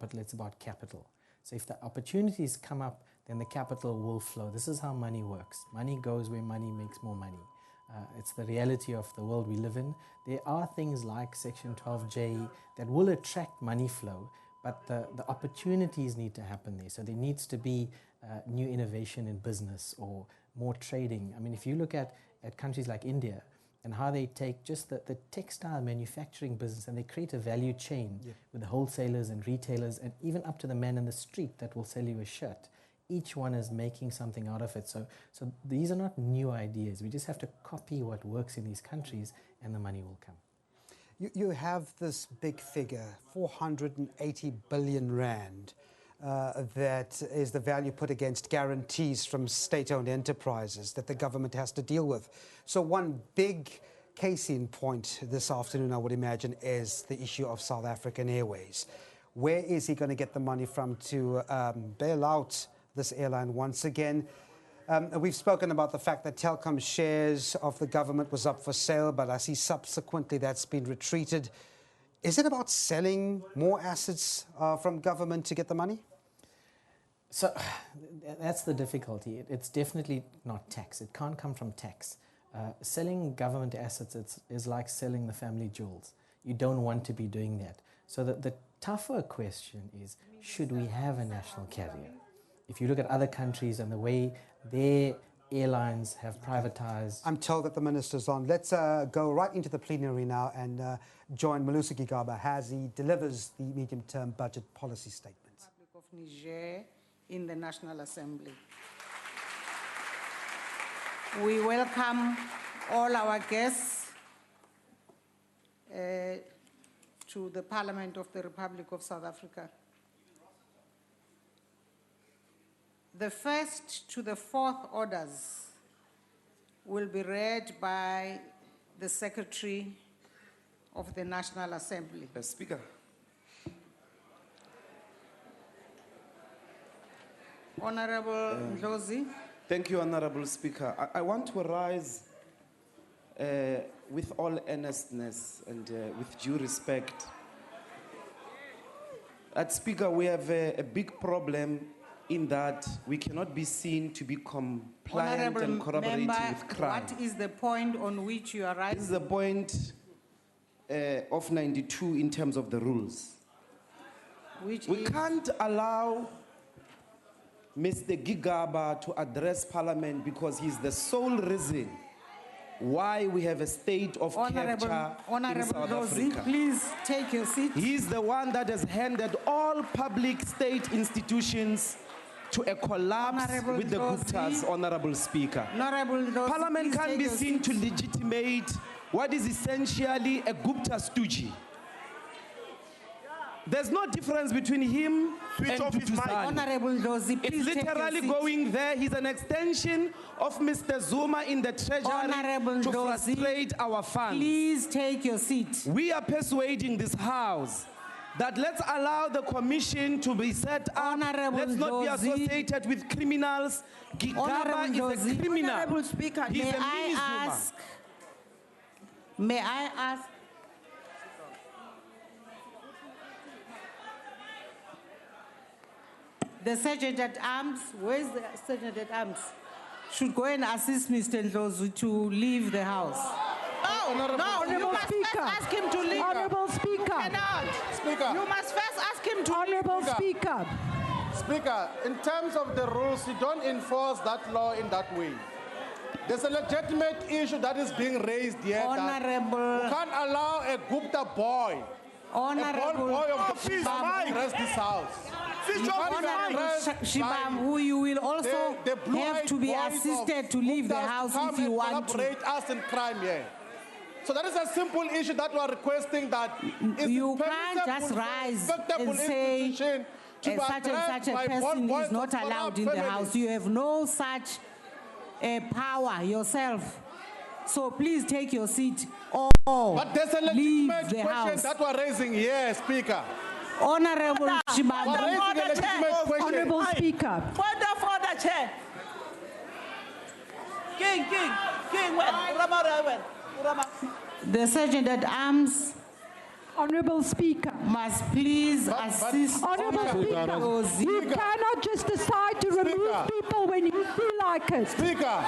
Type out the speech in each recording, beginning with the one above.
capital, it's about capital. So if the opportunities come up, then the capital will flow. This is how money works. Money goes where money makes more money. It's the reality of the world we live in. There are things like Section 12J that will attract money flow, but the opportunities need to happen there. So there needs to be new innovation in business or more trading. I mean, if you look at countries like India and how they take just the textile manufacturing business and they create a value chain with the wholesalers and retailers and even up to the man in the street that will sell you a shirt. Each one is making something out of it. So these are not new ideas. We just have to copy what works in these countries and the money will come. You have this big figure, 480 billion rand, that is the value put against guarantees from state-owned enterprises that the government has to deal with. So one big case in point this afternoon, I would imagine, is the issue of South African Airways. Where is he going to get the money from to bail out this airline once again? We've spoken about the fact that Telkom shares of the government was up for sale, but I see subsequently that's been retreated. Is it about selling more assets from government to get the money? So that's the difficulty. It's definitely not tax. It can't come from tax. Selling government assets is like selling the family jewels. You don't want to be doing that. So the tougher question is, should we have a national carrier? If you look at other countries and the way their airlines have privatized. I'm told that the minister's on. Let's go right into the plenary now and join Malusi Gigaba as he delivers the medium-term budget policy statement. Republic of Niger in the National Assembly. We welcome all our guests to the Parliament of the Republic of South Africa. The first to the fourth orders will be read by the Secretary of the National Assembly. Speaker. Honorable Ndlozi. Thank you, Honorable Speaker. I want to rise with all earnestness and with due respect. Speaker, we have a big problem in that we cannot be seen to be compliant and corroborating with crime. What is the point on which you are rising? This is the point of 92 in terms of the rules. We can't allow Mr. Gigaba to address Parliament because he's the sole reason why we have a state of capture in South Africa. Please take your seat. He's the one that has handed all public state institutions to a collapse with the Guptas, Honorable Speaker. Parliament can't be seen to legitimate what is essentially a Gupta stooge. There's no difference between him and Dutuzane. Honorable Ndlozi, please it's literally going there. He's an extension of Mr. Zuma in the Treasury to frustrate our funds. Please take your seat. We are persuading this House that let's allow the commission to be set up. Let's not be associated with criminals. Gigaba is a criminal. Honorable Speaker, may I ask? The Sergeant at Arms, where's the Sergeant at Arms? Should go and assist Mr. Ndlozi to leave the House. No, you must first ask him to leave. Honorable Speaker. Cannot. Speaker. You must first ask him to Honorable leave. Speaker. Speaker, in terms of the rules, you don't enforce that law in that way. There's a legitimate issue that is being raised here. Honorable. You can't allow a Gupta boy, a boy of the to address this House. Honorable Shibam, who you will also have to be assisted to leave the House if you want to. Collaborate us in crime here. So that is a simple issue that we are requesting that you can't just rise and say such and such a person is not allowed in the House. You have no such power yourself. So please take your seat or but there's a leave legitimate the question House. that we're raising here, Speaker. Honorable Shibam. Honorable Speaker. Point of order, Chair. King, The Sergeant at Arms Honourable Speaker. must please assist Honourable Speaker, those. you cannot just decide to remove people when you feel like it. Speaker,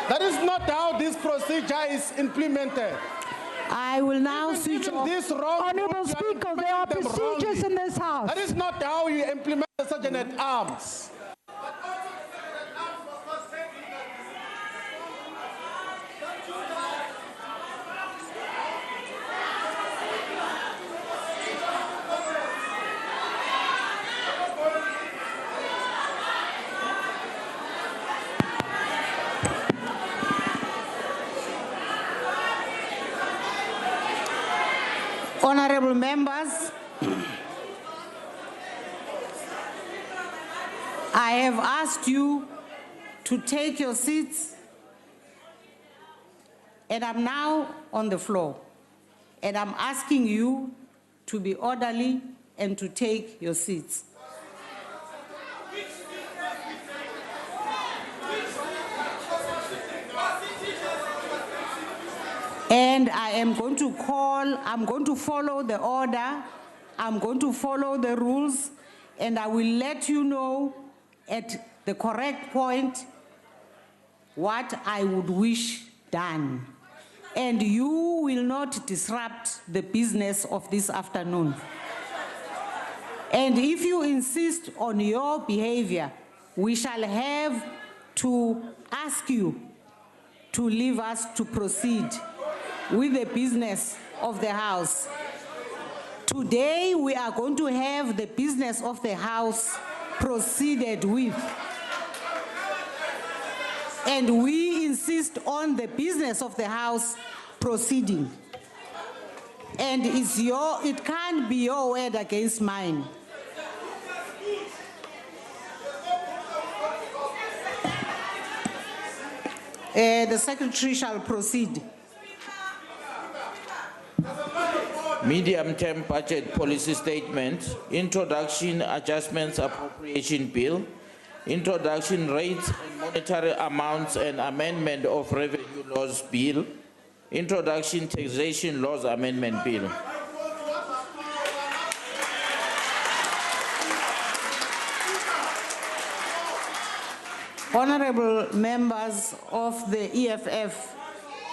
that is not how this procedure is implemented. I will now switch Even off. this wrong Honourable rules, you are Speaker, there are implementing them procedures wrongly. in this House. That is not how you implement the Sergeant at Arms. Honorable members, I have asked you to take your seats, and I'm now on the floor, and I'm asking you to be orderly and to take your seats. And I am going to call, I'm going to follow the order, I'm going to follow the rules, and I will let you know at the correct point what I would wish done. And you will not disrupt the business of this afternoon. And if you insist on your behavior, we shall have to ask you to leave us to proceed with the business of the House. Today, we are going to have the business of the House proceeded with. And we insist on the business of the House proceeding. And it can't be your word against mine. The Secretary shall proceed. Medium-term budget policy statement, introduction adjustments appropriation bill, introduction rates and monetary amounts and amendment of revenue laws bill, introduction taxation laws amendment bill. Honorable members of the EFF,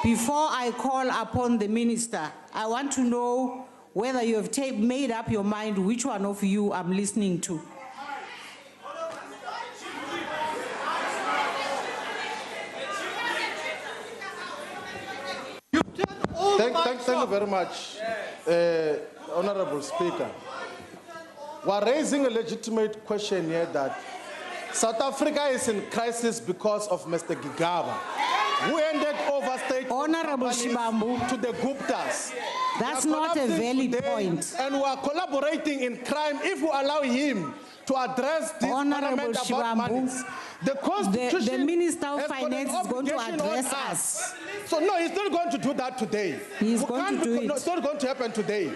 before I call upon the minister, I want to know whether you have made up your mind which one of you I'm listening to. Thank you very much, Honorable Speaker. We're raising a legitimate question here that South Africa is in crisis because of Mr. Gigaba, who ended over state Honorable Shibambu, to the Guptas. that's not a valid point. And we are collaborating in crime if we allow him to address this Honorable parliament about Shibambu, monies. The Constitution the Minister of has got an Finance is going to obligation on address us. So no, he's not going to do that today. He's going to do it. No, it's not going to happen today.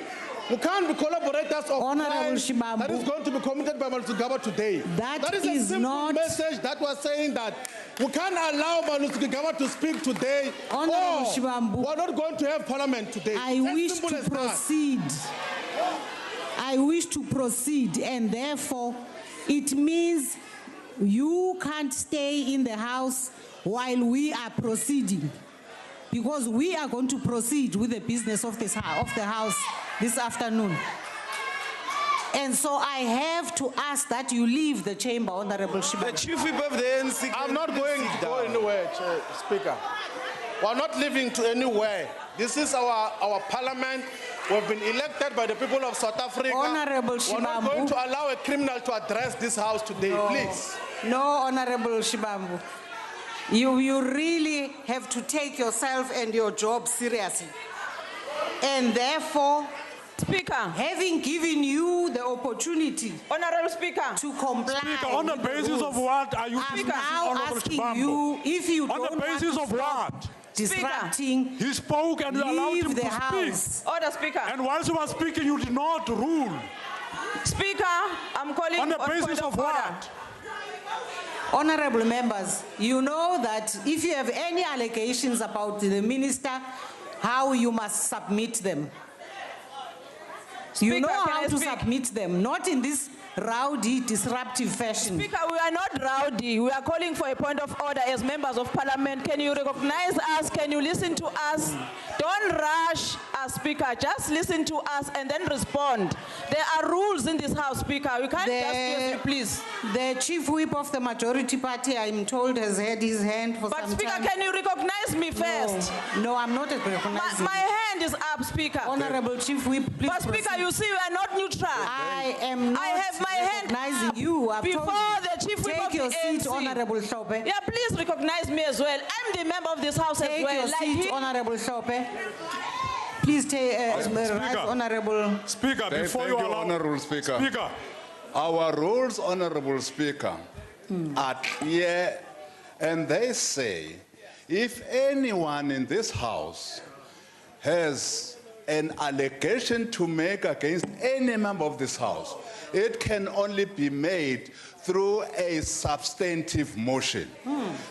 We can't be collaborators of Honorable crime Shibambu, that is going to be committed by Malusi Gigaba today. That is a is simple not- message that was saying that we can't allow Malusi Gigaba to speak today. Honorable Shibambu, we're not going to have parliament today. I As wish simple to as that. proceed. I wish to proceed, and therefore it means you can't stay in the House while we are proceeding, because we are going to proceed with the business of the House this afternoon. And so I have to ask that you leave the chamber, Honorable The Shibambu. chief whip of the NC. I'm not going to go anywhere, Speaker. We're not leaving to anywhere. This is our parliament. We've been elected by the people of South Africa. Honorable We're not Shibambu. going to allow a criminal to address this House today, please. No, Honorable Shibambu. You really have to take yourself and your job seriously. And therefore, Speaker. having given you the opportunity Honorable Speaker. to comply Speaker, on the with the basis rules, of what are you I'm dismissing now Honorable asking Shibambu? you, if you On don't the want basis to of stop what? disrupting, He spoke and you allowed him leave the to House. speak. Order, Speaker. And whilst he was speaking, you did not rule. Speaker, I'm calling On the on basis point of order. what? Honorable members, you know that if you have any allegations about the minister, how you must submit them. You know how to submit them, not in this rowdy, disruptive fashion. Speaker, we are not rowdy. We are calling for a point of order as members of parliament. Can you recognize us? Can you listen to us? Don't rush us, Speaker. Just listen to us and then respond. There are rules in this house, Speaker. We can't just you, please. The chief whip of the majority party, I'm told, has had his hand for some time. But Speaker, can you recognize me first? No, I'm not recognizing. My hand is up, Speaker. Honorable chief whip, please. But Speaker, you see, we are not neutral. I am not. I have my hand recognizing you. I've before the chief whip of the Take your seat, ANC. Honorable Shope. Yeah, please recognize me as well. I'm the member of this house as well. Take your seat, Honorable Shope. Please take rise, Honorable Speaker. Before you allow, Honorable Speaker. Speaker. Our rules, Honorable Speaker, are clear, and they say if anyone in this house has an allegation to make against any member of this house, it can only be made through a substantive motion.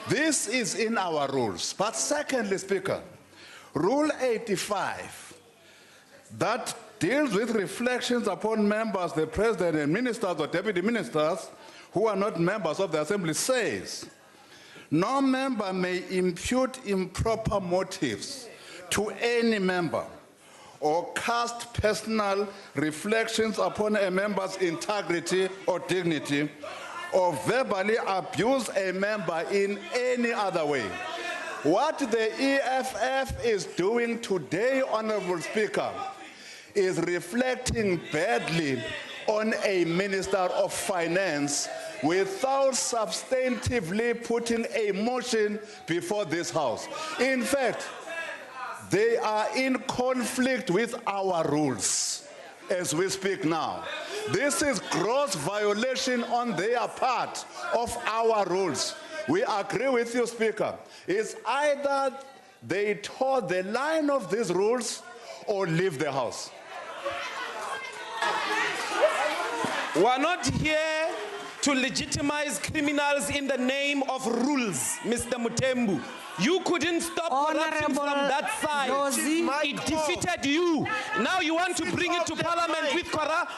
This is in our rules. But secondly, Speaker, Rule 85, that deals with reflections upon members, the president and ministers or deputy ministers who are not members of the assembly, says no member may impute improper motives to any member or cast personal reflections upon a member's integrity or dignity, or verbally abuse a member in any other way. What the EFF is doing today, Honorable Speaker, is reflecting badly on a Minister of Finance without substantively putting a motion before this House. In fact, they are in conflict with our rules as we speak now. This is gross violation on their part of our rules. We agree with you, Speaker. It's either they toe the line of these rules or leave the House. We are not here to legitimize criminals in the name of rules, Mr. Mutembu. You couldn't stop corruption from that side. It defeated you. Now you want to bring it to parliament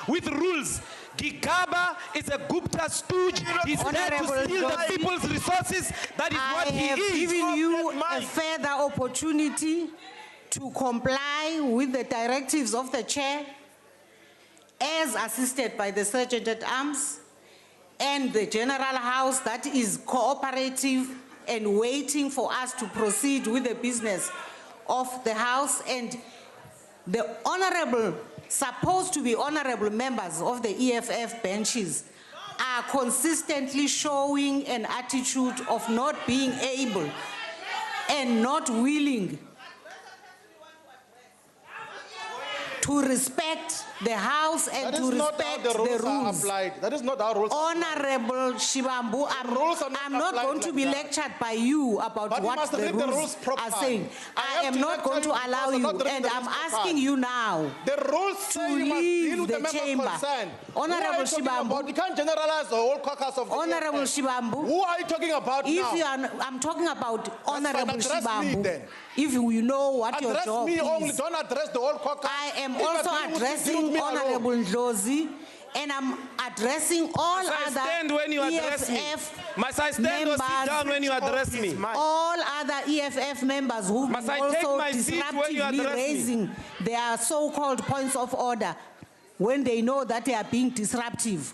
with rules. Gigaba is a Gupta stooge. He's there to steal the people's resources. That is what he is. I have given you a further opportunity to comply with the directives of the chair as assisted by the Sergeant at Arms and the General House that is cooperative and waiting for us to proceed with the business of the House, and the honorable, supposed to be honorable members of the EFF benches are consistently showing an attitude of not being able and not willing to respect the House and to respect the rules. That is not how rules are applied. Honorable Shibambu, I'm not going to be lectured by you about what the rules are saying. I am not going to allow you, and I'm asking you now to leave the chamber. Honorable Shibambu, you can't generalize the whole caucus of the Honorable Shibambu, who are you talking about now? I'm talking about Honorable Shibambu. If you know what your job is. Only, don't address the whole caucus. I am also addressing Honorable Ndlozi, and I'm addressing all other EFF Must I stand or sit down when you address me? All other EFF members who are also disruptively raising their so-called points of order when they know that they are being disruptive,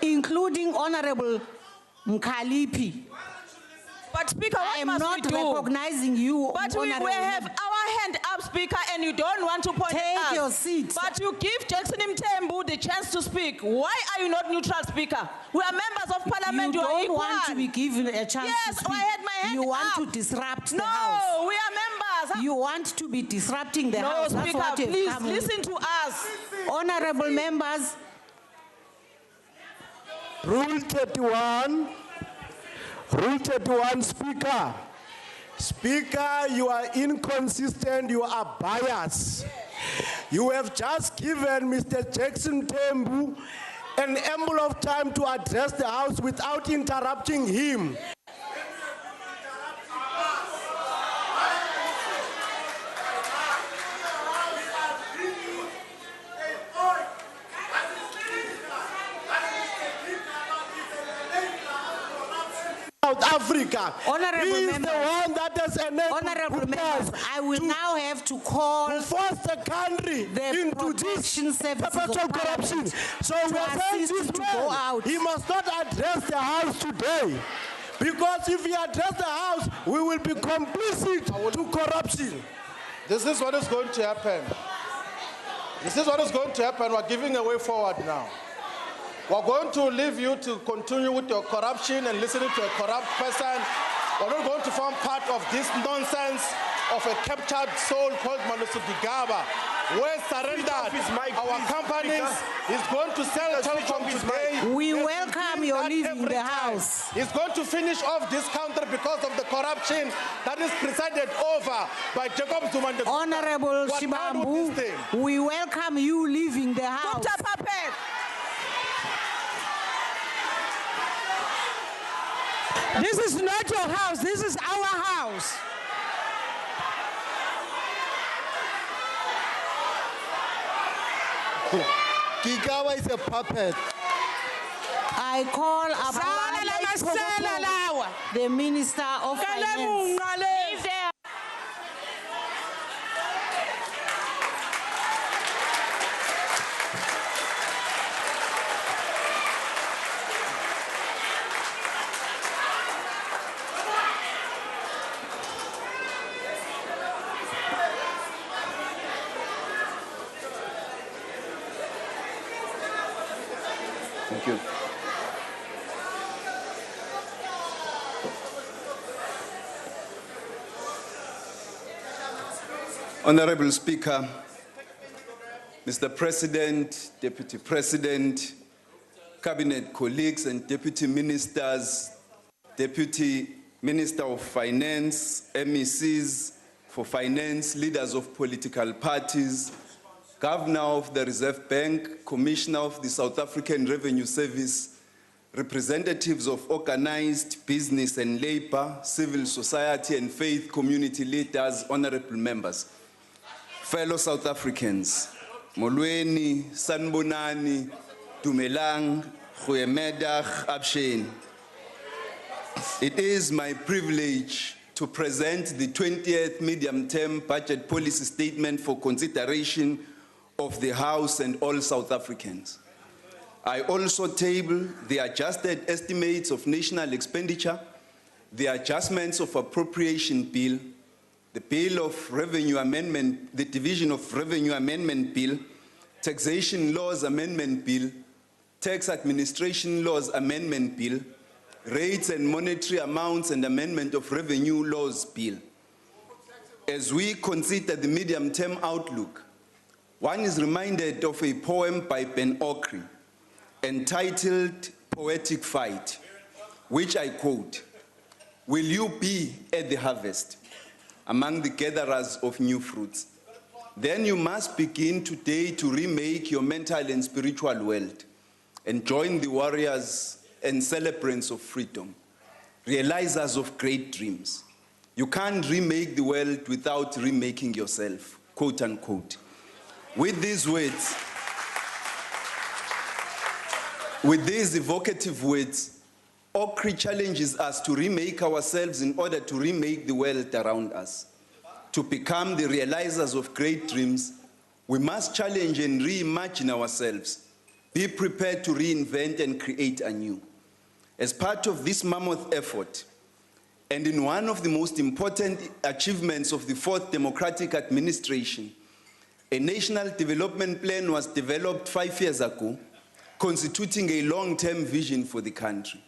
including Honorable Mkhalipi. But Speaker, I am not recognizing you. But we have our hand up, Speaker, and you don't want to point at us. Take your seat. But you give Jackson Mthembu the chance to speak. Why are you not neutral, Speaker? We are members of parliament. You are don't want to be given a chance to speak. Yes, I had my hand You want up. to disrupt the No, House. we are members. You want to be disrupting the House. No, That's Speaker, what you've please come with. listen to us. Honorable members. Rule 31. Rule 31, Speaker. Speaker, you are inconsistent, you are biased. You have just given Mr. Jackson Tembu an ample of time to address the House without interrupting him. Africa. Honorable He is members. the one that has enabled Honorable members, us I will now have to call to force the country the into this protection services of perpetual corruption. Parliament So to we are saying assist this you to man, go out. he must not address the House today. Because if he address the House, we will be complicit to corruption. This is what is going to happen. This is what is going to happen. We're giving a way forward now. We're going to leave you to continue with your corruption and listening to a corrupt person. We're not going to form part of this nonsense of a captured soul called Malusi Gigaba. We're surrendered. Our companies is going to sell telecom today. We welcome your leaving the House. He's going to finish off this country because of the corruption that is presided over by Jacob Zuma. Honorable Shibambu, we welcome you leaving the House. This is not your house, this is our house. Gigaba is a puppet. I call upon the Minister of Finance. Thank you. Honorable Speaker, Mr. President, Deputy President, Cabinet colleagues and Deputy Ministers, Deputy Minister of Finance, MECs for Finance, leaders of political parties, Governor of the Reserve Bank, Commissioner of the South African Revenue Service, representatives of organized business and labor, civil society and faith community leaders, honorable members, fellow South Africans, Molweni, Sanbonani, Dumelang, Goeiemiddag, Abshane. It is my privilege to present the 20th medium-term budget policy statement for consideration of the House and all South Africans. I also table the adjusted estimates of national expenditure, the adjustments of appropriation bill, the bill of revenue amendment, the division of revenue amendment bill, taxation laws amendment bill, tax administration laws amendment bill, rates and monetary amounts and amendment of revenue laws bill. As we consider the medium-term outlook, one is reminded of a poem by Ben Okri entitled Poetic Fight, which I quote, "Will you be at the harvest among the gatherers of new fruits? Then you must begin today to remake your mental and spiritual world and join the warriors and celebrants of freedom, realizers of great dreams. You can't remake the world without remaking yourself," quote unquote. With these words, with these evocative words, Okri challenges us to remake ourselves in order to remake the world around us. To become the realizers of great dreams, we must challenge and reimagine ourselves, be prepared to reinvent and create anew. As part of this mammoth effort, and in one of the most important achievements of the fourth democratic administration, a national development plan was developed 5 years ago, constituting a long-term vision for the country.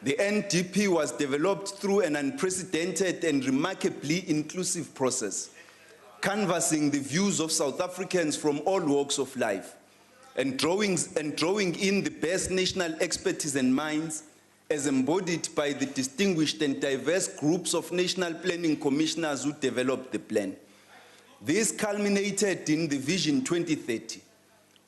The NDP was developed through an unprecedented and remarkably inclusive process, canvassing the views of South Africans from all walks of life, and drawing in the best national expertise and minds as embodied by the distinguished and diverse groups of national planning commissioners who developed the plan. This culminated in the Vision 2030,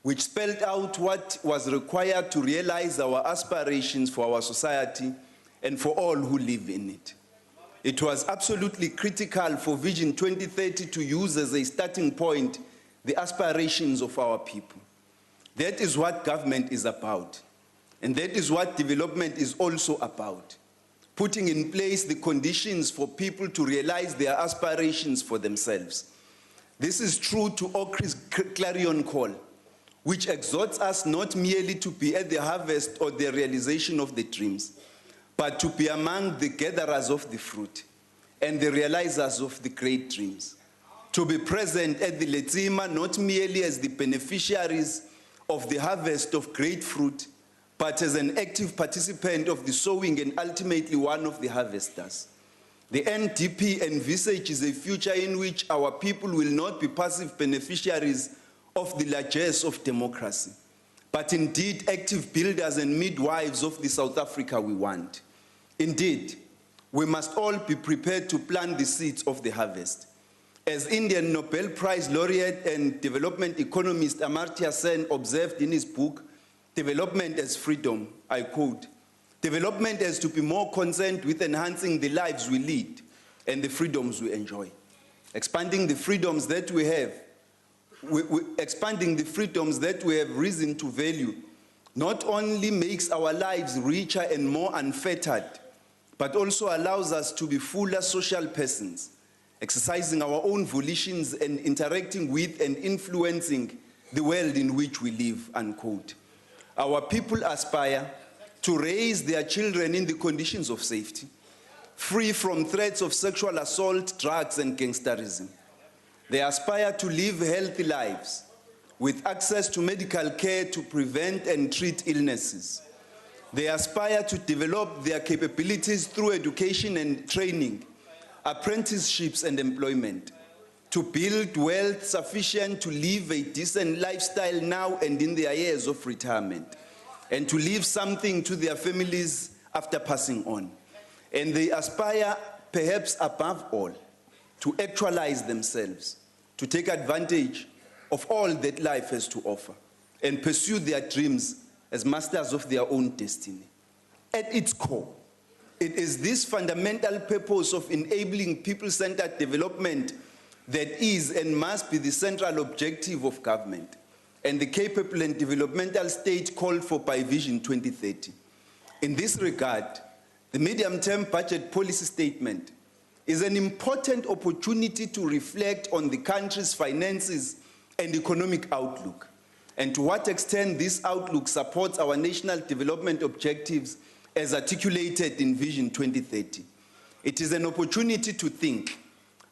which spelled out what was required to realize our aspirations for our society and for all who live in it. It was absolutely critical for Vision 2030 to use as a starting point the aspirations of our people. That is what government is about, and that is what development is also about. putting in place the conditions for people to realize their aspirations for themselves. This is true to Okri's clarion call, which exhorts us not merely to be at the harvest or the realization of the dreams, but to be among the gatherers of the fruit and the realizers of the great dreams. To be present at the Letsima not merely as the beneficiaries of the harvest of great fruit, but as an active participant of the sowing and ultimately one of the harvesters. The NDP envisages a future in which our people will not be passive beneficiaries of the largesse of democracy, but indeed active builders and midwives of the South Africa we want. Indeed, we must all be prepared to plant the seeds of the harvest. As Indian Nobel Prize laureate and development economist Amartya Sen observed in his book, Development as Freedom, I quote, "Development has to be more concerned with enhancing the lives we lead and the freedoms we enjoy. Expanding the freedoms that we have, expanding the freedoms that we have reason to value not only makes our lives richer and more unfettered, but also allows us to be fuller social persons, exercising our own volitions and interacting with and influencing the world in which we live," unquote. Our people aspire to raise their children in the conditions of safety, free from threats of sexual assault, drugs, and gangsterism. They aspire to live healthy lives with access to medical care to prevent and treat illnesses. They aspire to develop their capabilities through education and training, apprenticeships and employment, to build wealth sufficient to live a decent lifestyle now and in their years of retirement, and to leave something to their families after passing on. And they aspire, perhaps above all, to actualize themselves, to take advantage of all that life has to offer, and pursue their dreams as masters of their own destiny. At its core, it is this fundamental purpose of enabling people-centered development that is and must be the central objective of government, and the capable and developmental state called for by Vision 2030. In this regard, the medium-term budget policy statement is an important opportunity to reflect on the country's finances and economic outlook, and to what extent this outlook supports our national development objectives as articulated in Vision 2030. It is an opportunity to think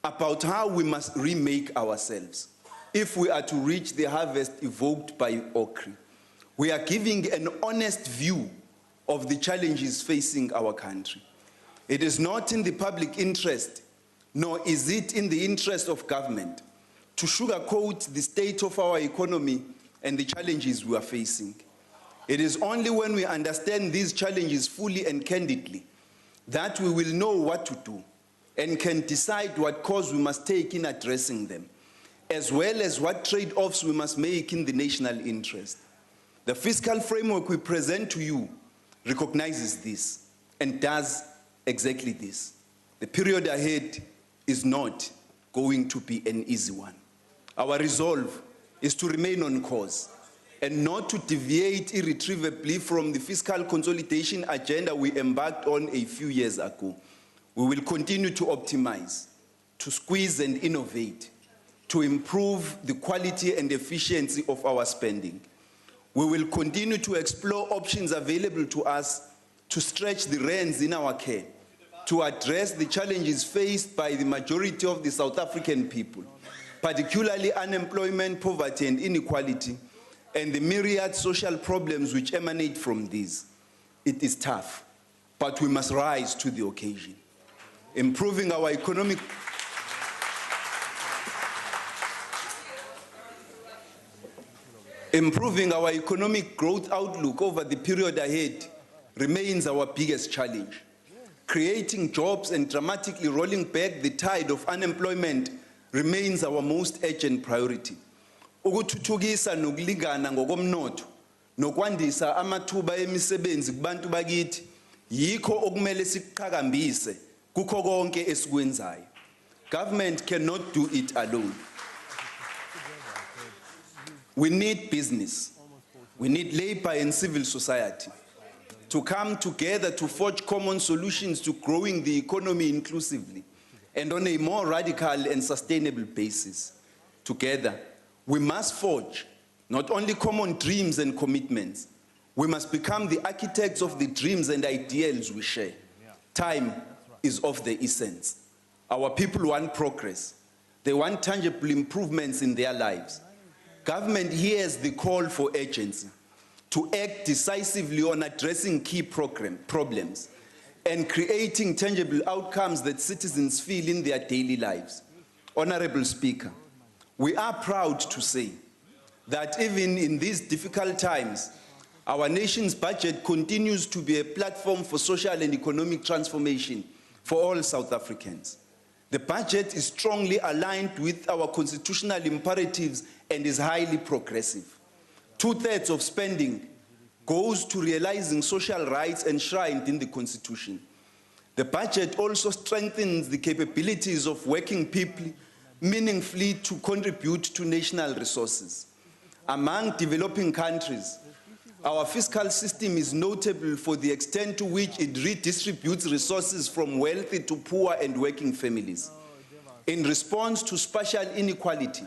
about how we must remake ourselves if we are to reach the harvest evoked by Okri. We are giving an honest view of the challenges facing our country. It is not in the public interest, nor is it in the interest of government, to sugarcoat the state of our economy and the challenges we are facing. It is only when we understand these challenges fully and candidly that we will know what to do and can decide what course we must take in addressing them, as well as what trade-offs we must make in the national interest. The fiscal framework we present to you recognizes this and does exactly this. The period ahead is not going to be an easy one. Our resolve is to remain on course and not to deviate irretrievably from the fiscal consolidation agenda we embarked on a few years ago. We will continue to optimize, to squeeze and innovate, to improve the quality and efficiency of our spending. We will continue to explore options available to us to stretch the reins in our care, to address the challenges faced by the majority of the South African people, particularly unemployment, poverty, and inequality, and the myriad social problems which emanate from these. It is tough, but we must rise to the occasion. Improving our economic growth outlook over the period ahead remains our biggest challenge. Creating jobs and dramatically rolling back the tide of unemployment remains our most urgent priority. Ukuthuthukisa nokulingana ngokomnotho nokwandisa amathuba emisebenzi kubantu bakithi yikho okumele sikuqhakambise kukho konke esikwenzayo. Government cannot do it alone. We need business. We need labor and civil society. to come together to forge common solutions to growing the economy inclusively and on a more radical and sustainable basis. Together, we must forge not only common dreams and commitments, we must become the architects of the dreams and ideals we share. Time is of the essence. Our people want progress. They want tangible improvements in their lives. Government hears the call for urgency to act decisively on addressing key problems and creating tangible outcomes that citizens feel in their daily lives. Honorable Speaker, we are proud to say that even in these difficult times, our nation's budget continues to be a platform for social and economic transformation for all South Africans. The budget is strongly aligned with our constitutional imperatives and is highly progressive. 2/3 of spending goes to realizing social rights enshrined in the Constitution. The budget also strengthens the capabilities of working people meaningfully to contribute to national resources. Among developing countries, our fiscal system is notable for the extent to which it redistributes resources from wealthy to poor and working families. In response to spatial inequality,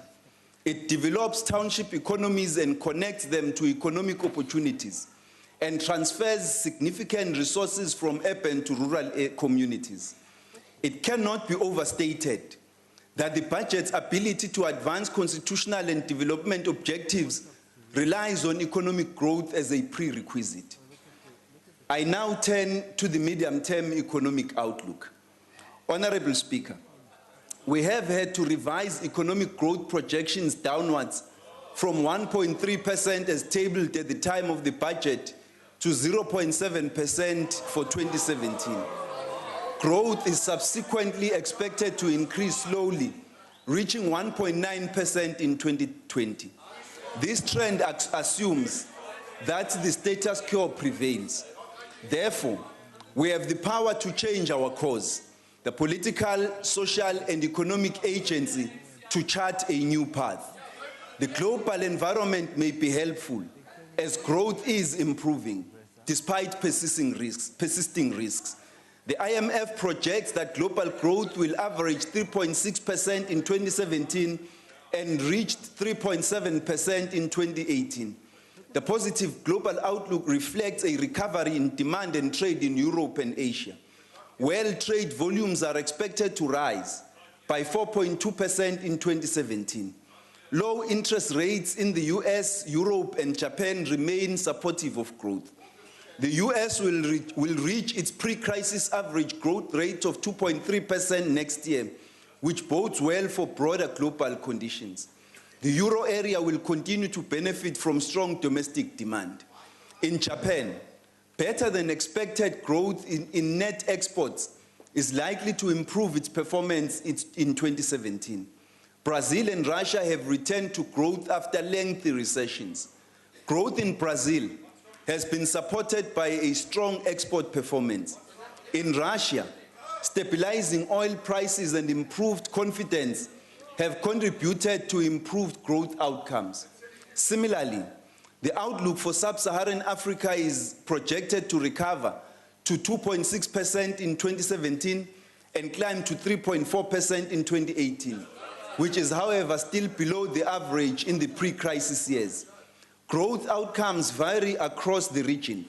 it develops township economies and connects them to economic opportunities and transfers significant resources from urban to rural communities. It cannot be overstated that the budget's ability to advance constitutional and development objectives relies on economic growth as a prerequisite. I now turn to the medium-term economic outlook. Honorable Speaker, we have had to revise economic growth projections downwards from 1.3% as tabled at the time of the budget to 0.7% for 2017. Growth is subsequently expected to increase slowly, reaching 1.9% in 2020. This trend assumes that the status quo prevails. Therefore, we have the power to change our course, the political, social, and economic agency to chart a new path. The global environment may be helpful as growth is improving despite persisting risks. The IMF projects that global growth will average 3.6% in 2017 and reached 3.7% in 2018. The positive global outlook reflects a recovery in demand and trade in Europe and Asia. World trade volumes are expected to rise by 4.2% in 2017. Low interest rates in the US, Europe, and Japan remain supportive of growth. The US will reach its pre-crisis average growth rate of 2.3% next year, which bodes well for broader global conditions. The euro area will continue to benefit from strong domestic demand. In Japan, better than expected growth in net exports is likely to improve its performance in 2017. Brazil and Russia have returned to growth after lengthy recessions. Growth in Brazil has been supported by a strong export performance. In Russia, stabilizing oil prices and improved confidence have contributed to improved growth outcomes. Similarly, the outlook for sub-Saharan Africa is projected to recover to 2.6% in 2017 and climb to 3.4% in 2018, which is, however, still below the average in the pre-crisis years. Growth outcomes vary across the region,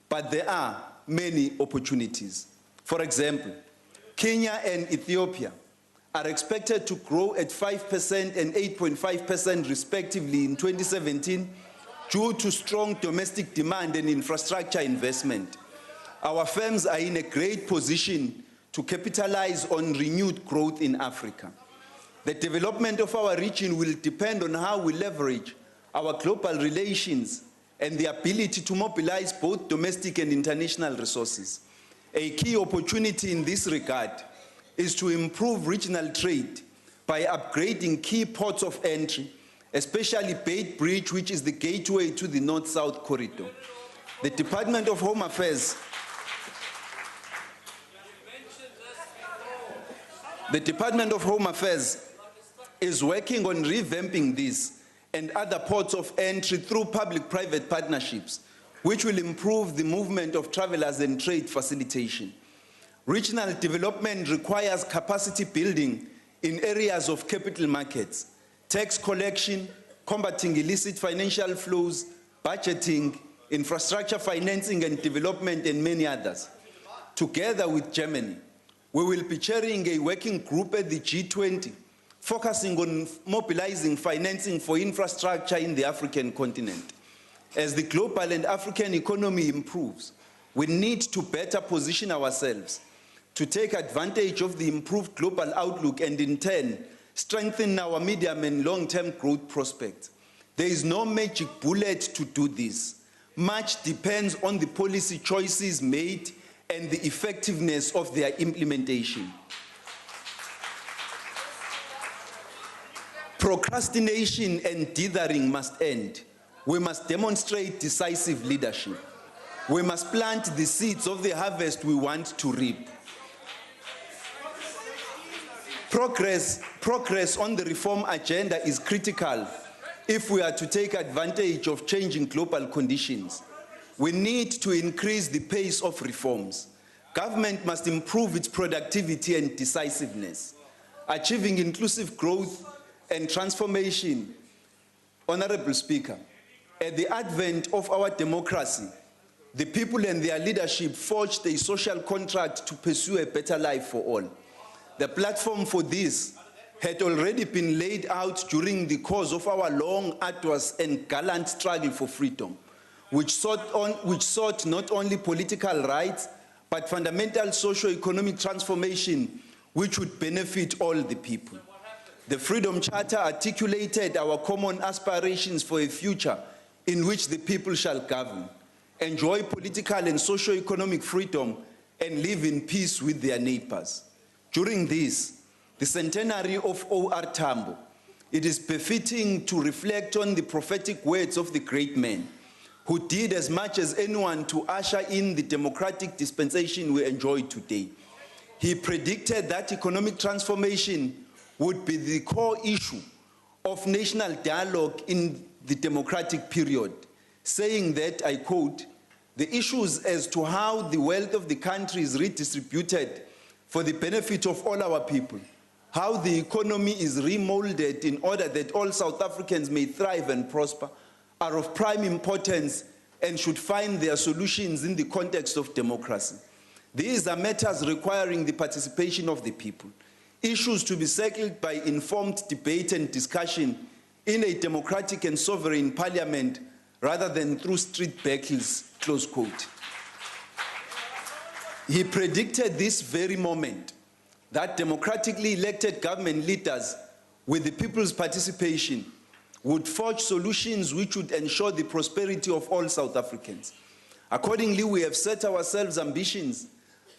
but there are many opportunities. For example, Kenya and Ethiopia are expected to grow at 5% and 8.5% respectively in 2017 due to strong domestic demand and infrastructure investment. Our firms are in a great position to capitalize on renewed growth in Africa. The development of our region will depend on how we leverage our global relations and the ability to mobilize both domestic and international resources. A key opportunity in this regard is to improve regional trade by upgrading key ports of entry, especially Beit Bridge, which is the gateway to the North-South corridor. The Department of Home Affairs is working on revamping this and other ports of entry through public-private partnerships which will improve the movement of travelers and trade facilitation. Regional development requires capacity building in areas of capital markets, tax collection, combating illicit financial flows, budgeting, infrastructure financing and development, and many others. Together with Germany, we will be chairing a working group at the G20, focusing on mobilizing financing for infrastructure in the African continent. As the global and African economy improves, we need to better position ourselves to take advantage of the improved global outlook and in turn, strengthen our medium and long-term growth prospects. There is no magic bullet to do this. Much depends on the policy choices made and the effectiveness of their implementation. Procrastination and dithering must end. We must demonstrate decisive leadership. We must plant the seeds of the harvest we want to reap. Progress on the reform agenda is critical if we are to take advantage of changing global conditions. We need to increase the pace of reforms. Government must improve its productivity and decisiveness. Achieving inclusive growth and transformation. Honorable Speaker, at the advent of our democracy, the people and their leadership forged a social contract to pursue a better life for all. The platform for this had already been laid out during the course of our long, arduous, and gallant struggle for freedom, which sought not only political rights, but fundamental socio-economic transformation which would benefit all the people. The Freedom Charter articulated our common aspirations for a future in which the people shall govern, enjoy political and socio-economic freedom, and live in peace with their neighbors. During this, the centenary of O.R. Tambo, it is befitting to reflect on the prophetic words of the great man who did as much as anyone to usher in the democratic dispensation we enjoy today. He predicted that economic transformation would be the core issue of national dialogue in the democratic period, saying that, I quote, "The issues as to how the wealth of the country is redistributed for the benefit of all our people, how the economy is remolded in order that all South Africans may thrive and prosper, are of prime importance and should find their solutions in the context of democracy. These are matters requiring the participation of the people, issues to be settled by informed debate and discussion in a democratic and sovereign parliament rather than through street battles," close quote. He predicted this very moment, that democratically elected government leaders with the people's participation would forge solutions which would ensure the prosperity of all South Africans. Accordingly, we have set ourselves ambitious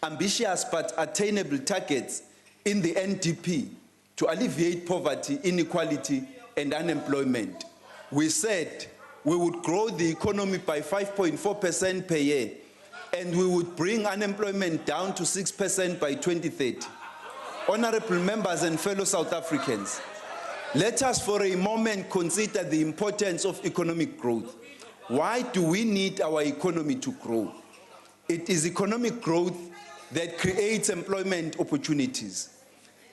but attainable targets in the NDP to alleviate poverty, inequality, and unemployment. We said we would grow the economy by 5.4% per year, and we would bring unemployment down to 6% by 2030. Honorable members and fellow South Africans, let us for a moment consider the importance of economic growth. Why do we need our economy to grow? It is economic growth that creates employment opportunities,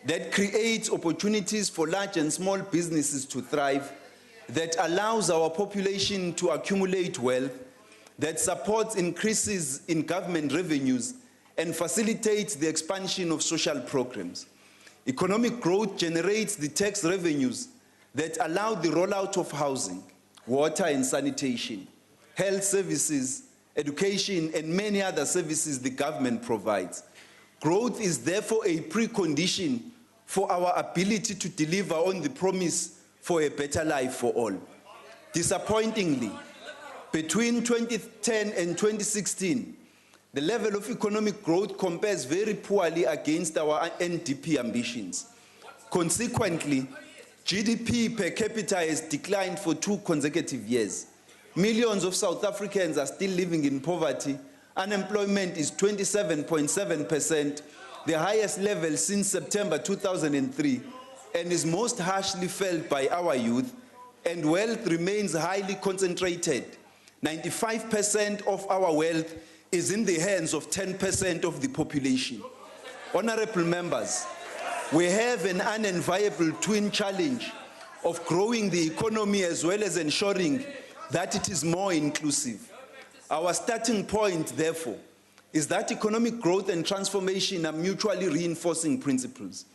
that creates opportunities for large and small businesses to thrive, that allows our population to accumulate wealth, that supports increases in government revenues, and facilitates the expansion of social programs. Economic growth generates the tax revenues that allow the rollout of housing, water and sanitation, health services, education, and many other services the government provides. Growth is therefore a precondition for our ability to deliver on the promise for a better life for all. Disappointingly, between 2010 and 2016, the level of economic growth compares very poorly against our NDP ambitions. Consequently, GDP per capita has declined for 2 consecutive years. Millions of South Africans are still living in poverty. Unemployment is 27.7%, the highest level since September 2003, and is most harshly felt by our youth, and wealth remains highly concentrated. 95% of our wealth is in the hands of 10% of the population. Honorable members, we have an unenviable twin challenge of growing the economy as well as ensuring that it is more inclusive. Our starting point, therefore, is that economic growth and transformation are mutually reinforcing principles.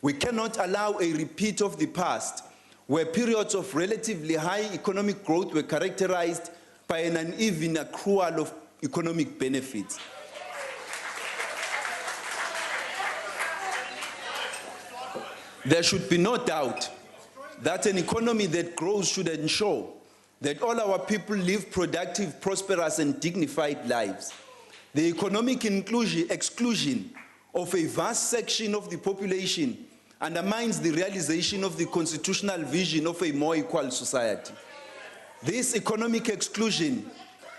We cannot allow a repeat of the past, where periods of relatively high economic growth were characterized by an uneven accrual of economic benefits. There should be no doubt that an economy that grows should ensure that all our people live productive, prosperous, and dignified lives. The economic exclusion of a vast section of the population undermines the realization of the constitutional vision of a more equal society. This economic exclusion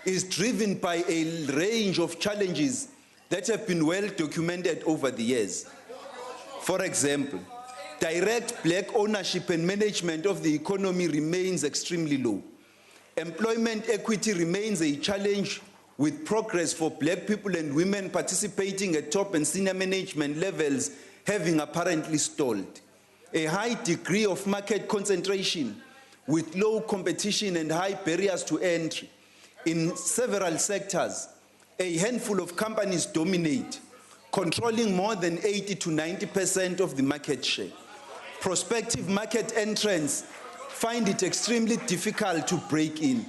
is driven by a range of challenges that have been well documented over the years. For example, direct black ownership and management of the economy remains extremely low. Employment equity remains a challenge, with progress for black people and women participating at top and senior management levels having apparently stalled. A high degree of market concentration with low competition and high barriers to entry. In several sectors, a handful of companies dominate, controlling more than 80 to 90% of the market share. Prospective market entrants find it extremely difficult to break in,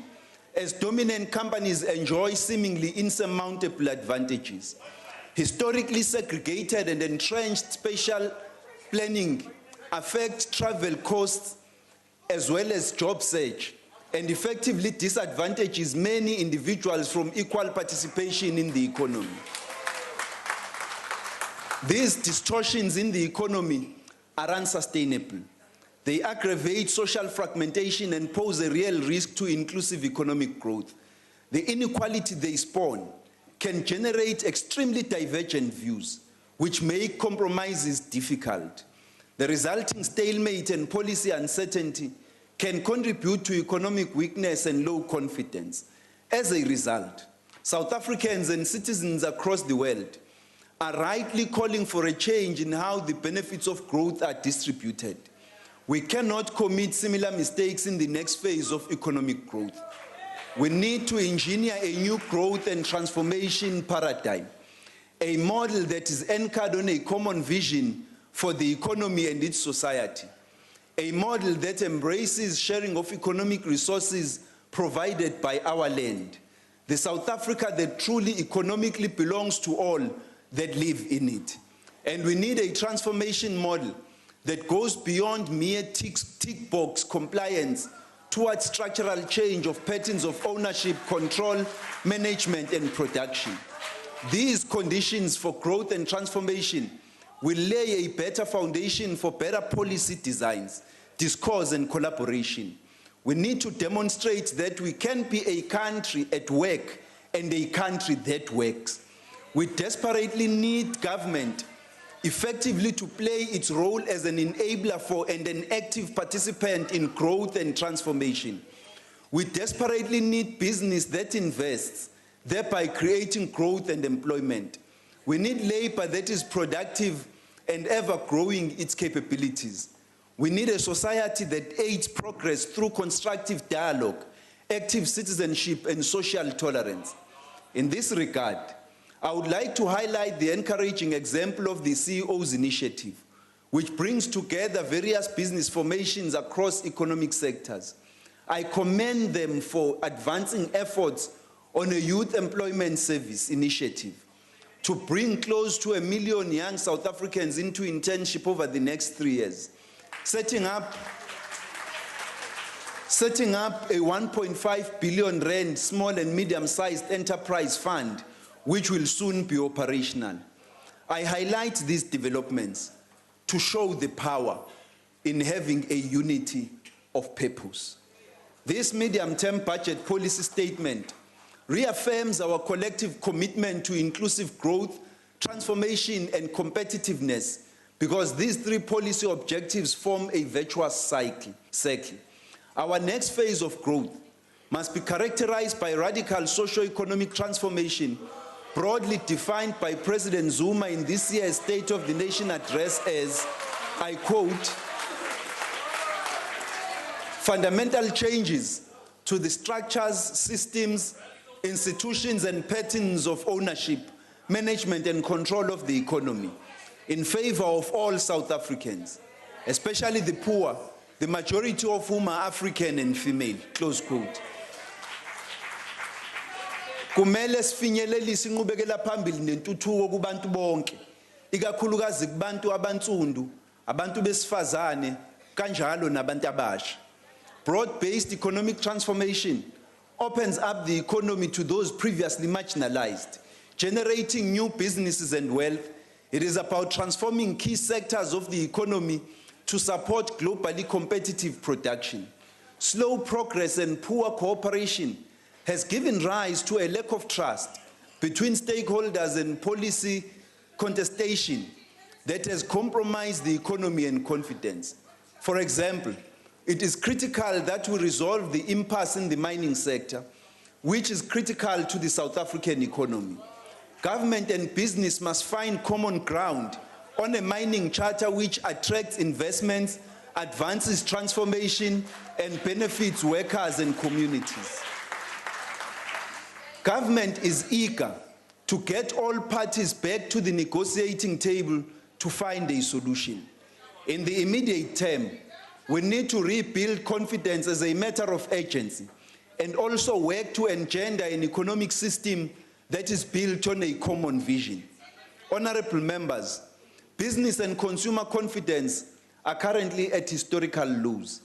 as dominant companies enjoy seemingly insurmountable advantages. Historically segregated and entrenched spatial planning affect travel costs as well as job search, and effectively disadvantages many individuals from equal participation in the economy. These distortions in the economy are unsustainable. They aggravate social fragmentation and pose a real risk to inclusive economic growth. The inequality they spawn can generate extremely divergent views, which make compromises difficult. The resulting stalemate and policy uncertainty can contribute to economic weakness and low confidence. As a result, South Africans and citizens across the world are rightly calling for a change in how the benefits of growth are distributed. We cannot commit similar mistakes in the next phase of economic growth. We need to engineer a new growth and transformation paradigm, a model that is anchored on a common vision for the economy and its society, a model that embraces sharing of economic resources provided by our land, the South Africa that truly economically belongs to all that live in it. And we need a transformation model that goes beyond mere tick box compliance towards structural change of patterns of ownership, control, management, and production. These conditions for growth and transformation will lay a better foundation for better policy designs, discourse, and collaboration. We need to demonstrate that we can be a country at work and a country that works. We desperately need government effectively to play its role as an enabler for and an active participant in growth and transformation. We desperately need business that invests, thereby creating growth and employment. We need labor that is productive and ever growing its capabilities. We need a society that aids progress through constructive dialogue, active citizenship, and social tolerance. In this regard, I would like to highlight the encouraging example of the CEO's initiative, which brings together various business formations across economic sectors. I commend them for advancing efforts on a youth employment service initiative to bring close to 1 million young South Africans into internship over the next 3 years, setting up a 1.5 billion rand small and medium-sized enterprise fund, which will soon be operational. I highlight these developments to show the power in having a unity of purpose. This medium-term budget policy statement reaffirms our collective commitment to inclusive growth, transformation, and competitiveness, because these 3 policy objectives form a virtuous cycle. Our next phase of growth must be characterized by radical socio-economic transformation, broadly defined by President Zuma in this year's State of the Nation address as, I quote, fundamental changes to the structures, systems, institutions, and patterns of ownership, management, and control of the economy in favor of all South Africans, especially the poor, the majority of whom are African and female, close quote. Kumele sifinyelelise inqubekela phambili nentuthuko kubantu bonke, ikakhulukazi kubantu abantsundu, abantu besifazane, kanjalo nabantu abasha. Broad-based economic transformation opens up the economy to those previously marginalized, generating new businesses and wealth. It is about transforming key sectors of the economy to support globally competitive production. Slow progress and poor cooperation has given rise to a lack of trust between stakeholders and policy contestation that has compromised the economy and confidence. For example, it is critical that we resolve the impasse in the mining sector, which is critical to the South African economy. Government and business must find common ground on a mining charter which attracts investments, advances transformation, and benefits workers and communities. Government is eager to get all parties back to the negotiating table to find a solution. In the immediate term, we need to rebuild confidence as a matter of urgency and also work to engender an economic system that is built on a common vision. Honorable members, business and consumer confidence are currently at historical lows.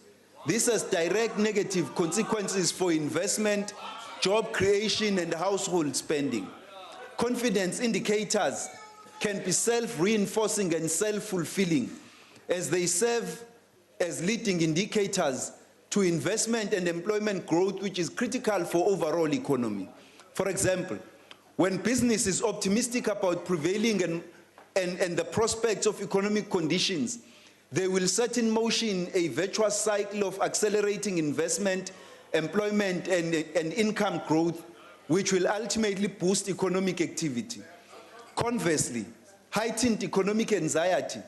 This has direct negative consequences for investment, job creation, and household spending. Confidence indicators can be self-reinforcing and self-fulfilling as they serve as leading indicators to investment and employment growth, which is critical for overall economy. For example, when business is optimistic about prevailing and the prospects of economic conditions, they will set in motion a virtuous cycle of accelerating investment, employment, and income growth, which will ultimately boost economic activity. Conversely, heightened economic anxiety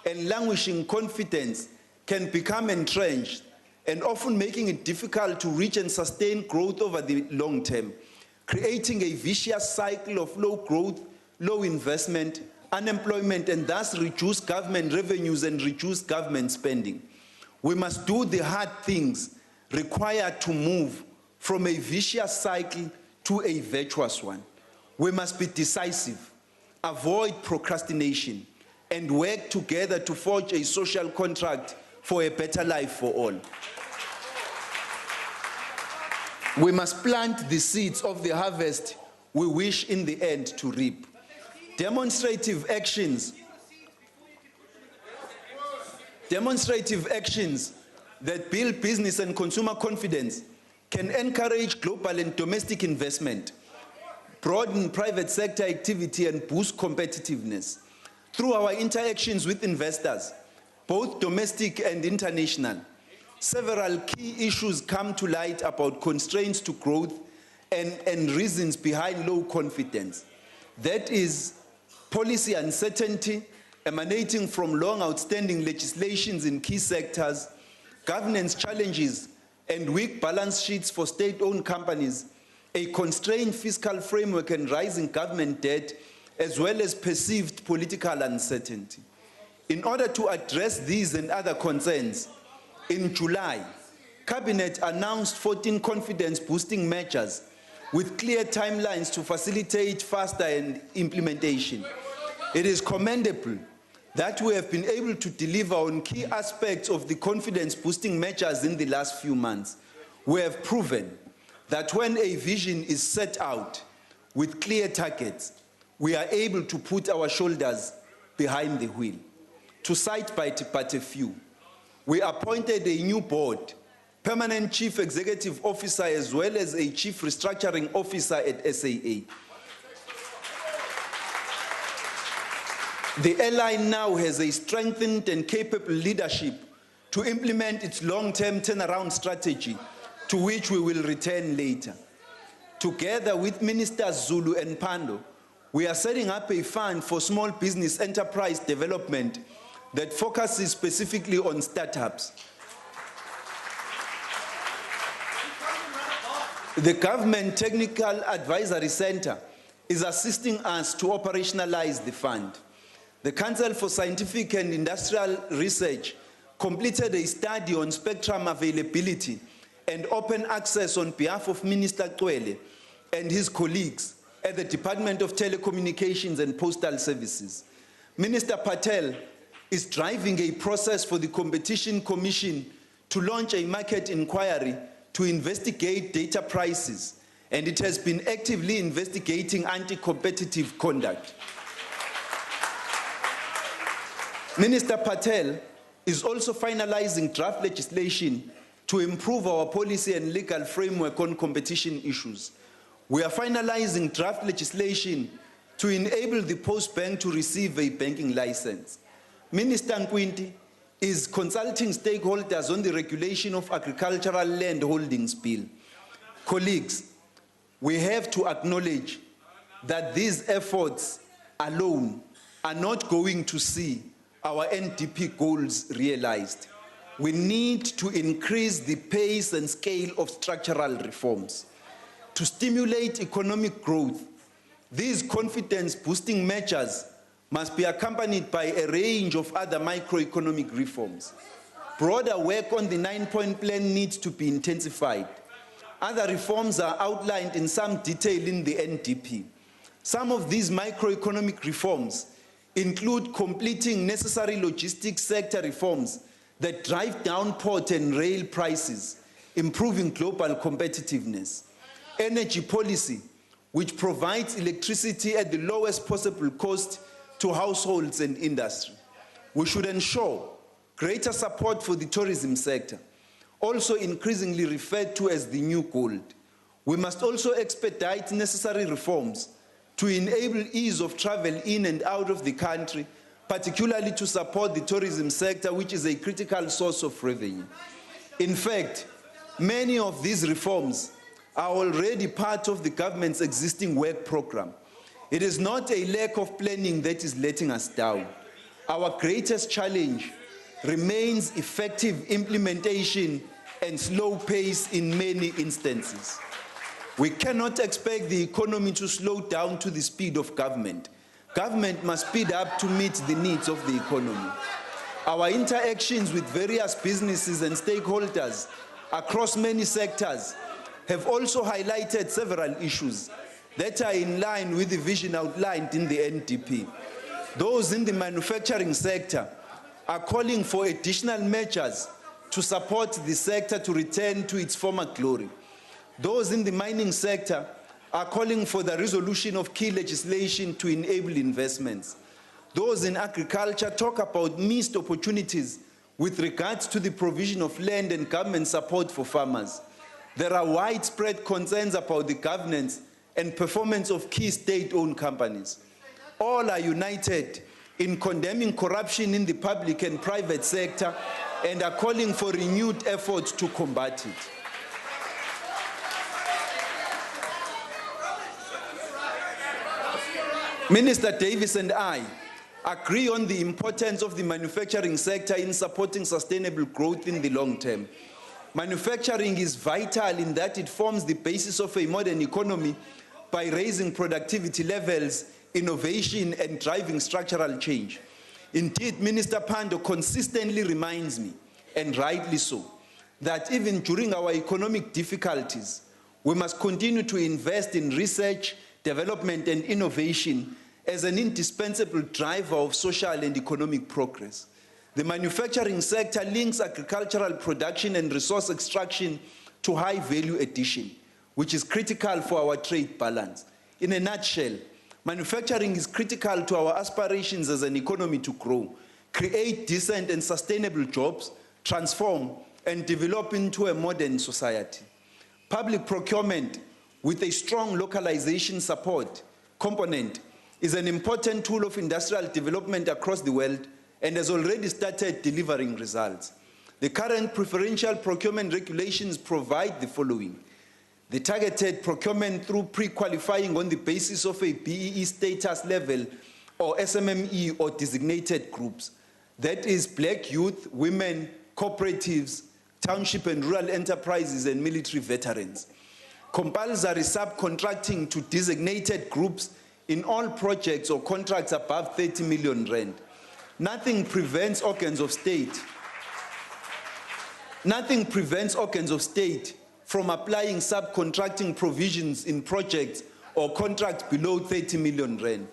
and languishing confidence can become entrenched and often making it difficult to reach and sustain growth over the long term, creating a vicious cycle of low growth, low investment, unemployment, and thus reduced government revenues and reduced government spending. We must do the hard things required to move from a vicious cycle to a virtuous one. We must be decisive, avoid procrastination, and work together to forge a social contract for a better life for all. We must plant the seeds of the harvest we wish in the end to reap. Demonstrative actions that build business and consumer confidence can encourage global and domestic investment, broaden private sector activity, and boost competitiveness. Through our interactions with investors, both domestic and international, several key issues come to light about constraints to growth and reasons behind low confidence. That is, policy uncertainty emanating from long outstanding legislations in key sectors, governance challenges and weak balance sheets for state-owned companies, a constrained fiscal framework and rising government debt, as well as perceived political uncertainty. In order to address these and other concerns, in July, Cabinet announced 14 confidence-boosting measures with clear timelines to facilitate faster implementation. It is commendable that we have been able to deliver on key aspects of the confidence-boosting measures in the last few months. We have proven that when a vision is set out with clear targets, we are able to put our shoulders behind the wheel. To cite but a few, we appointed a new board, permanent chief executive officer, as well as a chief restructuring officer at SAA. The airline now has a strengthened and capable leadership to implement its long-term turnaround strategy to which we will return later. Together with Ministers Zulu and Pando, we are setting up a fund for small business enterprise development that focuses specifically on startups. The Government Technical Advisory Center is assisting us to operationalize the fund. The Council for Scientific and Industrial Research completed a study on spectrum availability and open access on behalf of Minister Cwele and his colleagues at the Department of Telecommunications and Postal Services. Minister Patel is driving a process for the Competition Commission to launch a market inquiry to investigate data prices, and it has been actively investigating anti-competitive conduct. Minister Patel is also finalizing draft legislation to improve our policy and legal framework on competition issues. We are finalizing draft legislation to enable the Post Bank to receive a banking license. Minister Nkwinti is consulting stakeholders on the regulation of agricultural land holdings bill. Colleagues, we have to acknowledge that these efforts alone are not going to see our NDP goals realized. We need to increase the pace and scale of structural reforms. To stimulate economic growth, these confidence-boosting measures must be accompanied by a range of other microeconomic reforms. Broader work on the 9-point plan needs to be intensified. Other reforms are outlined in some detail in the NDP. Some of these microeconomic reforms include completing necessary logistics sector reforms that drive down port and rail prices, improving global competitiveness. Energy policy, which provides electricity at the lowest possible cost to households and industry. We should ensure greater support for the tourism sector, also increasingly referred to as the new gold. We must also expedite necessary reforms to enable ease of travel in and out of the country, particularly to support the tourism sector, which is a critical source of revenue. In fact, many of these reforms are already part of the government's existing work program. It is not a lack of planning that is letting us down. Our greatest challenge remains effective implementation and slow pace in many instances. We cannot expect the economy to slow down to the speed of government. Government must speed up to meet the needs of the economy. Our interactions with various businesses and stakeholders across many sectors have also highlighted several issues that are in line with the vision outlined in the NDP. Those in the manufacturing sector are calling for additional measures to support the sector to return to its former glory. Those in the mining sector are calling for the resolution of key legislation to enable investments. Those in agriculture talk about missed opportunities with regards to the provision of land and government support for farmers. There are widespread concerns about the governance and performance of key state-owned companies. All are united in condemning corruption in the public and private sector and are calling for renewed efforts to combat it. Minister Davis and I agree on the importance of the manufacturing sector in supporting sustainable growth in the long term. Manufacturing is vital in that it forms the basis of a modern economy by raising productivity levels, innovation, and driving structural change. Indeed, Minister Pando consistently reminds me, and rightly so, that even during our economic difficulties, we must continue to invest in research, development, and innovation as an indispensable driver of social and economic progress. The manufacturing sector links agricultural production and resource extraction to high value addition, which is critical for our trade balance. In a nutshell, manufacturing is critical to our aspirations as an economy to grow, create decent and sustainable jobs, transform, and develop into a modern society. Public procurement with a strong localization support component is an important tool of industrial development across the world and has already started delivering results. The current preferential procurement regulations provide the following. The targeted procurement through pre-qualifying on the basis of a BEE status level or SMME or designated groups. That is black youth, women, cooperatives, township and rural enterprises, and military veterans. Compulsory subcontracting to designated groups in all projects or contracts above 30 million rand. Nothing prevents organs of state from applying subcontracting provisions in projects or contracts below 30 million rand.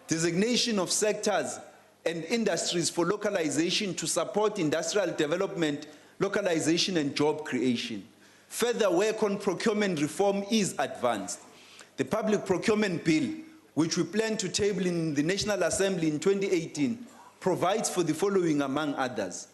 Designation of sectors and industries for localization to support industrial development, localization and job creation. Further work on procurement reform is advanced. The Public Procurement Bill, which we plan to table in the National Assembly in 2018, provides for the following among others.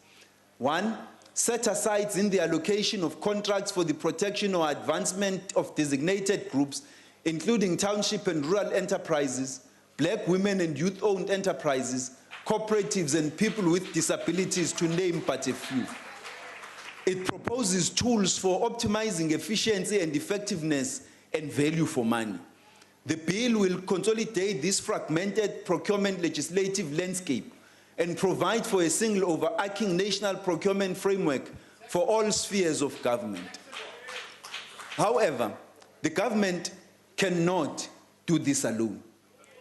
1. Set-asides in the allocation of contracts for the protection or advancement of designated groups, including township and rural enterprises, black women and youth-owned enterprises, cooperatives and people with disabilities, to name but a few. It proposes tools for optimizing efficiency and effectiveness and value for money. The bill will consolidate this fragmented procurement legislative landscape and provide for a single overarching national procurement framework for all spheres of government. However, the government cannot do this alone,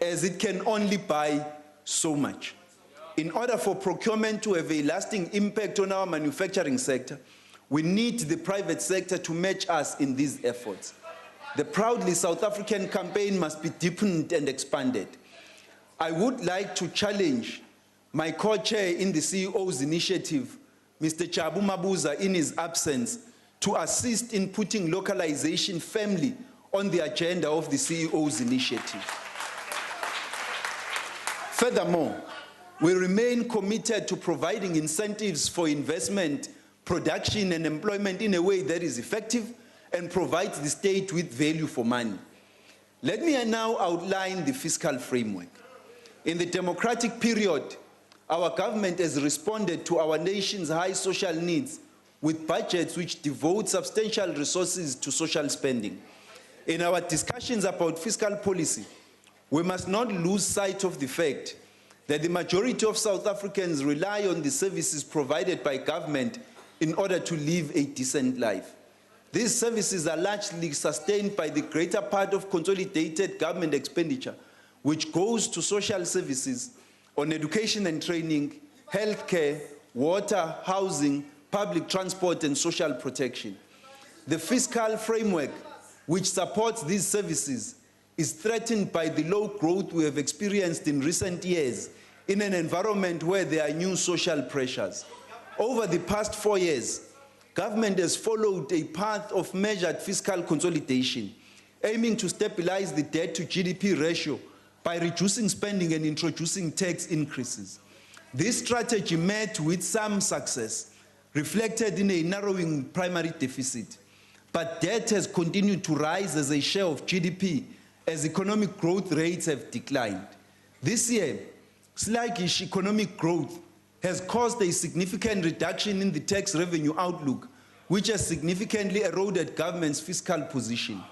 as it can only buy so much. In order for procurement to have a lasting impact on our manufacturing sector, we need the private sector to match us in these efforts. The Proudly South African campaign must be deepened and expanded. I would like to challenge my co-chair in the CEO's initiative, Mr. Chabu Mabuza, in his absence, to assist in putting localization firmly on the agenda of the CEO's initiative. Furthermore, we remain committed to providing incentives for investment, production, and employment in a way that is effective and provides the state with value for money. Let me now outline the fiscal framework. In the democratic period, our government has responded to our nation's high social needs with budgets which devote substantial resources to social spending. In our discussions about fiscal policy, we must not lose sight of the fact that the majority of South Africans rely on the services provided by government in order to live a decent life. These services are largely sustained by the greater part of consolidated government expenditure, which goes to social services, on education and training, healthcare, water, housing, public transport, and social protection. The fiscal framework, which supports these services, is threatened by the low growth we have experienced in recent years in an environment where there are new social pressures. Over the past 4 years, government has followed a path of measured fiscal consolidation, aiming to stabilize the debt to GDP ratio by reducing spending and introducing tax increases. This strategy met with some success, reflected in a narrowing primary deficit. But debt has continued to rise as a share of GDP as economic growth rates have declined. This year, sluggish economic growth has caused a significant reduction in the tax revenue outlook, which has significantly eroded government's fiscal position.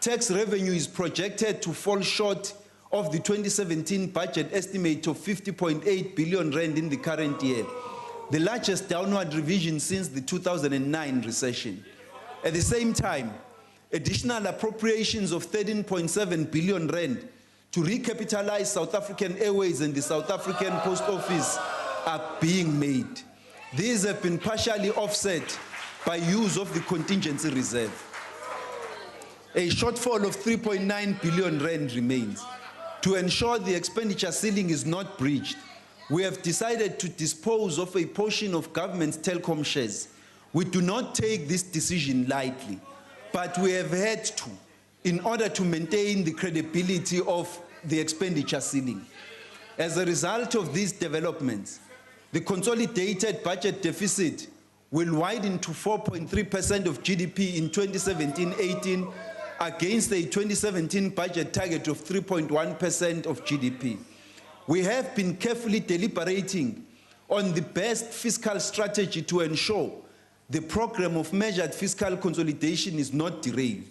Tax revenue is projected to fall short of the 2017 budget estimate of 50.8 billion rand in the current year, the largest downward revision since the 2009 recession. At the same time, additional appropriations of 13.7 billion rand to recapitalize South African Airways and the South African Post Office are being made. These have been partially offset by use of the contingency reserve. A shortfall of 3.9 billion rand remains. To ensure the expenditure ceiling is not breached, we have decided to dispose of a portion of government's telecom shares. We do not take this decision lightly, but we have had to, in order to maintain the credibility of the expenditure ceiling. As a result of these developments, the consolidated budget deficit will widen to 4.3% of GDP in 2017-18 against a 2017 budget target of 3.1% of GDP. We have been carefully deliberating on the best fiscal strategy to ensure the program of measured fiscal consolidation is not derailed.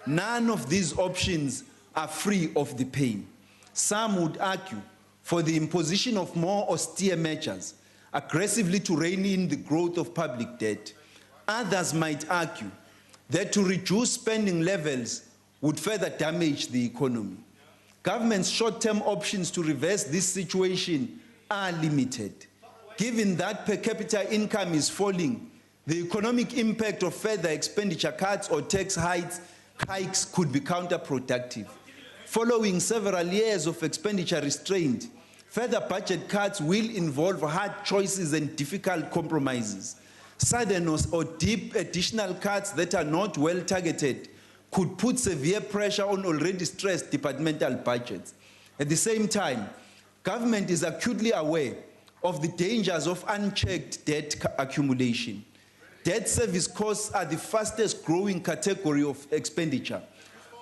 None of these options are free of the pain. Some would argue for the imposition of more austere measures, aggressively to rein in the growth of public debt. Others might argue that to reduce spending levels would further damage the economy. Government's short-term options to reverse this situation are limited. Given that per capita income is falling, the economic impact of further expenditure cuts or tax hikes could be counterproductive. Following several years of expenditure restraint, further budget cuts will involve hard choices and difficult compromises. Sudden or deep additional cuts that are not well targeted could put severe pressure on already stressed departmental budgets. At the same time, government is acutely aware of the dangers of unchecked debt accumulation. Debt service costs are the fastest growing category of expenditure,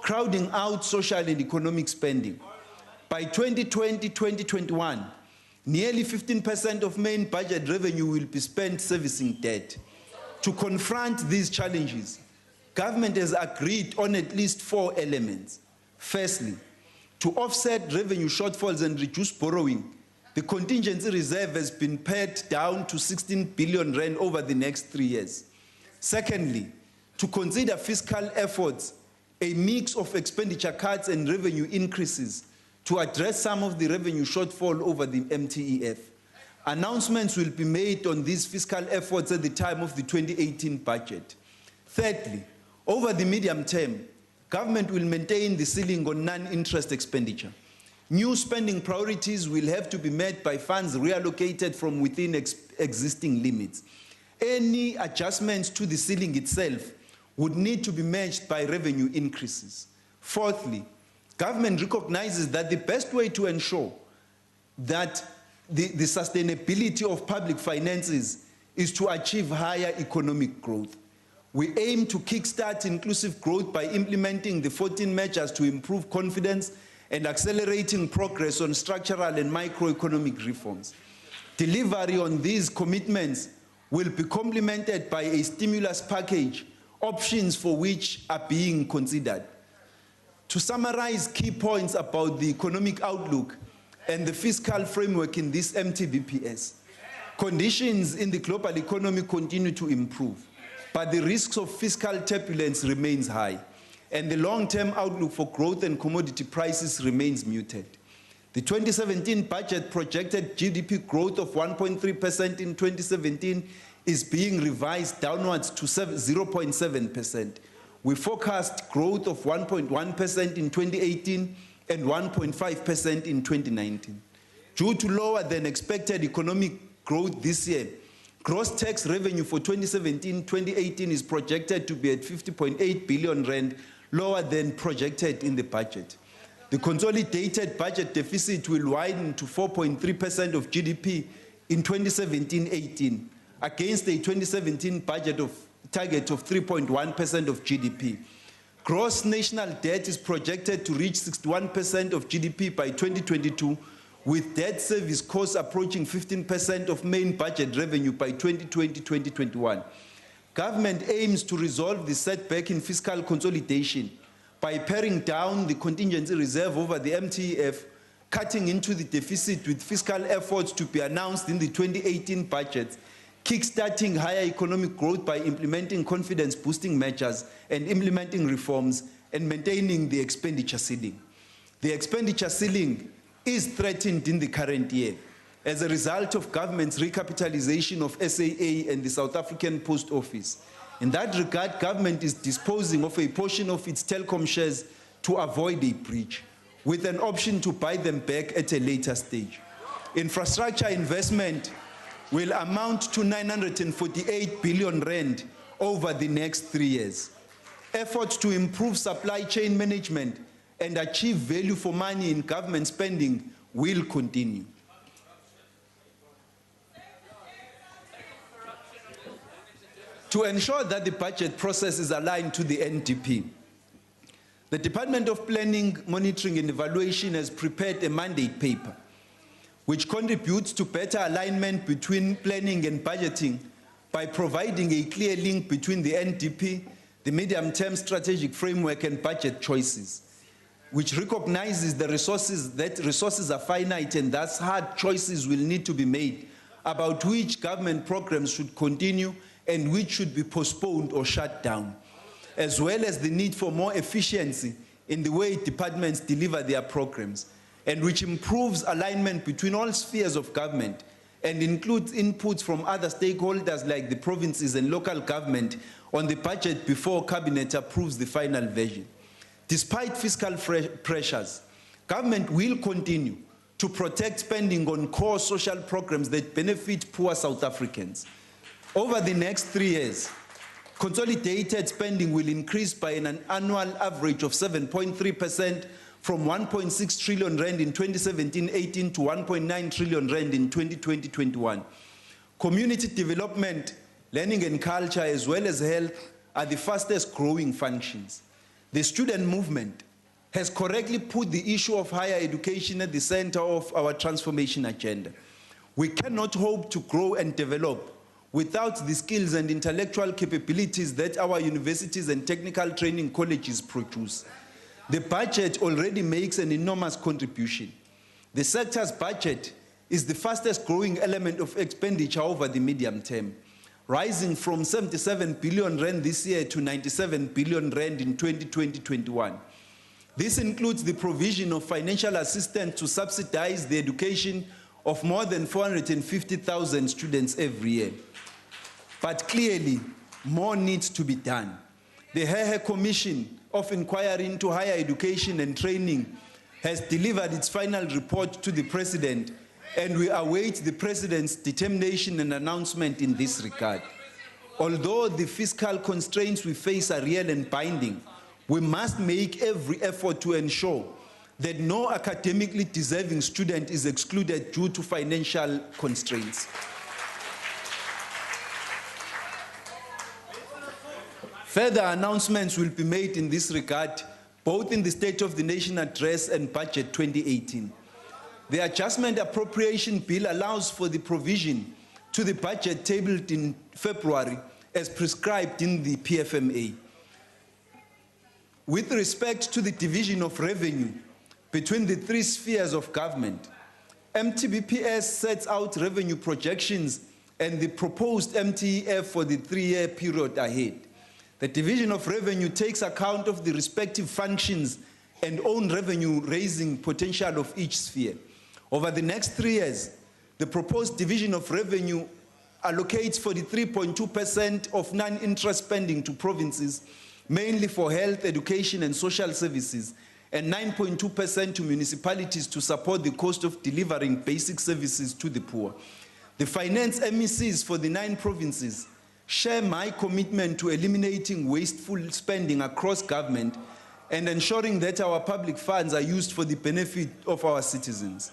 crowding out social and economic spending. By 2020-2021, nearly 15% of main budget revenue will be spent servicing debt. To confront these challenges, government has agreed on at least 4 elements. Firstly, to offset revenue shortfalls and reduce borrowing, the contingency reserve has been pared down to 16 billion rand over the next 3 years. Secondly, to consider fiscal efforts, a mix of expenditure cuts and revenue increases to address some of the revenue shortfall over the MTEF. Announcements will be made on these fiscal efforts at the time of the 2018 budget. Thirdly, over the medium term, government will maintain the ceiling on non-interest expenditure. New spending priorities will have to be met by funds reallocated from within existing limits. Any adjustments to the ceiling itself would need to be matched by revenue increases. Fourthly, government recognizes that the best way to ensure that the sustainability of public finances is to achieve higher economic growth. We aim to kickstart inclusive growth by implementing the 14 measures to improve confidence and accelerating progress on structural and microeconomic reforms. Delivery on these commitments will be complemented by a stimulus package, options for which are being considered. To summarize key points about the economic outlook and the fiscal framework in this MTVPS, conditions in the global economy continue to improve, but the risks of fiscal turbulence remains high, and the long-term outlook for growth and commodity prices remains muted. The 2017 budget projected GDP growth of 1.3% in 2017 is being revised downwards to 0.7%. We forecast growth of 1.1% in 2018 and 1.5% in 2019. Due to lower than expected economic growth this year, gross tax revenue for 2017-2018 is projected to be at 50.8 billion rand, lower than projected in the budget. The consolidated budget deficit will widen to 4.3% of GDP in 2017-18, against a 2017 budget target of 3.1% of GDP. Gross national debt is projected to reach 61% of GDP by 2022, with debt service costs approaching 15% of main budget revenue by 2020-2021. Government aims to resolve the setback in fiscal consolidation by paring down the contingency reserve over the MTEF, cutting into the deficit with fiscal efforts to be announced in the 2018 budget, kickstarting higher economic growth by implementing confidence-boosting measures and implementing reforms, and maintaining the expenditure ceiling. The expenditure ceiling is threatened in the current year as a result of government's recapitalization of SAA and the South African Post Office. In that regard, government is disposing of a portion of its telecom shares to avoid a breach, with an option to buy them back at a later stage. Infrastructure investment will amount to 948 billion rand over the next 3 years. Efforts to improve supply chain management and achieve value for money in government spending will continue. To ensure that the budget process is aligned to the NDP, the Department of Planning, Monitoring and Evaluation has prepared a mandate paper which contributes to better alignment between planning and budgeting by providing a clear link between the NDP, the medium-term strategic framework, and budget choices, which recognizes that resources are finite and thus hard choices will need to be made about which government programs should continue and which should be postponed or shut down, as well as the need for more efficiency in the way departments deliver their programs, and which improves alignment between all spheres of government and includes inputs from other stakeholders like the provinces and local government on the budget before Cabinet approves the final version. Despite fiscal pressures, government will continue to protect spending on core social programs that benefit poor South Africans. Over the next 3 years, consolidated spending will increase by an annual average of 7.3% from 1.6 trillion rand in 2017-18 to 1.9 trillion rand in 2020-21. Community development, learning and culture, as well as health, are the fastest growing functions. The student movement has correctly put the issue of higher education at the center of our transformation agenda. We cannot hope to grow and develop without the skills and intellectual capabilities that our universities and technical training colleges produce. The budget already makes an enormous contribution. The sector's budget is the fastest growing element of expenditure over the medium term, rising from 77 billion rand this year to 97 billion rand in 2020-21. This includes the provision of financial assistance to subsidize the education of more than 450,000 students every year. But clearly, more needs to be done. The Hehe Commission of Inquiry into Higher Education and Training has delivered its final report to the President, and we await the President's determination and announcement in this regard. Although the fiscal constraints we face are real and binding, we must make every effort to ensure that no academically deserving student is excluded due to financial constraints. Further announcements will be made in this regard, both in the State of the Nation Address and Budget 2018. The Adjustment Appropriation Bill allows for the provision to the budget tabled in February as prescribed in the PFMA. With respect to the division of revenue between the three spheres of government, MTBPS sets out revenue projections and the proposed MTEF for the 3-year period ahead. The division of revenue takes account of the respective functions and own revenue-raising potential of each sphere. Over the next 3 years, the proposed division of revenue allocates 43.2% of non-interest spending to provinces, mainly for health, education, and social services, and 9.2% to municipalities to support the cost of delivering basic services to the poor. The finance MECs for the 9 provinces share my commitment to eliminating wasteful spending across government and ensuring that our public funds are used for the benefit of our citizens.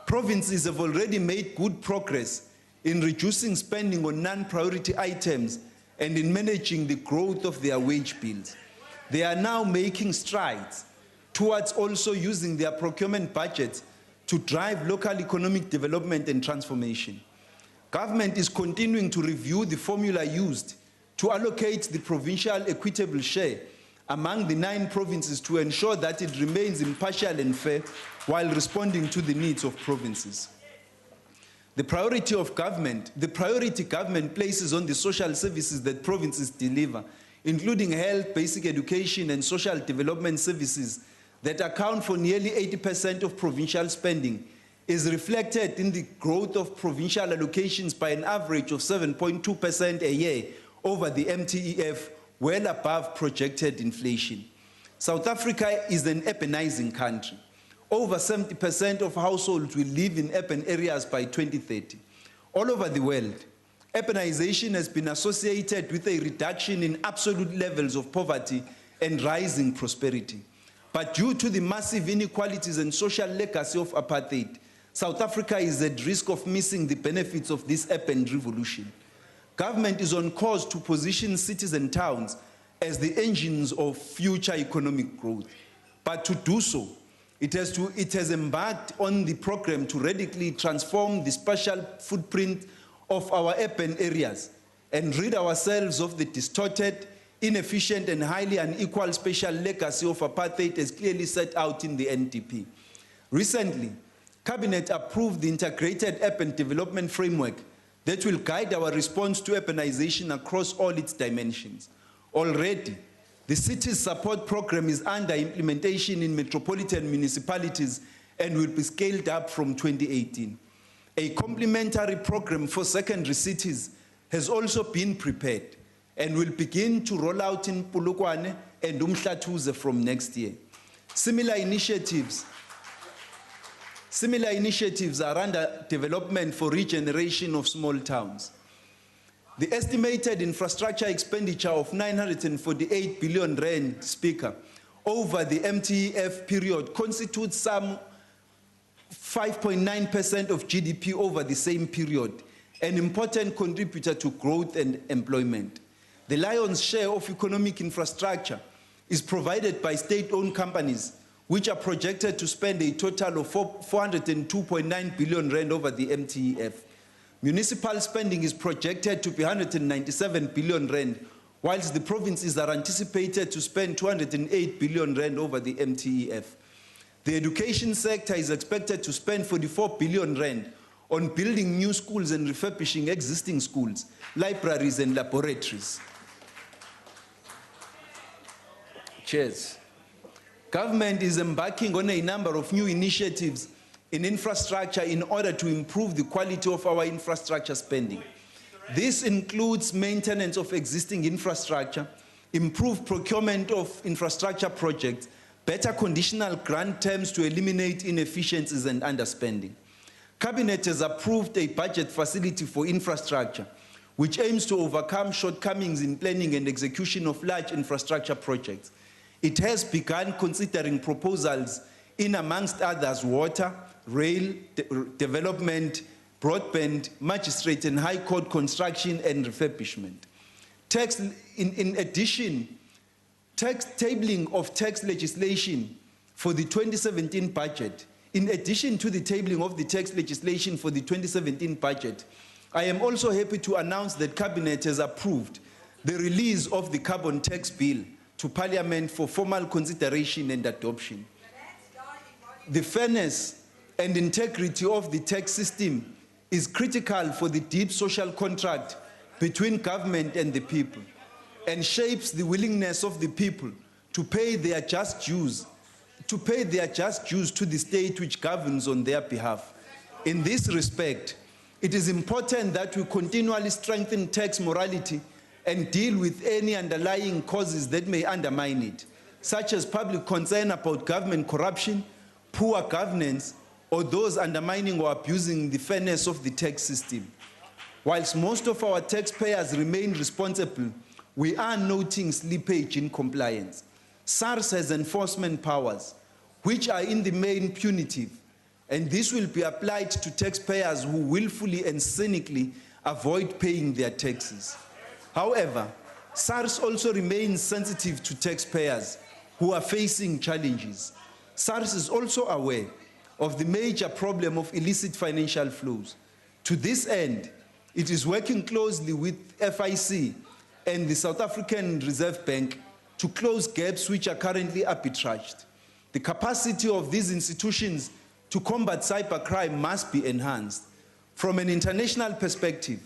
Provinces have already made good progress in reducing spending on non-priority items and in managing the growth of their wage bills. They are now making strides towards also using their procurement budgets to drive local economic development and transformation. Government is continuing to review the formula used to allocate the provincial equitable share among the 9 provinces to ensure that it remains impartial and fair while responding to the needs of provinces. The priority government places on the social services that provinces deliver, including health, basic education, and social development services that account for nearly 80% of provincial spending, is reflected in the growth of provincial allocations by an average of 7.2% a year over the MTEF, well above projected inflation. South Africa is an urbanizing country. Over 70% of households will live in urban areas by 2030. All over the world, urbanization has been associated with a reduction in absolute levels of poverty and rising prosperity. But due to the massive inequalities and social legacy of apartheid, South Africa is at risk of missing the benefits of this urban revolution. Government is on course to position cities and towns as the engines of future economic growth. But to do so, It has embarked on the program to radically transform the spatial footprint of our urban areas and rid ourselves of the distorted, inefficient, and highly unequal spatial legacy of apartheid as clearly set out in the NDP. Recently, Cabinet approved the Integrated Urban Development Framework that will guide our response to urbanization across all its dimensions. Already, the Cities Support Program is under implementation in metropolitan municipalities and will be scaled up from 2018. A complementary program for secondary cities has also been prepared and will begin to roll out in Polokwane and Umhlatuze from next year. Similar initiatives are under development for regeneration of small towns. The estimated infrastructure expenditure of 948 billion rand, Speaker, over the MTEF period constitutes some 5.9% of GDP over the same period, an important contributor to growth and employment. The lion's share of economic infrastructure is provided by state-owned companies, which are projected to spend a total of 402.9 billion rand over the MTEF. Municipal spending is projected to be 197 billion rand, whilst the provinces are anticipated to spend 208 billion rand over the MTEF. The education sector is expected to spend 44 billion rand on building new schools and refurbishing existing schools, libraries and laboratories. Chairs. Government is embarking on a number of new initiatives in infrastructure in order to improve the quality of our infrastructure spending. This includes maintenance of existing infrastructure, improved procurement of infrastructure projects, better conditional grant terms to eliminate inefficiencies and underspending. Cabinet has approved a budget facility for infrastructure, which aims to overcome shortcomings in planning and execution of large infrastructure projects. It has begun considering proposals in, amongst others, water, rail, development, broadband, magistrate and high court construction and refurbishment. In addition, tabling of tax legislation for the 2017 budget. In addition to the tabling of the tax legislation for the 2017 budget, I am also happy to announce that Cabinet has approved the release of the carbon tax bill to Parliament for formal consideration and adoption. The fairness and integrity of the tax system is critical for the deep social contract between government and the people, and shapes the willingness of the people to pay their just dues, to the state which governs on their behalf. In this respect, it is important that we continually strengthen tax morality and deal with any underlying causes that may undermine it, such as public concern about government corruption, poor governance, or those undermining or abusing the fairness of the tax system. Whilst most of our taxpayers remain responsible, we are noting slippage in compliance. SARS has enforcement powers, which are in the main punitive, and this will be applied to taxpayers who willfully and cynically avoid paying their taxes. However, SARS also remains sensitive to taxpayers who are facing challenges. SARS is also aware of the major problem of illicit financial flows. To this end, it is working closely with FIC and the South African Reserve Bank to close gaps which are currently arbitraged. The capacity of these institutions to combat cybercrime must be enhanced. From an international perspective,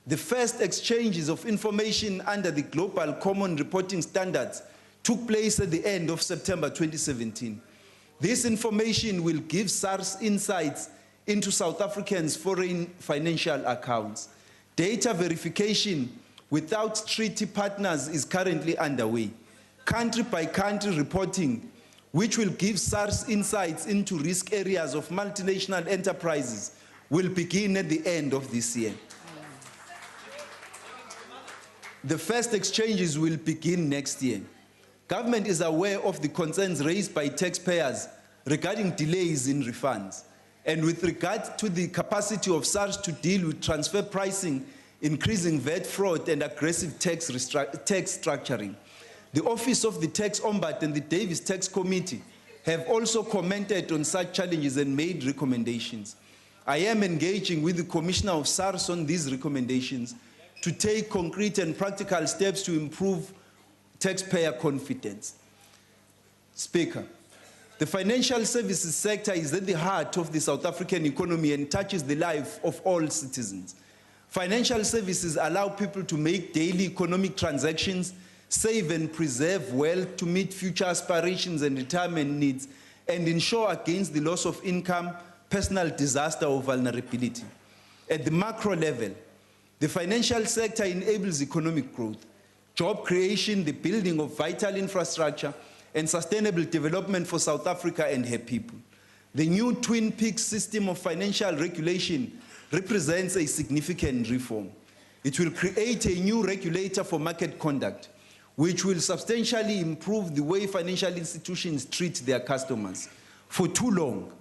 the first exchanges of information under the Global Common Reporting Standards took place at the end of September 2017. This information will give SARS insights into South Africans' foreign financial accounts. Data verification without treaty partners is currently underway. Country-by-country reporting, which will give SARS insights into risk areas of multinational enterprises, will begin at the end of this year. The first exchanges will begin next year. Government is aware of the concerns raised by taxpayers regarding delays in refunds. And with regard to the capacity of SARS to deal with transfer pricing, increasing VAT fraud and aggressive tax structuring, the Office of the Tax Ombudsman and the Davis Tax Committee have also commented on such challenges and made recommendations. I am engaging with the Commissioner of SARS on these recommendations to take concrete and practical steps to improve taxpayer confidence. Speaker, the financial services sector is at the heart of the South African economy and touches the life of all citizens. Financial services allow people to make daily economic transactions, save and preserve wealth to meet future aspirations and retirement needs, and ensure against the loss of income, personal disaster, or vulnerability. At the macro level, the financial sector enables economic growth, job creation, the building of vital infrastructure, and sustainable development for South Africa and her people. The new Twin Peaks system of financial regulation represents a significant reform. It will create a new regulator for market conduct, which will substantially improve the way financial institutions treat their customers. For too long,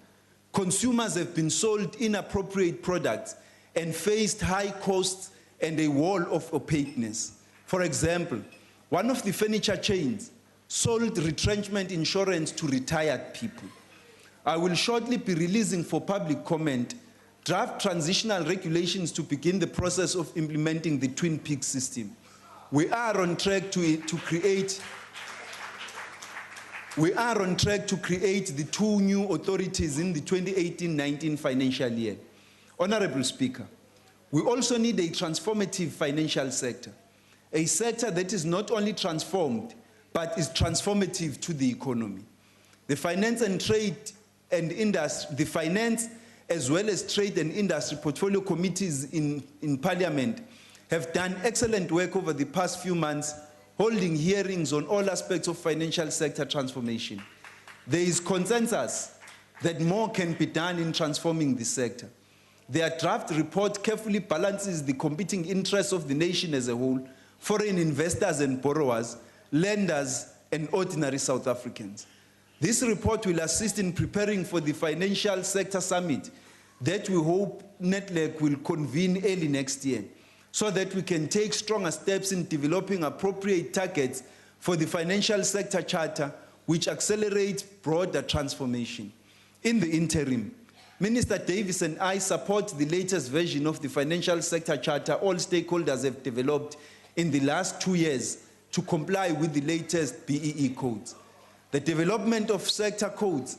consumers have been sold inappropriate products and faced high costs and a wall of opaqueness. For example, one of the furniture chains sold retrenchment insurance to retired people. I will shortly be releasing for public comment draft transitional regulations to begin the process of implementing the Twin Peaks system. We are on track to create the two new authorities in the 2018-19 financial year. Honorable Speaker, we also need a transformative financial sector, a sector that is not only transformed, but is transformative to the economy. The finance as well as trade and industry portfolio committees in Parliament have done excellent work over the past few months, holding hearings on all aspects of financial sector transformation. There is consensus that more can be done in transforming the sector. Their draft report carefully balances the competing interests of the nation as a whole, foreign investors and borrowers, lenders, and ordinary South Africans. This report will assist in preparing for the Financial Sector Summit that we hope NETLEC will convene early next year, so that we can take stronger steps in developing appropriate targets for the Financial Sector Charter, which accelerates broader transformation. In the interim, Minister Davis and I support the latest version of the Financial Sector Charter all stakeholders have developed in the last 2 years to comply with the latest BEE codes. The development of sector codes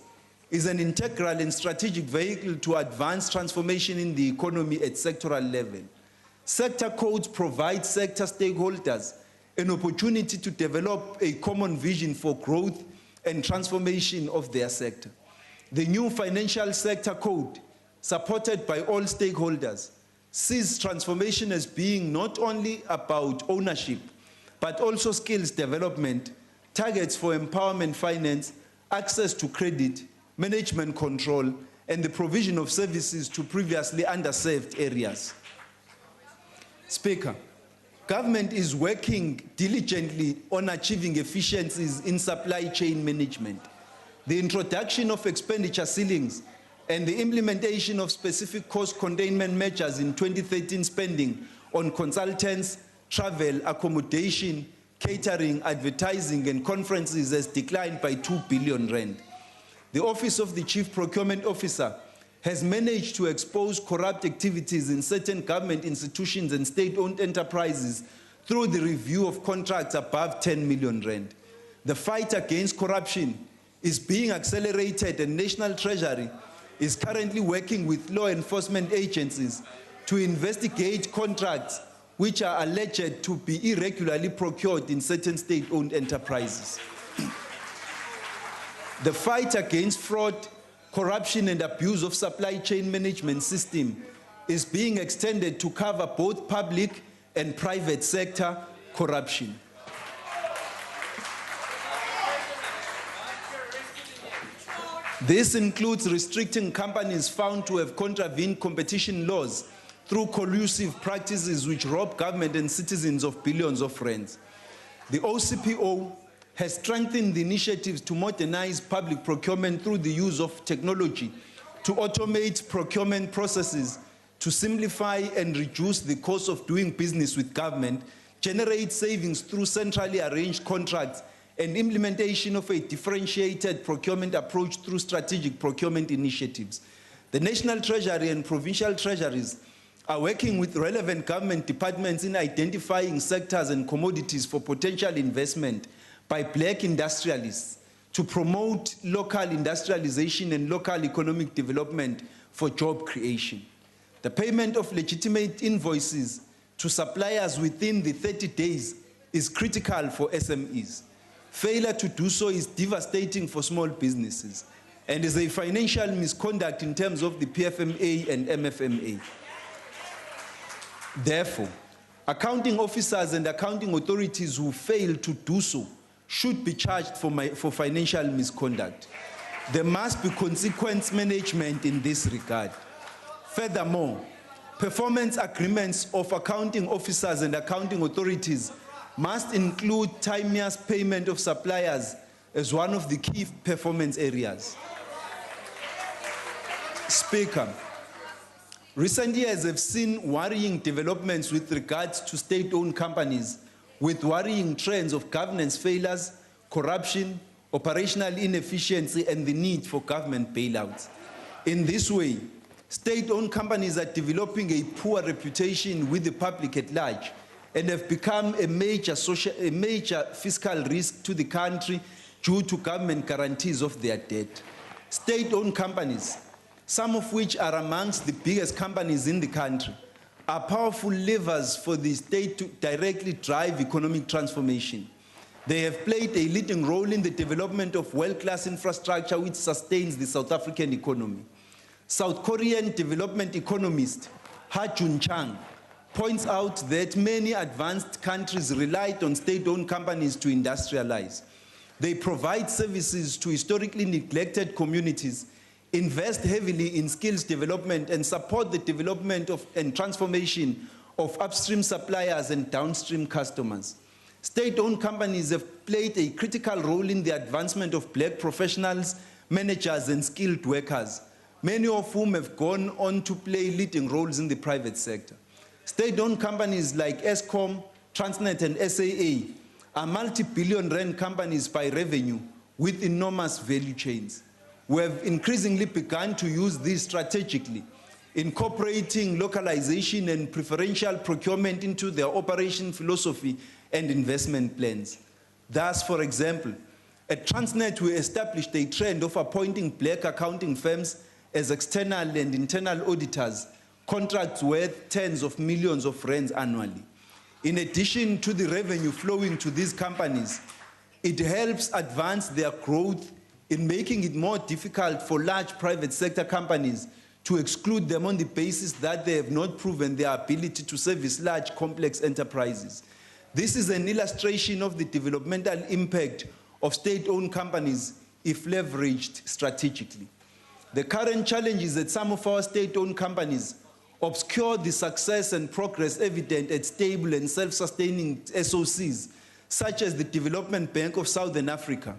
is an integral and strategic vehicle to advance transformation in the economy at sectoral level. Sector codes provide sector stakeholders an opportunity to develop a common vision for growth and transformation of their sector. The new Financial Sector Code, supported by all stakeholders, sees transformation as being not only about ownership, but also skills development, targets for empowerment finance, access to credit, management control, and the provision of services to previously underserved areas. Speaker, government is working diligently on achieving efficiencies in supply chain management. The introduction of expenditure ceilings and the implementation of specific cost containment measures in 2013 spending on consultants, travel, accommodation, catering, advertising, and conferences has declined by 2 billion rand. The Office of the Chief Procurement Officer has managed to expose corrupt activities in certain government institutions and state-owned enterprises through the review of contracts above 10 million rand. The fight against corruption is being accelerated, and National Treasury is currently working with law enforcement agencies to investigate contracts which are alleged to be irregularly procured in certain state-owned enterprises. The fight against fraud, corruption, and abuse of supply chain management system is being extended to cover both public and private sector corruption. This includes restricting companies found to have contravened competition laws through collusive practices which rob government and citizens of billions of rands. The OCPO has strengthened the initiatives to modernize public procurement through the use of technology to automate procurement processes, to simplify and reduce the cost of doing business with government, generate savings through centrally arranged contracts, and implementation of a differentiated procurement approach through strategic procurement initiatives. The National Treasury and provincial treasuries are working with relevant government departments in identifying sectors and commodities for potential investment by black industrialists to promote local industrialization and local economic development for job creation. The payment of legitimate invoices to suppliers within the 30 days is critical for SMEs. Failure to do so is devastating for small businesses and is a financial misconduct in terms of the PFMA and MFMA. Therefore, accounting officers and accounting authorities who fail to do so should be charged for financial misconduct. There must be consequence management in this regard. Furthermore, performance agreements of accounting officers and accounting authorities must include timeous payment of suppliers as one of the key performance areas. Speaker, recent years have seen worrying developments with regards to state-owned companies, with worrying trends of governance failures, corruption, operational inefficiency, and the need for government bailouts. In this way, state-owned companies are developing a poor reputation with the public at large and have become a major fiscal risk to the country due to government guarantees of their debt. State-owned companies, some of which are amongst the biggest companies in the country, are powerful levers for the state to directly drive economic transformation. They have played a leading role in the development of world-class infrastructure which sustains the South African economy. South Korean development economist Ha Jun-chang points out that many advanced countries relied on state-owned companies to industrialize. They provide services to historically neglected communities, invest heavily in skills development, and support the development of and transformation of upstream suppliers and downstream customers. State-owned companies have played a critical role in the advancement of black professionals, managers, and skilled workers, many of whom have gone on to play leading roles in the private sector. State-owned companies like Eskom, Transnet, and SAA are multi-billion rand companies by revenue with enormous value chains. We have increasingly begun to use these strategically, incorporating localization and preferential procurement into their operation philosophy and investment plans. Thus, for example, at Transnet, we established a trend of appointing black accounting firms as external and internal auditors, contracts worth tens of millions of rands annually. In addition to the revenue flowing to these companies, it helps advance their growth in making it more difficult for large private sector companies to exclude them on the basis that they have not proven their ability to service large complex enterprises. This is an illustration of the developmental impact of state-owned companies if leveraged strategically. The current challenge is that some of our state-owned companies obscure the success and progress evident at stable and self-sustaining SOCs, such as the Development Bank of Southern Africa,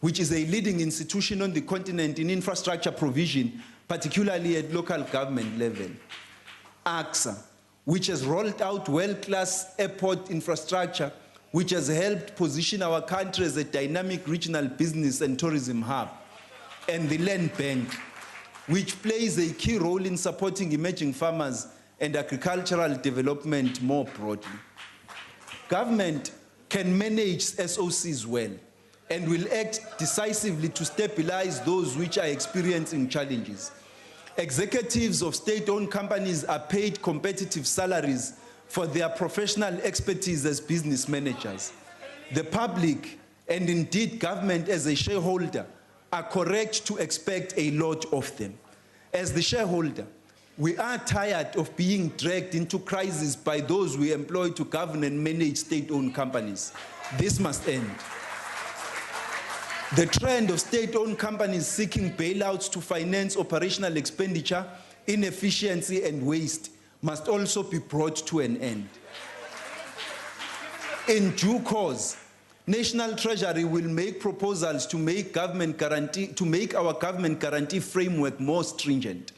which is a leading institution on the continent in infrastructure provision, particularly at local government level. AXA, which has rolled out world-class airport infrastructure, which has helped position our country as a dynamic regional business and tourism hub. And the Land Bank, which plays a key role in supporting emerging farmers and agricultural development more broadly. Government can manage SOCs well and will act decisively to stabilize those which are experiencing challenges. Executives of state-owned companies are paid competitive salaries for their professional expertise as business managers. The public, and indeed government as a shareholder, are correct to expect a lot of them. As the shareholder, we are tired of being dragged into crisis by those we employ to govern and manage state-owned companies. This must end. The trend of state-owned companies seeking bailouts to finance operational expenditure, inefficiency, and waste must also be brought to an end. In due course, National Treasury will make proposals to make our government guarantee framework more stringent.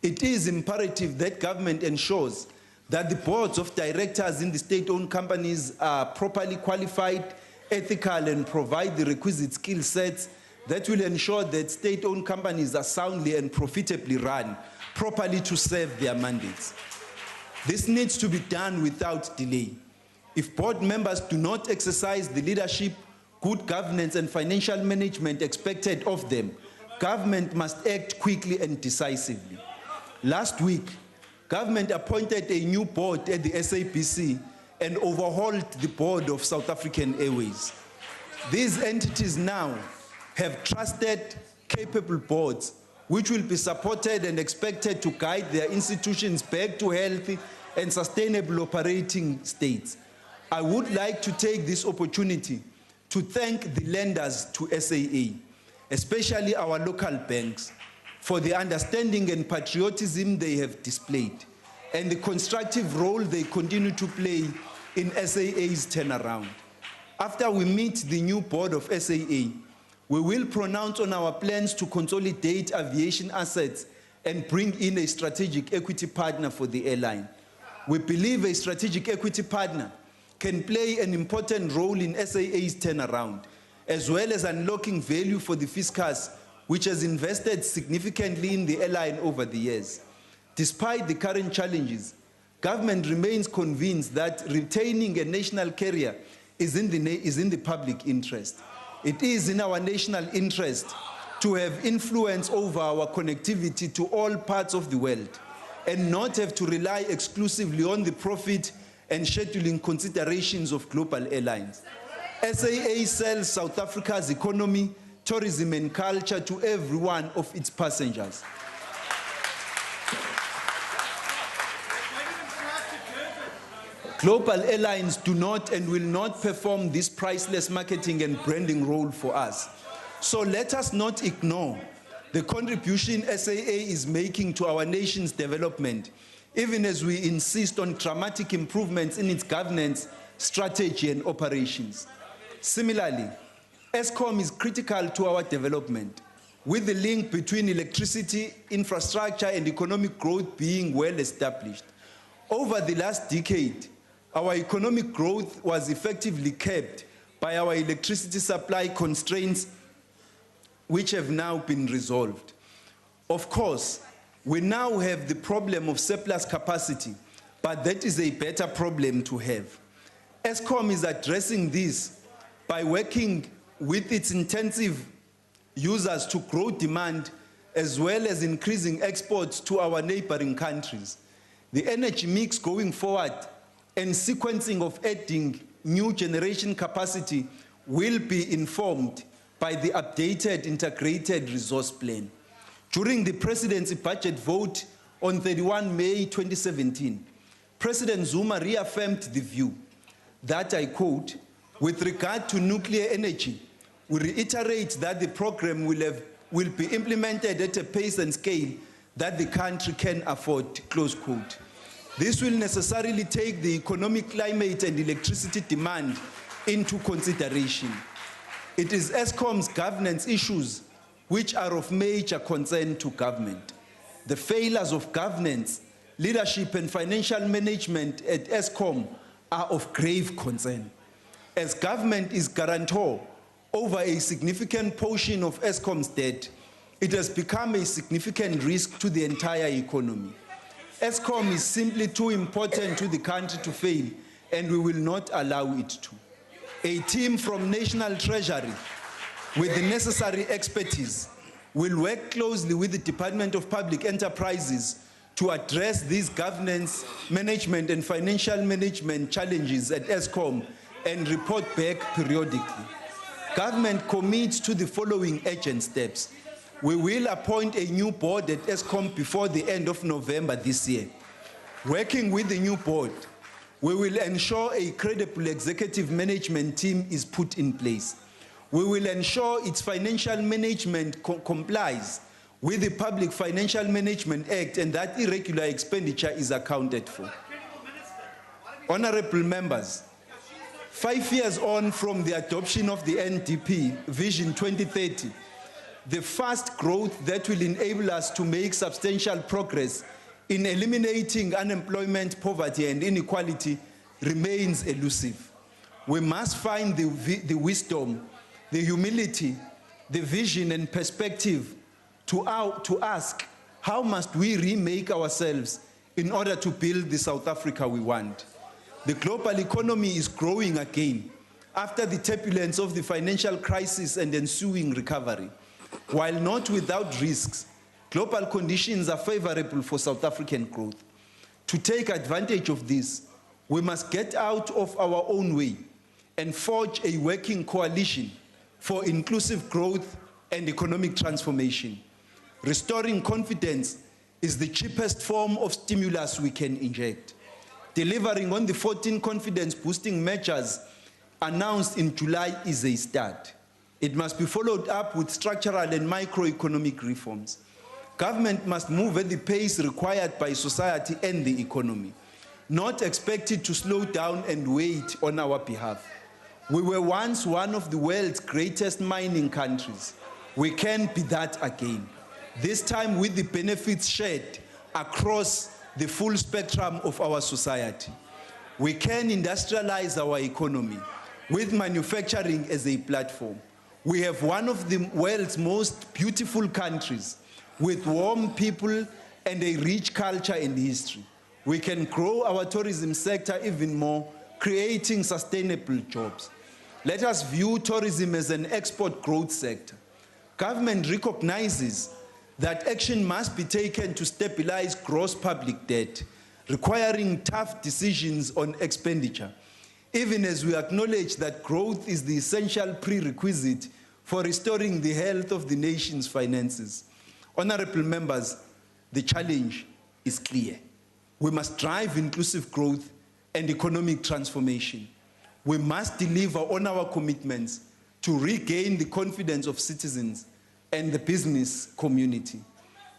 It is imperative that government ensures that the boards of directors in the state-owned companies are properly qualified ethical, and provide the requisite skill sets that will ensure that state-owned companies are soundly and profitably run properly to serve their mandates. This needs to be done without delay. If board members do not exercise the leadership, good governance, and financial management expected of them, government must act quickly and decisively. Last week, government appointed a new board at the SABC and overhauled the board of South African Airways. These entities now have trusted, capable boards which will be supported and expected to guide their institutions back to healthy and sustainable operating states. I would like to take this opportunity to thank the lenders to SAA, especially our local banks, for the understanding and patriotism they have displayed and the constructive role they continue to play in SAA's turnaround. After we meet the new board of SAA, we will pronounce on our plans to consolidate aviation assets and bring in a strategic equity partner for the airline. We believe a strategic equity partner can play an important role in SAA's turnaround, as well as unlocking value for the Fiscal, which has invested significantly in the airline over the years. Despite the current challenges, government remains convinced that retaining a national carrier is in the public interest. It is in our national interest to have influence over our connectivity to all parts of the world and not have to rely exclusively on the profit and scheduling considerations of global airlines. SAA sells South Africa's economy, tourism, and culture to every one of its passengers. Global airlines do not and will not perform this priceless marketing and branding role for us. So let us not ignore the contribution SAA is making to our nation's development, even as we insist on dramatic improvements in its governance, strategy, and operations. Similarly, Eskom is critical to our development, with the link between electricity, infrastructure, and economic growth being well established. Over the last decade, our economic growth was effectively capped by our electricity supply constraints, which have now been resolved. Of course, we now have the problem of surplus capacity, but that is a better problem to have. Eskom is addressing this by working with its intensive users to grow demand, as well as increasing exports to our neighboring countries. The energy mix going forward and sequencing of adding new generation capacity will be informed by the updated integrated resource plan. During the presidency budget vote on 31 May 2017, President Zuma reaffirmed the view that, I quote, "With regard to nuclear energy, we reiterate that the program will be implemented at a pace and scale that the country can afford," close quote. This will necessarily take the economic climate and electricity demand into consideration. It is Eskom's governance issues which are of major concern to government. The failures of governance, leadership, and financial management at Eskom are of grave concern. As government is guarantor over a significant portion of Eskom's debt, it has become a significant risk to the entire economy. Eskom is simply too important to the country to fail, and we will not allow it to. A team from National Treasury with the necessary expertise will work closely with the Department of Public Enterprises to address these governance, management, and financial management challenges at Eskom and report back periodically. Government commits to the following urgent steps. We will appoint a new board at Eskom before the end of November this year. Working with the new board, we will ensure a credible executive management team is put in place. We will ensure its financial management complies with the Public Financial Management Act and that irregular expenditure is accounted for. Honorable members, 5 years on from the adoption of the NDP Vision 2030, the fast growth that will enable us to make substantial progress in eliminating unemployment, poverty, and inequality remains elusive. we must find the wisdom, the humility, the vision and perspective to ask, how must we remake ourselves in order to build the South Africa we want? The global economy is growing again after the turbulence of the financial crisis and ensuing recovery. While not without risks, global conditions are favorable for South African growth. To take advantage of this, we must get out of our own way and forge a working coalition for inclusive growth and economic transformation. Restoring confidence is the cheapest form of stimulus we can inject. Delivering on the 14 confidence-boosting measures announced in July is a start. It must be followed up with structural and microeconomic reforms. Government must move at the pace required by society and the economy, not expected to slow down and wait on our behalf. We were once one of the world's greatest mining countries. We can be that again, this time with the benefits shared across the full spectrum of our society. We can industrialize our economy with manufacturing as a platform. We have one of the world's most beautiful countries with warm people and a rich culture and history. We can grow our tourism sector even more, creating sustainable jobs. Let us view tourism as an export growth sector. Government recognizes that action must be taken to stabilize gross public debt, requiring tough decisions on expenditure, even as we acknowledge that growth is the essential prerequisite for restoring the health of the nation's finances. Honorable members, the challenge is clear. We must drive inclusive growth and economic transformation. We must deliver on our commitments to regain the confidence of citizens and the business community.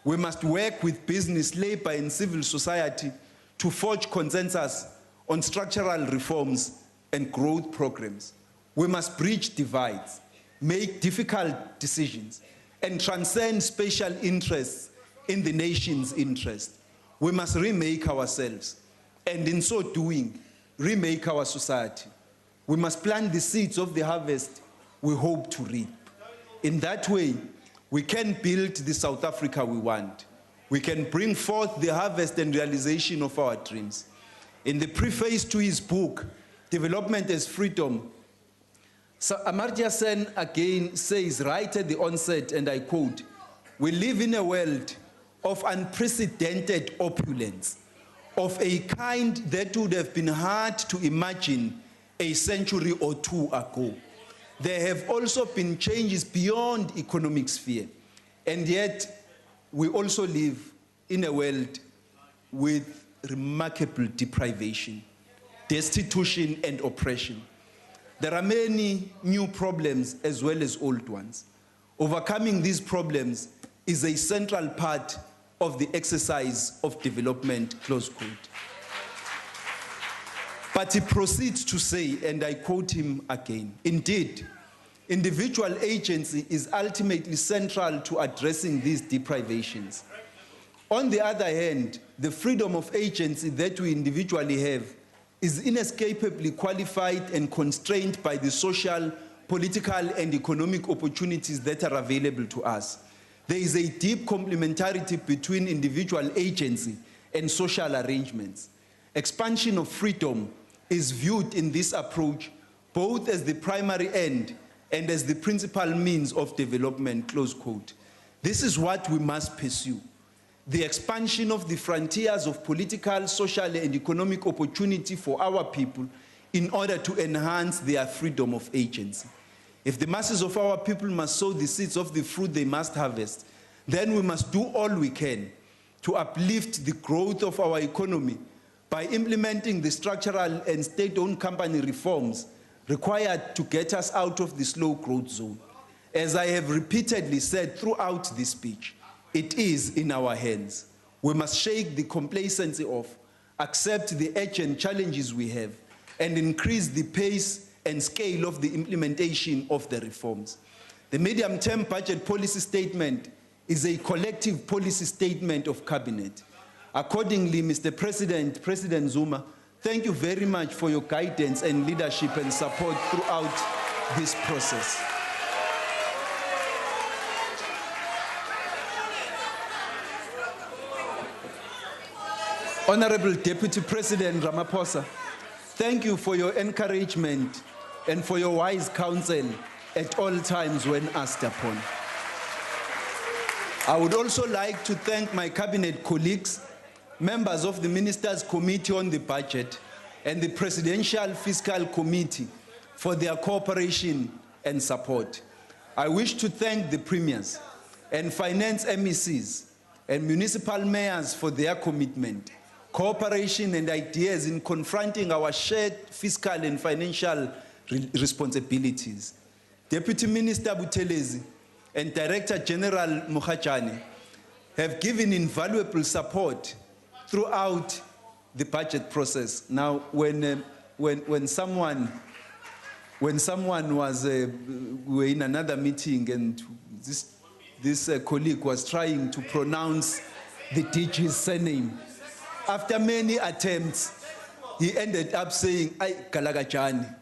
We must work with business, labor, and civil society to forge consensus on structural reforms and growth programs. We must bridge divides, make difficult decisions, and transcend special interests in the nation's interest. We must remake ourselves, and in so doing, remake our society. We must plant the seeds of the harvest we hope to reap. In that way, we can build the South Africa we want. We can bring forth the harvest and realization of our dreams. In the preface to his book, Development as Freedom, Amartya Sen again says right at the onset, and I quote, "We live in a world of unprecedented opulence, of a kind that would have been hard to imagine a century or two ago. There have also been changes beyond economic sphere, and yet we also live in a world with remarkable deprivation, destitution, and oppression. There are many new problems as well as old ones. Overcoming these problems is a central part of the exercise of development," close quote. But he proceeds to say, and I quote him again, "Indeed, individual agency is ultimately central to addressing these deprivations. On the other hand, the freedom of agency that we individually have is inescapably qualified and constrained by the social, political, and economic opportunities that are available to us. There is a deep complementarity between individual agency and social arrangements. Expansion of freedom is viewed in this approach both as the primary end and as the principal means of development," close quote. This is what we must pursue: the expansion of the frontiers of political, social, and economic opportunity for our people in order to enhance their freedom of agency. If the masses of our people must sow the seeds of the fruit they must harvest, then we must do all we can to uplift the growth of our economy by implementing the structural and state-owned company reforms required to get us out of the slow growth zone. As I have repeatedly said throughout this speech, it is in our hands. We must shake the complacency off, accept the urgent challenges we have, and increase the pace and scale of the implementation of the reforms. The medium-term budget policy statement is a collective policy statement of cabinet. Accordingly, Mr. President, President Zuma, Thank you very much for your guidance and leadership and support throughout this process. Honorable Deputy President Ramaphosa, thank you for your encouragement and for your wise counsel at all times when asked upon. I would also like to thank my cabinet colleagues, members of the Ministers' Committee on the Budget and the Presidential Fiscal Committee for their cooperation and support. I wish to thank the premiers and finance MECs and municipal mayors for their commitment, cooperation and ideas in confronting our shared fiscal and financial responsibilities. Deputy Minister Buthelezi and Director General Mukhajane have given invaluable support throughout the budget process. Now, when someone was we were in another meeting and this colleague was trying to pronounce the DG's surname, after many attempts, he ended up saying, "Ay, Kalagajani."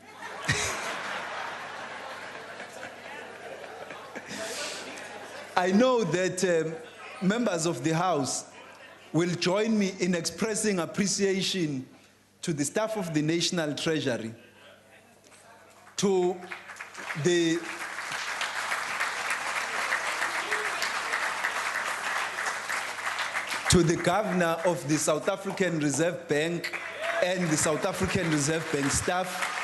I know that members of the House will join me in expressing appreciation to the staff of the National Treasury, to the Governor of the South African Reserve Bank and the South African Reserve Bank staff,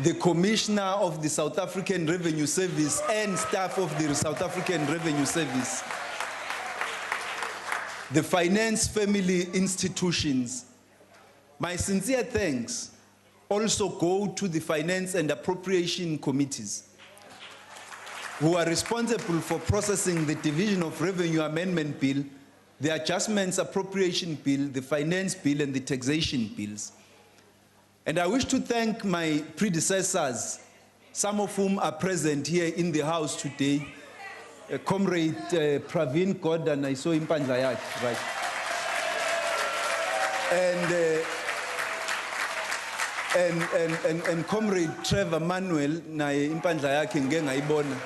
the Commissioner of the South African Revenue Service and staff of the South African Revenue Service, the finance family institutions. My sincere thanks also go to the Finance and Appropriation Committees, who are responsible for processing the Division of Revenue Amendment Bill, the Adjustments Appropriation Bill, the Finance Bill, and the Taxation Bills. And I wish to thank my predecessors, some of whom are present here in the House today. Comrade Pravin Gordhan, I saw him Pandlayat, right? And Comrade Trevor Manuel, na impandla yakhe ngeke ngayibona.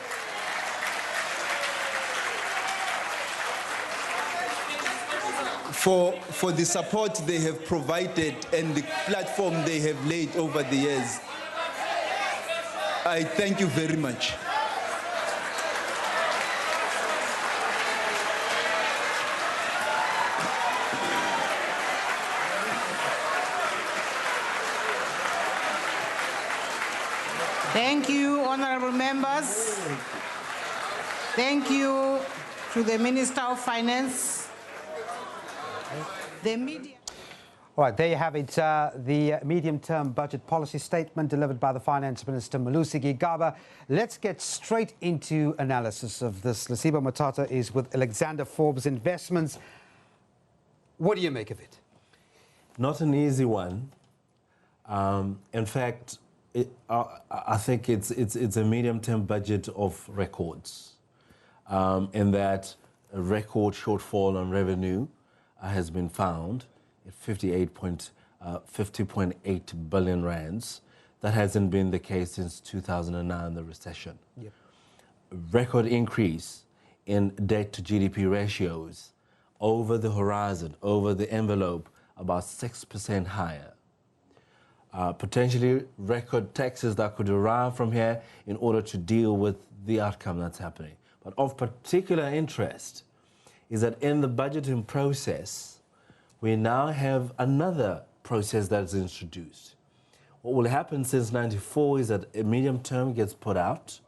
For the support they have provided and the platform they have laid over the years. I thank you very much. Thank you, honorable members. Thank you to the Minister of Finance. The media. All right, there you have it, the medium-term budget policy statement delivered by the Finance Minister Malusi Gigaba. Let's get straight into analysis of this. Lesibo Matata is with Alexander Forbes Investments. What do you make of it? Not an easy one. In fact, I think it's a medium-term budget of records, in that a record shortfall on revenue has been found at 50.8 billion rands. That hasn't been the case since 2009, the recession. Yep. Record increase in debt to GDP ratios over the horizon, over the envelope, about 6% higher. Potentially record taxes that could arrive from here in order to deal with the outcome that's happening. But of particular interest is that in the budgeting process, we now have another process that's introduced. What will happen since '94 is that a medium term gets put out,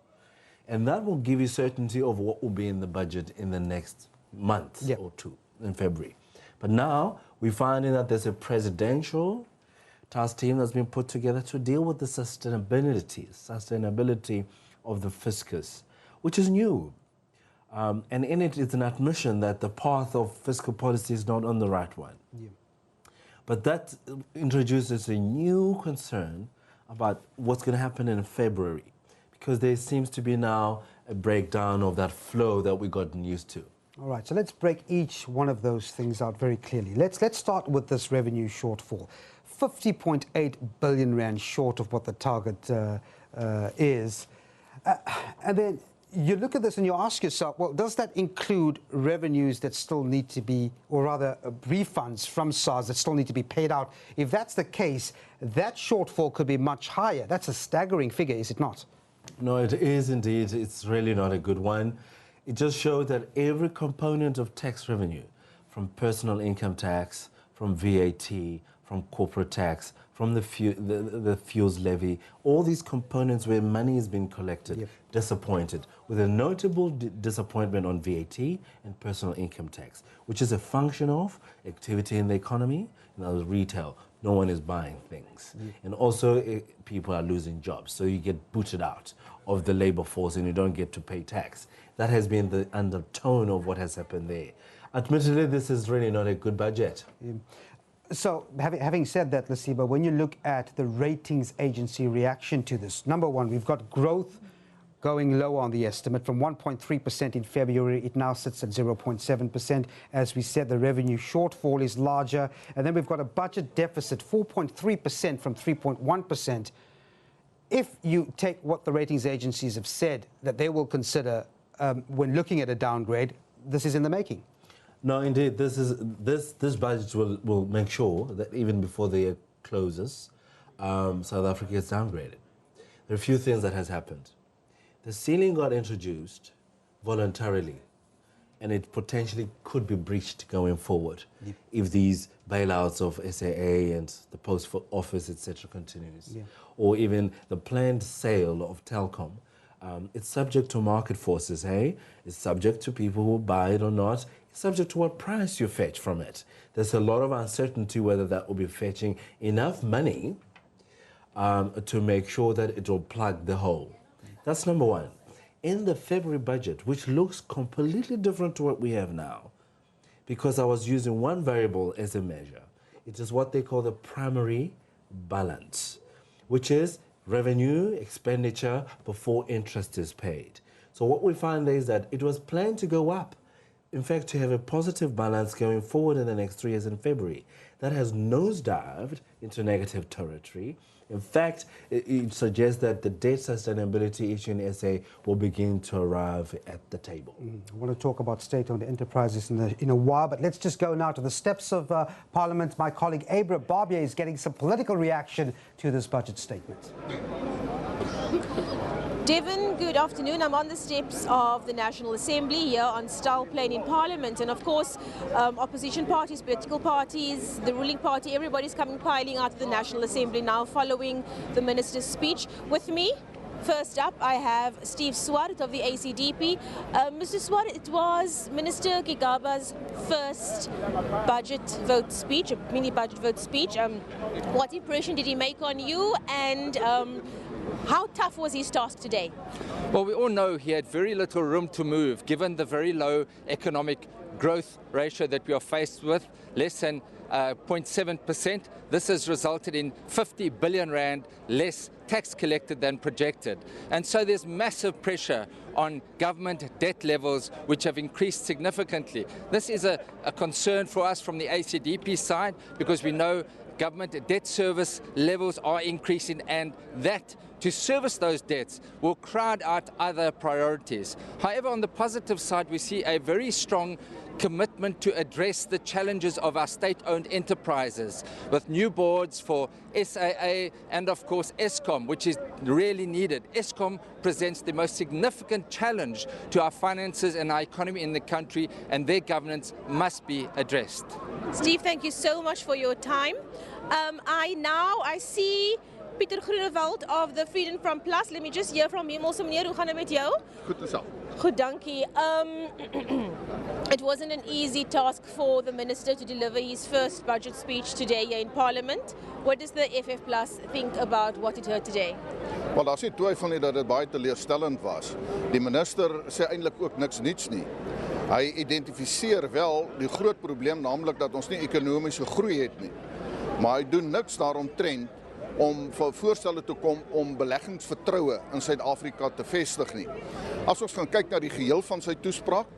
and that will give you certainty of what will be in the budget in the next month or two, in February. But now we're finding that there's a presidential task team that's been put together to deal with the sustainability of the fiscus, which is new. And in it is an admission that the path of fiscal policy is not on the right one. Yeah. But that introduces a new concern about what's going to happen in February, because there seems to be now a breakdown of that flow that we've gotten used to. All right, so let's break each one of those things out very clearly. Let's start with this revenue shortfall. 50.8 billion rand short of what the target is. And then you look at this and you ask yourself, well, does that include revenues that still need to be, or rather refunds from SARS that still need to be paid out? If that's the case, that shortfall could be much higher. That's a staggering figure, is it not? No, it is indeed. It's really not a good one. It just showed that every component of tax revenue, from personal income tax, from VAT, from corporate tax, from the fuels levy, all these components where money is being collected, disappointed, with a notable disappointment on VAT and personal income tax, which is a function of activity in the economy, and that was retail. No one is buying things. And also, people are losing jobs, so you get booted out of the labor force and you don't get to pay tax. That has been the undertone of what has happened there. Admittedly, this is really not a good budget. So, having said that, Lesiba, when you look at the ratings agency reaction to this, number one, we've got growth going low on the estimate. From 1.3% in February, it now sits at 0.7%. As we said, the revenue shortfall is larger. And then we've got a budget deficit, 4.3% from 3.1%. If you take what the ratings agencies have said that they will consider when looking at a downgrade, this is in the making. No, indeed, this budget will make sure that even before the year closes, South Africa is downgraded. There are a few things that has happened. The ceiling got introduced voluntarily, and it potentially could be breached going forward if these bailouts of SAA and the post office, etc., continues, or even the planned sale of Telkom. It's subject to market forces, hey? It's subject to people who buy it or not. It's subject to what price you fetch from it. There's a lot of uncertainty whether that will be fetching enough money to make sure that it will plug the hole. That's number one. In the February budget, which looks completely different to what we have now, because I was using one variable as a measure, it is what they call the primary balance, which is revenue, expenditure before interest is paid. So what we find there is that it was planned to go up. In fact, to have a positive balance going forward in the next 3 years in February. That has nosedived into negative territory. In fact, it suggests that the debt sustainability issue in SA will begin to arrive at the table. I want to talk about state-owned enterprises in a while, but let's just go now to the steps of Parliament. My colleague Abra Barbier is getting some political reaction to this budget statement. Devin, good afternoon. I'm on the steps of the National Assembly here on Stall Plain in Parliament. And of course, opposition parties, political parties, the ruling party, everybody's coming piling out of the National Assembly now following the Minister's speech. With me, first up, I have Steve Swart of the ACDP. Mr. Swart, it was Minister Gigaba's first budget vote speech, a mini budget vote speech. What impression did he make on you, and how tough was his task today? Well, we all know he had very little room to move, given the very low economic growth ratio that we are faced with, less than 0.7%. This has resulted in 50 billion rand less tax collected than projected. And so there's massive pressure on government debt levels, which have increased significantly. This is a concern for us from the ACDP side, because we know government debt service levels are increasing, and that to service those debts will crowd out other priorities. However, on the positive side, we see a very strong commitment to address the challenges of our state-owned enterprises with new boards for SAA and, of course, Eskom, which is really needed. Eskom presents the most significant challenge to our finances and our economy in the country, and their governance must be addressed. Steve, thank you so much for your time. I see Pieter Groenewald of the Freedom from Plus. Let me just hear from him also. Meneer, hoe gaan het met jou? Goed en self. Goed, dankie. It wasn't an easy task for the minister to deliver his first budget speech today here in Parliament. What does the FF Plus think about what it heard today? Wel, daar is nie twyfel nie dat dit baie teleurstellend was. Die minister sê eintlik ook niks nuuts nie. Hy identifiseer wel die groot probleem, naamlik dat ons nie ekonomiese groei het nie. Maar hy doen niks daaromtrent om voorstelle te kom om beleggingsvertroue in Suid-Afrika te vestig nie. As ons gaan kyk na die geheel van sy toespraak,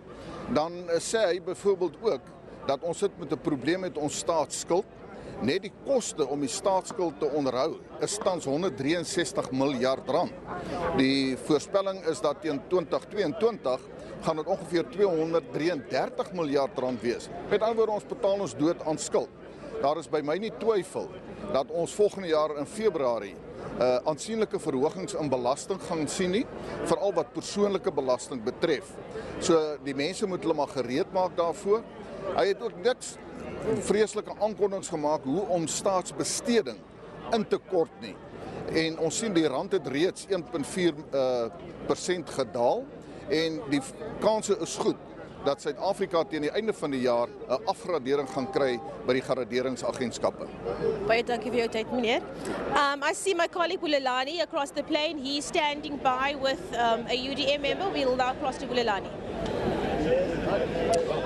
dan sê hy byvoorbeeld ook dat ons sit met 'n probleem met ons staatsskuld. Net die koste om die staatsskuld te onderhou is tans 163 miljard rand. Die voorspelling is dat teen 2022 gaan dit ongeveer 233 miljard rand wees. Met ander woorde, ons betaal ons dood aan skuld. Daar is by my nie twyfel dat ons volgende jaar in Februarie aansienlike verhogings in belasting gaan sien nie, veral wat persoonlike belasting betref. So die mense moet hulle maar gereed maak daarvoor. Hy het ook niks vreeslike aankondigings gemaak hoe om staatsbesteding in te kort nie. En ons sien die rand het reeds 1,4% gedaal en die kanse is goed dat Suid-Afrika teen die einde van die jaar 'n afgradering gaan kry by die graderingsagentskappe. Baie dankie vir jou tyd, meneer. I see my colleague Bulelani across the plane. He's standing by with a UDM member. We'll now cross to Bulelani.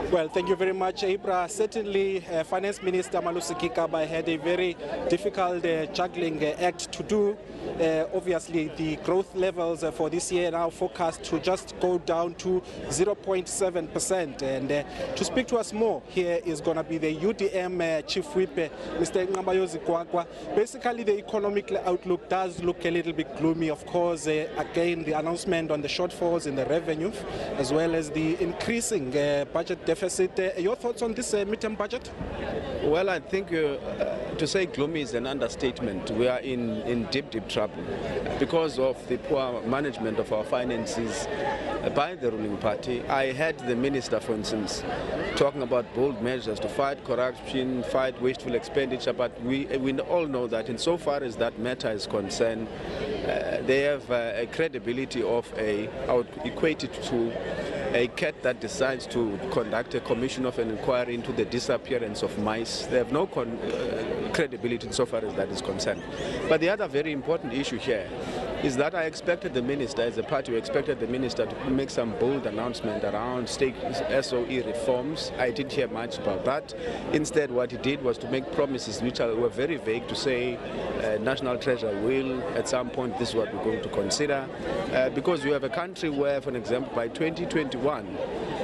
Well, thank you very much, Ibra. Certainly, Finance Minister Malusi Gigaba had a very difficult juggling act to do. Obviously, the growth levels for this year now forecast to just go down to 0.7%. And to speak to us more, here is going to be the UDM Chief Whip, Mr. Gigaba. Basically, the economic outlook does look a little bit gloomy. Of course, again, the announcement on the shortfalls in the revenue, as well as the increasing budget deficit. Your thoughts on this midterm budget? Well, I think to say gloomy is an understatement. We are in deep trouble because of the poor management of our finances by the ruling party. I heard the minister, for instance, talking about bold measures to fight corruption, fight wasteful expenditure, but we all know that insofar as that matter is concerned, they have a credibility of I would equate it to a cat that decides to conduct a commission of an inquiry into the disappearance of mice. They have no credibility insofar as that is concerned. But the other very important issue here is that I expected the minister, as a party, we expected the minister to make some bold announcement around state SOE reforms. I didn't hear much about that. Instead, what he did was to make promises which were very vague, to say National Treasury will, at some point, this is what we're going to consider. Because you have a country where, for example, by 2021,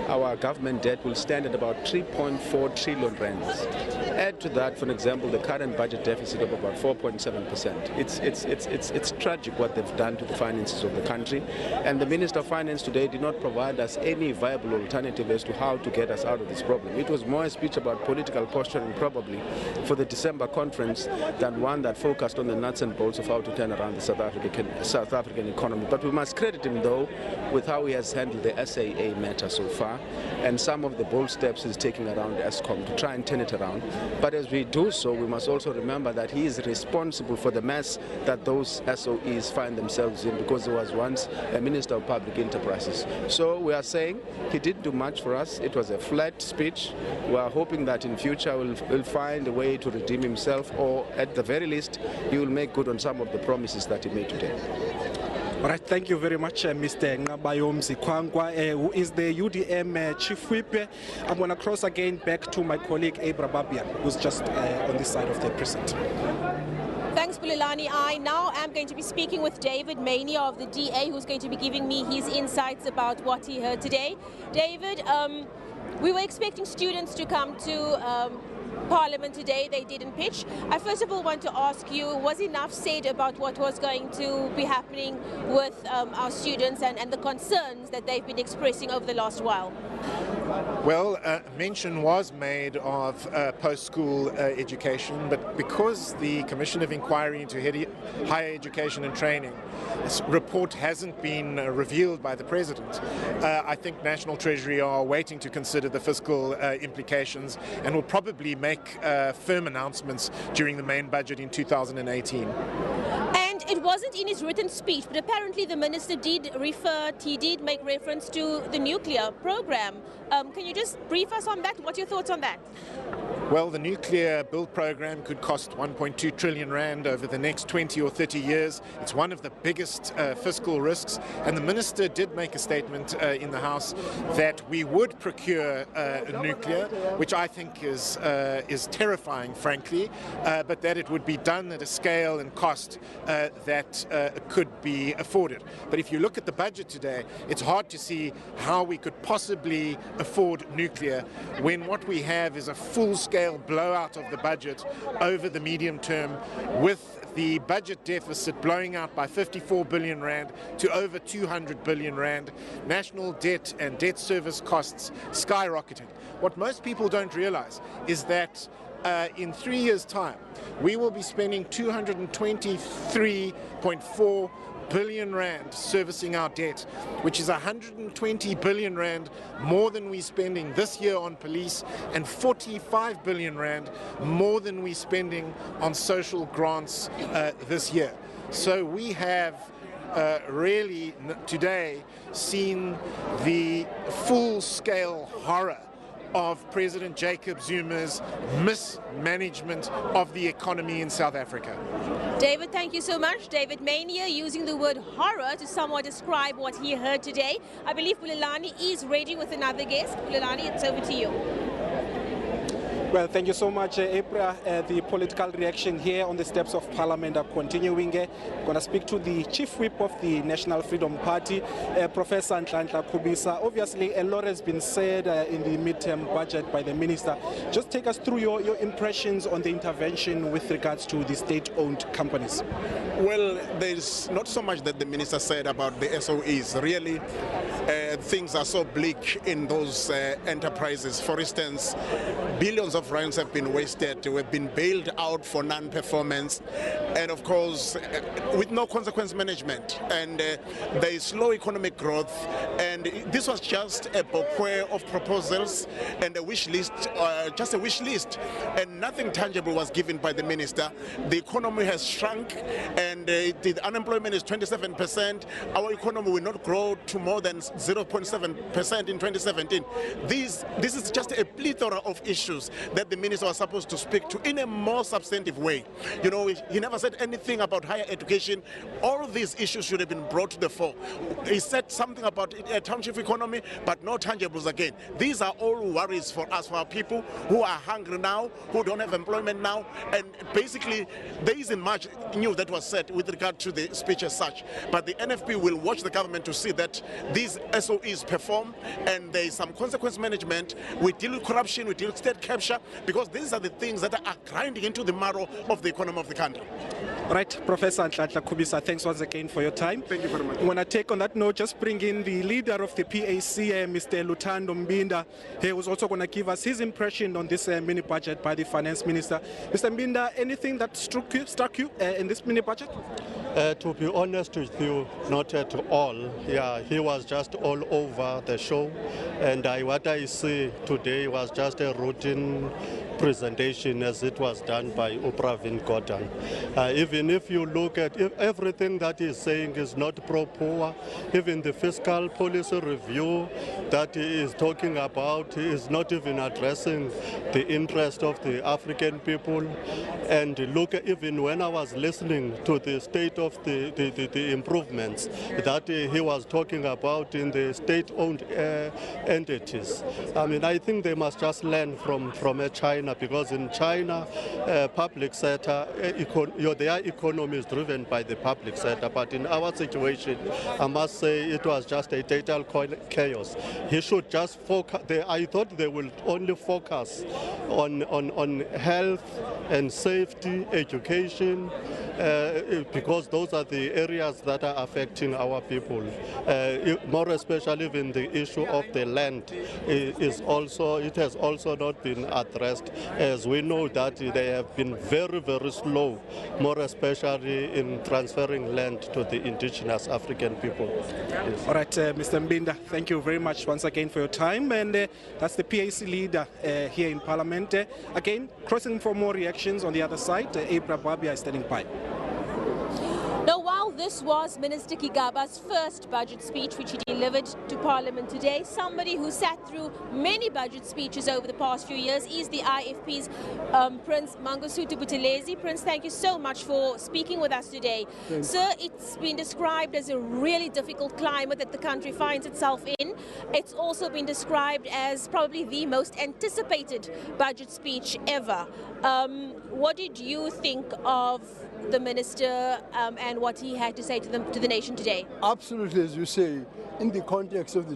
our government debt will stand at about 3.4 trillion rands. Add to that, for example, the current budget deficit of about 4.7%. It's tragic what they've done to the finances of the country. And the Minister of Finance today did not provide us any viable alternative as to how to get us out of this problem. It was more a speech about political posturing, probably, for the December conference than one that focused on the nuts and bolts of how to turn around the South African economy. But we must credit him, though, with how he has handled the SAA matter so far, and some of the bold steps he's taking around ESCOM to try and turn it around. But as we do so, we must also remember that he is responsible for the mess that those SOEs find themselves in, because he was once a Minister of Public Enterprises. So we are saying he didn't do much for us. It was a flat speech. We are hoping that in future we'll find a way to redeem himself, or at the very least, he will make good on some of the promises that he made today. All right, thank you very much, Mr. Gigaba, who is the UDM Chief Whip. I'm going to cross again back to my colleague, Abra Babian, who's just on this side of the precinct. Thanks, Bulelani. I now am going to be speaking with David Mania of the DA, who's going to be giving me his insights about what he heard today. David, we were expecting students to come to Parliament today. They didn't pitch. I first of all want to ask you, was enough said about what was going to be happening with our students and the concerns that they've been expressing over the last while? Well, mention was made of post-school education, but because the Commission of Inquiry into Higher Education and Training report hasn't been revealed by the President, I think National Treasury are waiting to consider the fiscal implications and will probably make firm announcements during the main budget in 2018. And it wasn't in his written speech, but apparently the minister did make reference to the nuclear program. Can you just brief us on that? What's your thoughts on that? Well, the nuclear build program could cost 1.2 trillion rand over the next 20 or 30 years. It's one of the biggest fiscal risks, and the minister did make a statement in the House that we would procure nuclear, which I think is terrifying, frankly, but that it would be done at a scale and cost that that could be afforded. But if you look at the budget today, it's hard to see how we could possibly afford nuclear when what we have is a full-scale blowout of the budget over the medium term, with the budget deficit blowing out by 54 billion rand to over 200 billion rand, national debt and debt service costs skyrocketing. What most people don't realize is that in 3 years' time, we will be spending 223.4 billion rand servicing our debt, which is 120 billion rand more than we're spending this year on police, and 45 billion rand more than we're spending on social grants this year. So we have really today seen the full-scale horror of President Jacob Zuma's mismanagement of the economy in South Africa. David, thank you so much. David Mania using the word horror to somewhat describe what he heard today. I believe Bulelani is ready with another guest. Bulelani, it's over to you. Well, thank you so much, April. The political reaction here on the steps of Parliament are continuing. I'm going to speak to the Chief Whip of the National Freedom Party, Professor Nhlanhla Khubisa. Obviously, a lot has been said in the midterm budget by the Minister. Just take us through your impressions on the intervention with regards to the state-owned companies. Well, there's not so much that the Minister said about the SOEs. Really, things are so bleak in those enterprises. For instance, billions of rands have been wasted. We've been bailed out for non-performance, and of course, with no consequence management, and there is slow economic growth. And this was just a bouquet of proposals and a wish list, just a wish list, and nothing tangible was given by the Minister. The economy has shrunk, and the unemployment is 27%. Our economy will not grow to more than 0.7% in 2017. This is just a plethora of issues that the Minister was supposed to speak to in a more substantive way. You know, he never said anything about higher education. All these issues should have been brought to the fore. He said something about a township economy, but no tangibles again. These are all worries for us, for our people who are hungry now, who don't have employment now, and basically there isn't much new that was said with regard to the speech as such. But the NFP will watch the government to see that these SOEs perform, and there is some consequence management. We deal with corruption, we deal with state capture, because these are the things that are grinding into the marrow of the economy of the country. Right, Professor Nhlanhla Khubisa, thanks once again for your time. Thank you very much. I want to take on that note, just bring in the leader of the PAC, Mr. Luthando Mbinda. He was also going to give us his impression on this mini budget by the Finance Minister. Mr. Mbinda, anything that struck you in this mini budget? To be honest with you, not at all. Yeah, he was just all over the show, and what I see today was just a routine presentation as it was done by Upravin Gordhan. Even if you look at everything that he's saying is not pro-poor, even the fiscal policy review that he is talking about is not even addressing the interest of the African people. And look, even when I was listening to the state of the improvements that he was talking about in the state-owned entities, I mean, I think they must just learn from China, because in China, public sector, their economy is driven by the public sector. But in our situation, I must say it was just a total chaos. He should just focus. I thought they will only focus on health and safety, education, because those are the areas that are affecting our people. More especially when the issue of the land it has also not been addressed, as we know that they have been very, very slow, more especially in transferring land to the indigenous African people. Yes. All right, Mr. Mbinda, thank you very much once again for your time. And that's the PAC leader here in Parliament. Again, crossing for more reactions on the other side. April Babia is standing by. Now, while this was Minister Gigaba's first budget speech, which he delivered to Parliament today, somebody who sat through many budget speeches over the past few years is the IFP's Prince Mangosuthu Buthelezi. Prince, thank you so much for speaking with us today. Thanks. Sir, it's been described as a really difficult climate that the country finds itself in. It's also been described as probably the most anticipated budget speech ever. What did you think of the minister and what he had to say to the nation today? Absolutely, as you say, in the context of the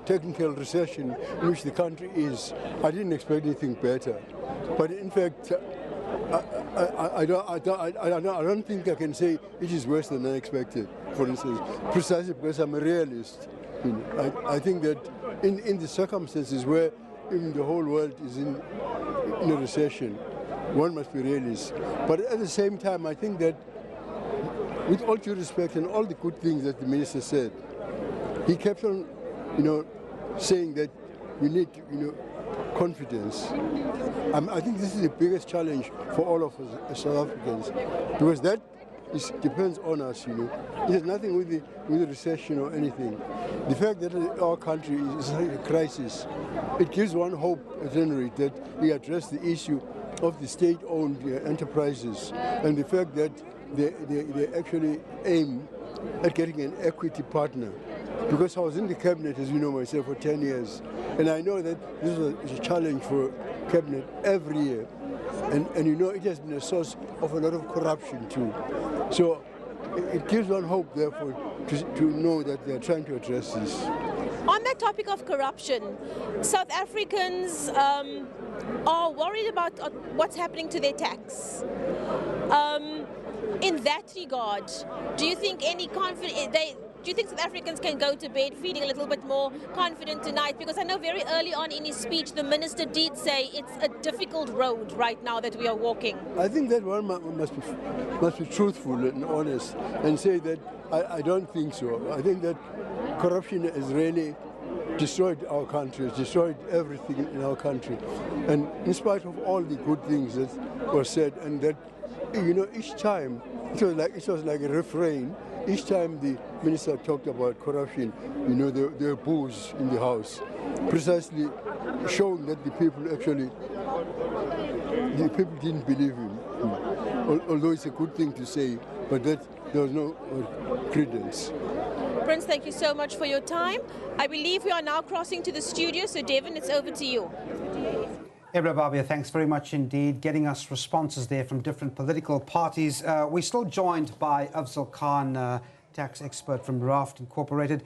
technical recession in which the country is, I didn't expect anything better. But in fact, I don't think I can say it is worse than I expected, for instance, precisely because I'm a realist. I think that in the circumstances where even the whole world is in a recession, one must be realist. But at the same time, I think that with all due respect and all the good things that the minister said, he kept on, saying that we need, confidence. I think this is the biggest challenge for all of us as South Africans, because that depends on us, It has nothing with the recession or anything. The fact that our country is in a crisis, it gives one hope, at any rate, that we address the issue of the state-owned enterprises and the fact that they actually aim at getting an equity partner. Because I was in the cabinet, as you know myself, for 10 years, and I know that this is a challenge for cabinet every year. And it has been a source of a lot of corruption too. So it gives one hope, therefore, to know that they are trying to address this. On that topic of corruption, South Africans are worried about what's happening to their tax. In that regard, do you think do you think South Africans can go to bed feeling a little bit more confident tonight? Because I know very early on in his speech, the minister did say it's a difficult road right now that we are walking. I think that one must be truthful and honest and say that I don't think so. I think that corruption has really destroyed our country, has destroyed everything in our country. And in spite of all the good things that were said, and that, each time, it was like a refrain. Each time the minister talked about corruption, there were boos in the house, precisely showing that the people didn't believe him. Although it's a good thing to say, but that there was no credence. Prince, thank you so much for your time. I believe we are now crossing to the studio, so Devin, it's over to you. Ebra Babia, thanks very much indeed, getting us responses there from different political parties. We're still joined by Afzal Khan, tax expert from Raft Incorporated.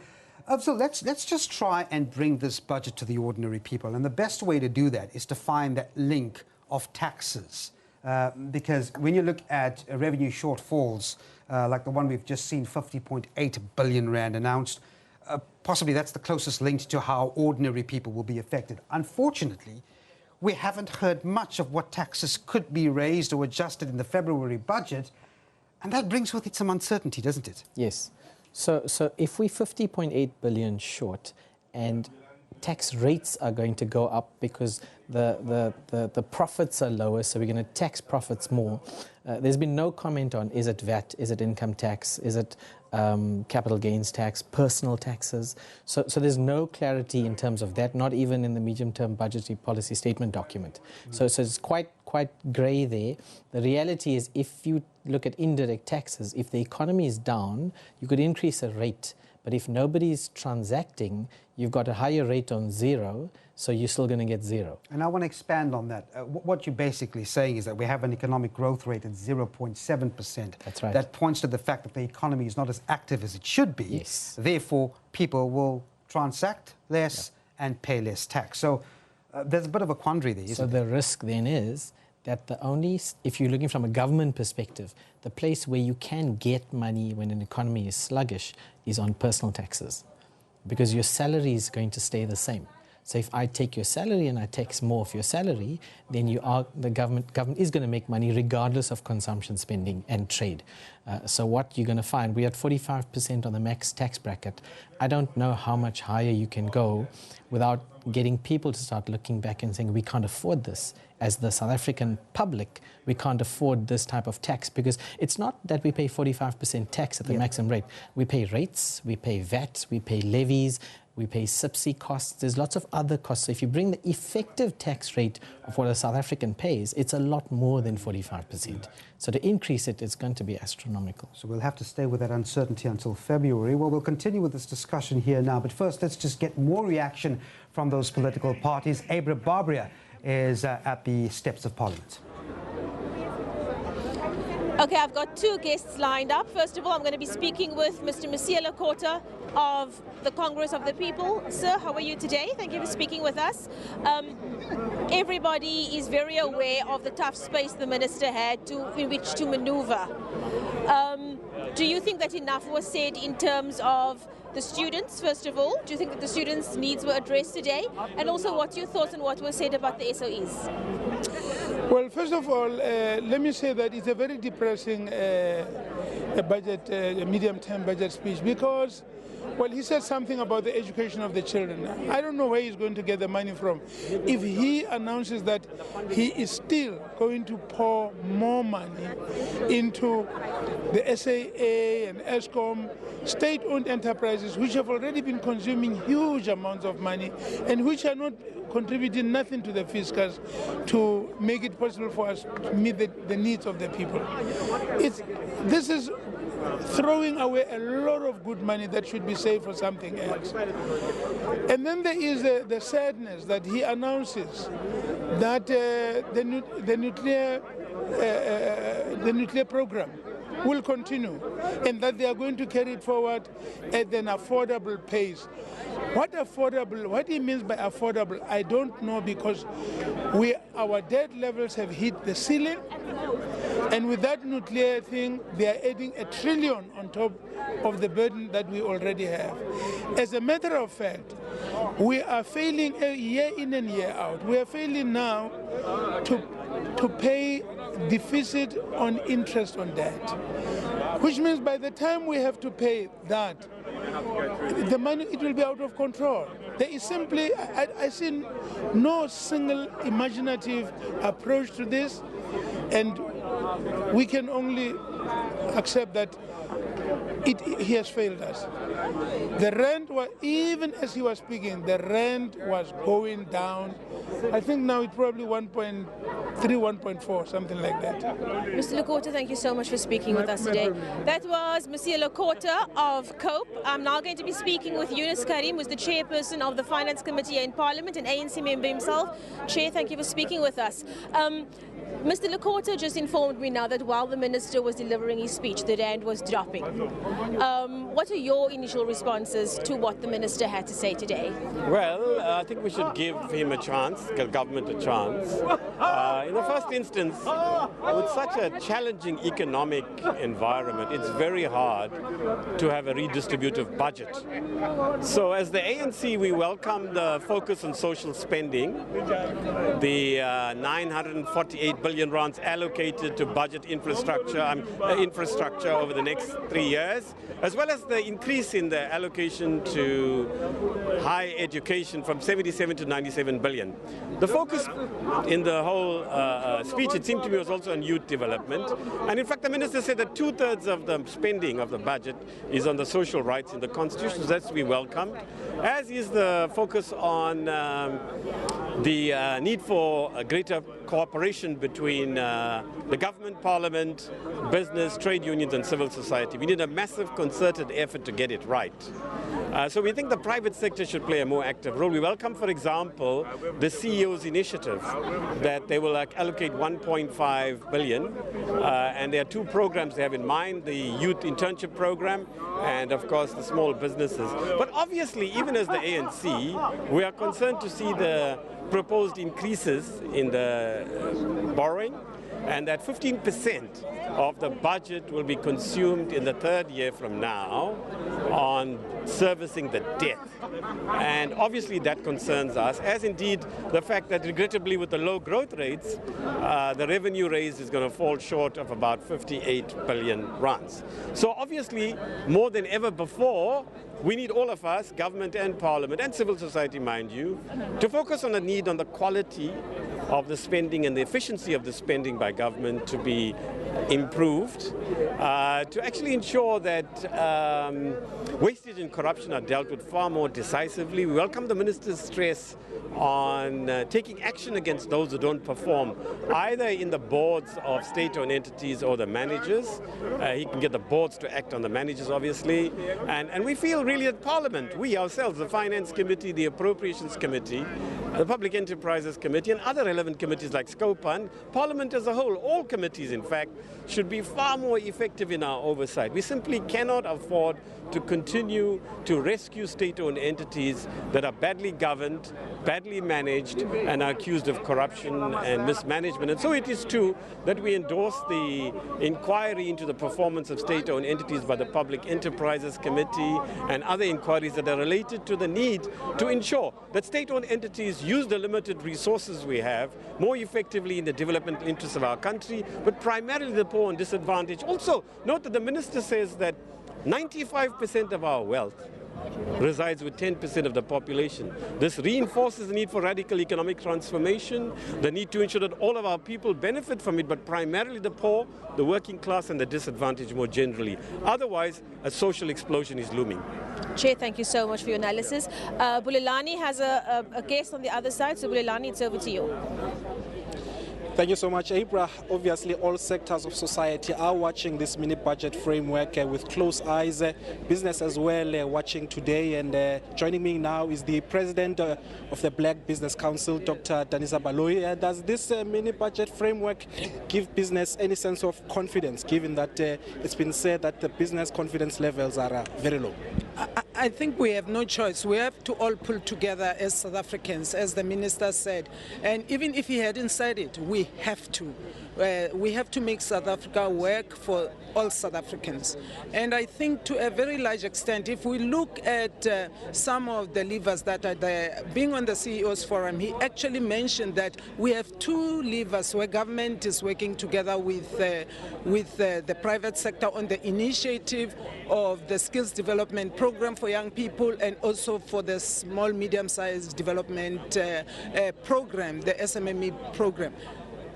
Afzal, let's just try and bring this budget to the ordinary people. And the best way to do that is to find that link of taxes. Because when you look at revenue shortfalls, like the one we've just seen, 50.8 billion rand announced, possibly that's the closest link to how ordinary people will be affected. Unfortunately, we haven't heard much of what taxes could be raised or adjusted in the February budget, and that brings with it some uncertainty, doesn't it? Yes. So if we're 50.8 billion short and tax rates are going to go up because the profits are lower, so we're going to tax profits more. There's been no comment on, is it VAT, is it income tax, is it capital gains tax, personal taxes. So there's no clarity in terms of that, not even in the medium-term budgetary policy statement document. So it's quite grey there. The reality is, if you look at indirect taxes, if the economy is down, you could increase a rate. But if nobody's transacting, you've got a higher rate on zero, so you're still going to get zero. And I want to expand on that. What you're basically saying is that we have an economic growth rate at 0.7%. That's right. That points to the fact that the economy is not as active as it should be. Yes. Therefore, people will transact less and pay less tax. So there's a bit of a quandary there, isn't there? So the risk then is that if you're looking from a government perspective, the place where you can get money when an economy is sluggish is on personal taxes, because your salary is going to stay the same. So if I take your salary and I tax more of your salary, then the government is going to make money regardless of consumption, spending and trade. So what you're going to find, we're at 45% on the max tax bracket. I don't know how much higher you can go without getting people to start looking back and saying, we can't afford this. As the South African public, we can't afford this type of tax, because it's not that we pay 45% tax at the maximum rate. We pay rates, we pay VAT, we pay levies, we pay SABC costs. There's lots of other costs. So if you bring the effective tax rate of what a South African pays, it's a lot more than 45%. So to increase it, it's going to be astronomical. So we'll have to stay with that uncertainty until February. Well, we'll continue with this discussion here now. But first, let's just get more reaction from those political parties. Abra Babria is at the steps of Parliament. Okay, I've got two guests lined up. First of all, I'm going to be speaking with Mr. Masiela Kota of the Congress of the People. Sir, how are you today? Thank you for speaking with us. Everybody is very aware of the tough space the minister had in which to maneuver. Do you think that enough was said in terms of the students, first of all? Do you think that the students' needs were addressed today? And also, what's your thoughts on what was said about the SOEs? Well, first of all, let me say that it's a very depressing budget, medium-term budget speech, because, well, he said something about the education of the children. I don't know where he's going to get the money from. If he announces that he is still going to pour more money into the SAA and ESCOM, state-owned enterprises, which have already been consuming huge amounts of money and which are not contributing nothing to the fiscals to make it possible for us to meet the needs of the people. This is throwing away a lot of good money that should be saved for something else. And then there is the sadness that he announces that the nuclear program will continue and that they are going to carry it forward at an affordable pace. What he means by affordable, I don't know, because our debt levels have hit the ceiling, and with that nuclear thing, they are adding $1 trillion on top of the burden that we already have. As a matter of fact, we are failing year in and year out. We are failing now to pay deficit on interest on debt, which means by the time we have to pay that, the money, it will be out of control. There is simply, I see no single imaginative approach to this, and we can only accept that he has failed us. The rent was, even as he was speaking, the rent was going down. I think now it's probably 1.3, 1.4, something like that. Mr. Lekota, thank you so much for speaking with us today. That was Masiela Kota of COPE. I'm now going to be speaking with Yunus Karim, who's the chairperson of the Finance Committee in Parliament, an ANC member himself. Chair, thank you for speaking with us. Mr. Lekota just informed me now that while the minister was delivering his speech, the rand was dropping. What are your initial responses to what the minister had to say today? Well, I think we should give him a chance, give government a chance. In the first instance, with such a challenging economic environment, it's very hard to have a redistributive budget. So as the ANC, we welcome the focus on social spending, the 948 billion rands allocated to budget infrastructure over the next 3 years, as well as the increase in the allocation to higher education from 77 to 97 billion. The focus in the whole speech, it seemed to me, was also on youth development. And in fact, the minister said that 2/3 of the spending of the budget is on the social rights in the constitution. So that's to be welcomed, as is the focus on the need for a greater cooperation between the government, parliament, business, trade unions and civil society. We need a massive concerted effort to get it right. So we think the private sector should play a more active role. We welcome, for example, the CEO's initiative that they will allocate 1.5 billion. And there are two programs they have in mind, the youth internship program and, of course, the small businesses. But obviously, even as the ANC, we are concerned to see the proposed increases in the borrowing, and that 15% of the budget will be consumed in the third year from now on servicing the debt. And obviously that concerns us, as indeed the fact that regrettably with the low growth rates, the revenue raised is going to fall short of about 58 billion rands. So obviously, more than ever before, we need all of us, government and parliament and civil society, mind you, to focus on the need on the quality of the spending and the efficiency of the spending by government to be improved, to actually ensure that wastage and corruption are dealt with far more decisively. We welcome the minister's stress on taking action against those who don't perform, either in the boards of state-owned entities or the managers. He can get the boards to act on the managers, obviously. And we feel really at Parliament, we ourselves, the Finance Committee, the Appropriations Committee, the Public Enterprises Committee and other relevant committees like SCOPA, and Parliament as a whole, all committees in fact, should be far more effective in our oversight. We simply cannot afford to continue to rescue state-owned entities that are badly governed, badly managed, and are accused of corruption and mismanagement. And so it is true that we endorse the inquiry into the performance of state-owned entities by the Public Enterprises Committee and other inquiries that are related to the need to ensure that state-owned entities use the limited resources we have more effectively in the development interests of our country, but primarily the poor and disadvantaged. Also, note that the Minister says that 95% of our wealth resides with 10% of the population. This reinforces the need for radical economic transformation, the need to ensure that all of our people benefit from it, but primarily the poor, the working class and the disadvantaged more generally. Otherwise, a social explosion is looming. Chair, thank you so much for your analysis. Bulelani has a guest on the other side, so Bulelani, it's over to you. Thank you so much, Abra. Obviously, all sectors of society are watching this mini-budget framework with close eyes. Business as well watching today. And joining me now is the President of the Black Business Council, Dr. Danisa Baloyi. Does this mini-budget framework give business any sense of confidence, given that it's been said that the business confidence levels are very low? I think we have no choice. We have to all pull together as South Africans, as the Minister said. And even if he hadn't said it, we have to. We have to make South Africa work for all South Africans. And I think to a very large extent, if we look at some of the levers that are there, being on the CEO's forum, he actually mentioned that we have two levers where government is working together with the private sector on the initiative of the skills development program for young people and also for the small medium-sized development program, the SMME program.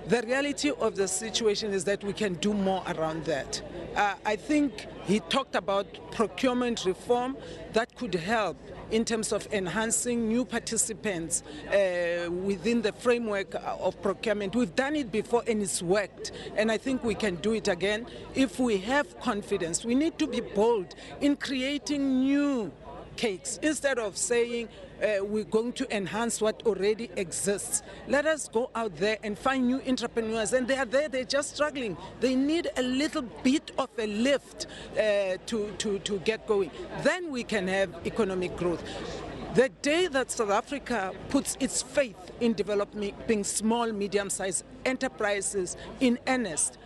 The reality of the situation is that we can do more around that. I think he talked about procurement reform that could help in terms of enhancing new participants within the framework of procurement. We've done it before and it's worked, and I think we can do it again if we have confidence. We need to be bold in creating new cakes instead of saying we're going to enhance what already exists. Let us go out there and find new entrepreneurs, and they are there, they're just struggling. They need a little bit of a lift to get going. Then we can have economic growth. The day that South Africa puts its faith in developing small, medium-sized enterprises in earnest,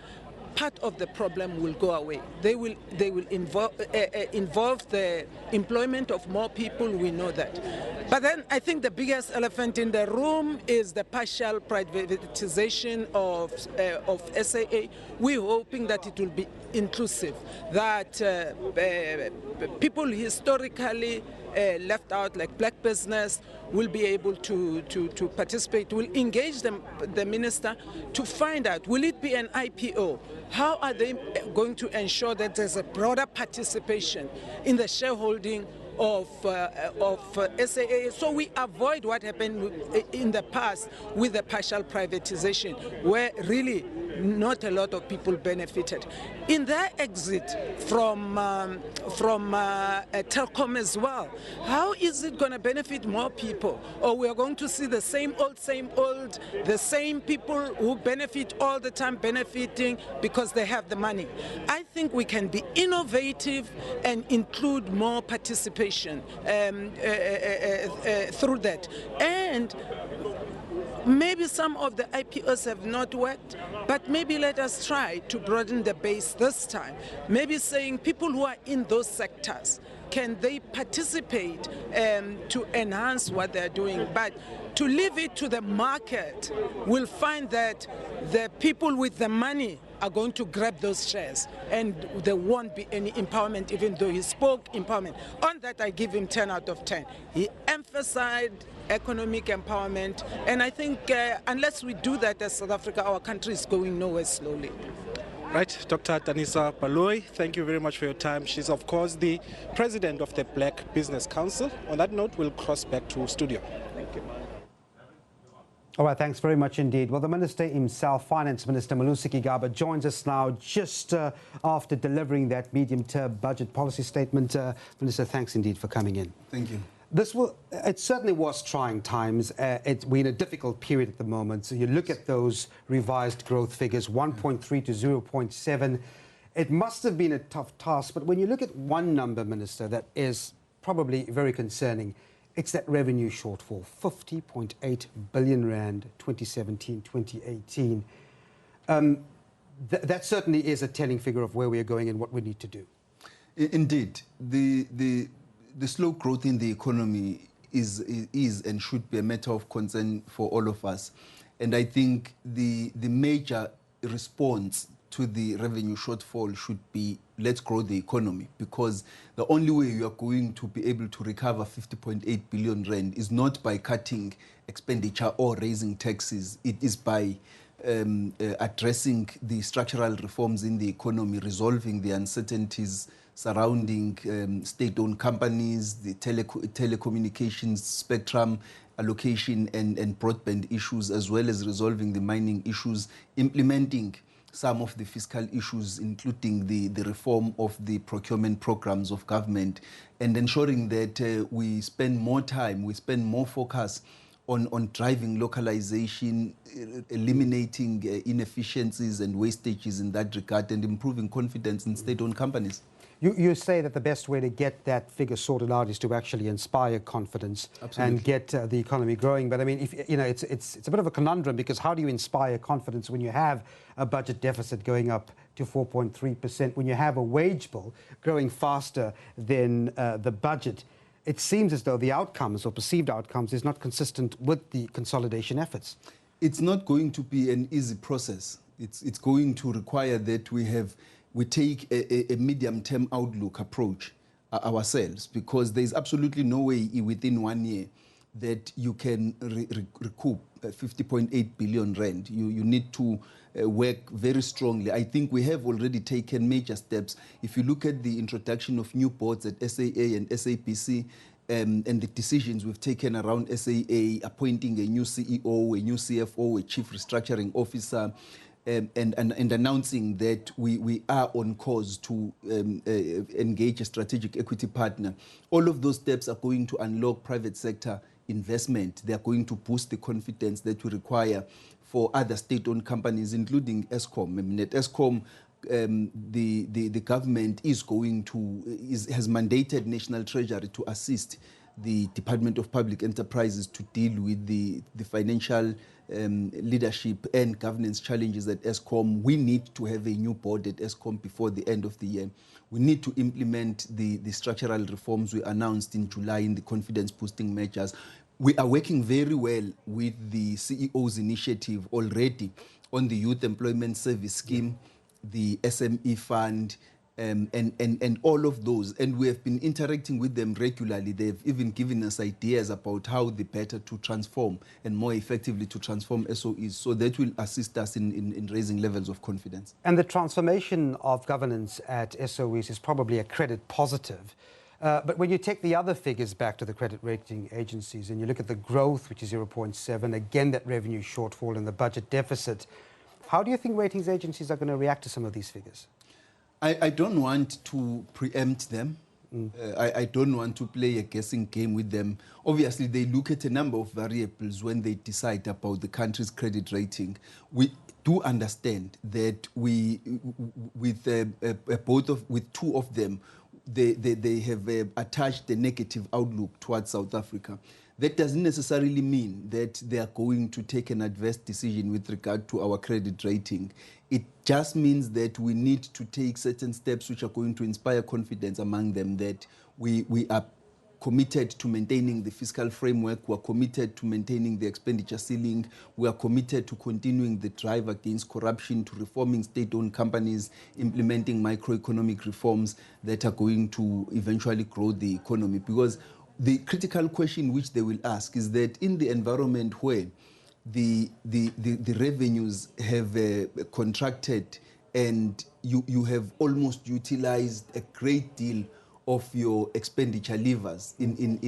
part of the problem will go away. They will involve the employment of more people, we know that. But then I think the biggest elephant in the room is the partial privatization of SAA. We're hoping that it will be inclusive, that people historically left out, like black business, will be able to participate. We'll engage the minister to find out, will it be an IPO? How are they going to ensure that there's a broader participation in the shareholding of SAA, so we avoid what happened in the past with the partial privatization, where really not a lot of people benefited. In their exit from Telkom as well, how is it going to benefit more people? Or we are going to see the same old, the same people who benefit all the time benefiting because they have the money. I think we can be innovative and include more participation through that. And maybe some of the IPOs have not worked, but maybe let us try to broaden the base this time. Maybe saying people who are in those sectors, can they participate to enhance what they're doing? But to leave it to the market, we'll find that the people with the money are going to grab those shares and there won't be any empowerment, even though he spoke empowerment. On that, I give him 10 out of 10. He emphasized economic empowerment, and I think unless we do that as South Africa, our country is going nowhere slowly. Right, Dr. Danisa Baloyi, thank you very much for your time. She's, of course, the president of the Black Business Council. On that note, we'll cross back to studio. Thank you. All right, thanks very much indeed. Well, the Minister himself, Finance Minister Malusi Gigaba, joins us now just after delivering that medium-term budget policy statement. Minister, thanks indeed for coming in. Thank you. It certainly was trying times. We're in a difficult period at the moment. So you look at those revised growth figures, 1.3 to 0.7. It must have been a tough task. But when you look at one number, Minister, that is probably very concerning, it's that revenue shortfall, 50.8 billion rand, 2017-2018. That certainly is a telling figure of where we are going and what we need to do. Indeed, the slow growth in the economy is and should be a matter of concern for all of us. And I think the major response to the revenue shortfall should be, let's grow the economy, because the only way you are going to be able to recover 50.8 billion rand is not by cutting expenditure or raising taxes. It is by addressing the structural reforms in the economy, resolving the uncertainties surrounding state-owned companies, the telecommunications spectrum allocation and broadband issues, as well as resolving the mining issues, implementing some of the fiscal issues, including the reform of the procurement programs of government, and ensuring that we spend more time, we spend more focus on driving localization, eliminating inefficiencies and wastages in that regard, and improving confidence in state-owned companies. You say that the best way to get that figure sorted out is to actually inspire confidence. Absolutely. And get the economy growing. But I mean, it's a bit of a conundrum, because how do you inspire confidence when you have a budget deficit going up to 4.3%, when you have a wage bill growing faster than the budget? It seems as though the outcomes or perceived outcomes is not consistent with the consolidation efforts. It's not going to be an easy process. It's going to require that we take a medium-term outlook approach ourselves, because there's absolutely no way within 1 year that you can recoup 50.8 billion rand. You need to work very strongly. I think we have already taken major steps. If you look at the introduction of new boards at SAA and SABC, and the decisions we've taken around SAA, appointing a new CEO, a new CFO, a chief restructuring officer, and announcing that we are on course to engage a strategic equity partner. All of those steps are going to unlock private sector investment. They are going to boost the confidence that we require for other state-owned companies, including Eskom. I mean, at Eskom, the government has mandated National Treasury to assist the Department of Public Enterprises to deal with the financial leadership and governance challenges at Eskom. We need to have a new board at Eskom before the end of the year. We need to implement the structural reforms we announced in July in the confidence boosting measures. We are working very well with the CEO's initiative already on the Youth Employment Service Scheme, the SME Fund, and all of those. And we have been interacting with them regularly. They've even given us ideas about how the better to transform and more effectively to transform SOEs. So that will assist us in raising levels of confidence. And the transformation of governance at SOEs is probably a credit positive. But when you take the other figures back to the credit rating agencies and you look at the growth, which is 0.7, again, that revenue shortfall and the budget deficit, how do you think ratings agencies are going to react to some of these figures? I don't want to preempt them. I don't want to play a guessing game with them. Obviously, they look at a number of variables when they decide about the country's credit rating. We do understand that with two of them, they have attached a negative outlook towards South Africa. That doesn't necessarily mean that they are going to take an adverse decision with regard to our credit rating. It just means that we need to take certain steps which are going to inspire confidence among them, that we are committed to maintaining the fiscal framework, we are committed to maintaining the expenditure ceiling, we are committed to continuing the drive against corruption, to reforming state-owned companies, implementing microeconomic reforms that are going to eventually grow the economy. Because the critical question which they will ask is that in the environment where the revenues have contracted and you have almost utilized a great deal of your expenditure levers in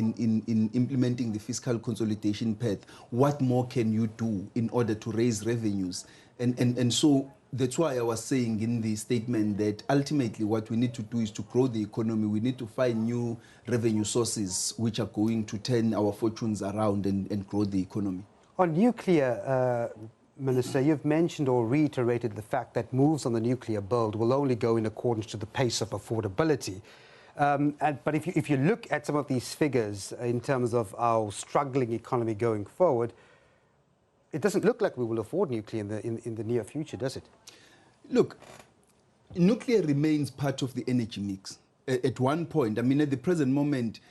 implementing the fiscal consolidation path, what more can you do in order to raise revenues? And so That's why I was saying in the statement that ultimately what we need to do is to grow the economy. We need to find new revenue sources which are going to turn our fortunes around and grow the economy. On nuclear, Minister, you've mentioned or reiterated the fact that moves on the nuclear build will only go in accordance to the pace of affordability. But if you look at some of these figures in terms of our struggling economy going forward, it doesn't look like we will afford nuclear in the near future, does it? Look, nuclear remains part of the energy mix. At one point, I mean, at the present moment,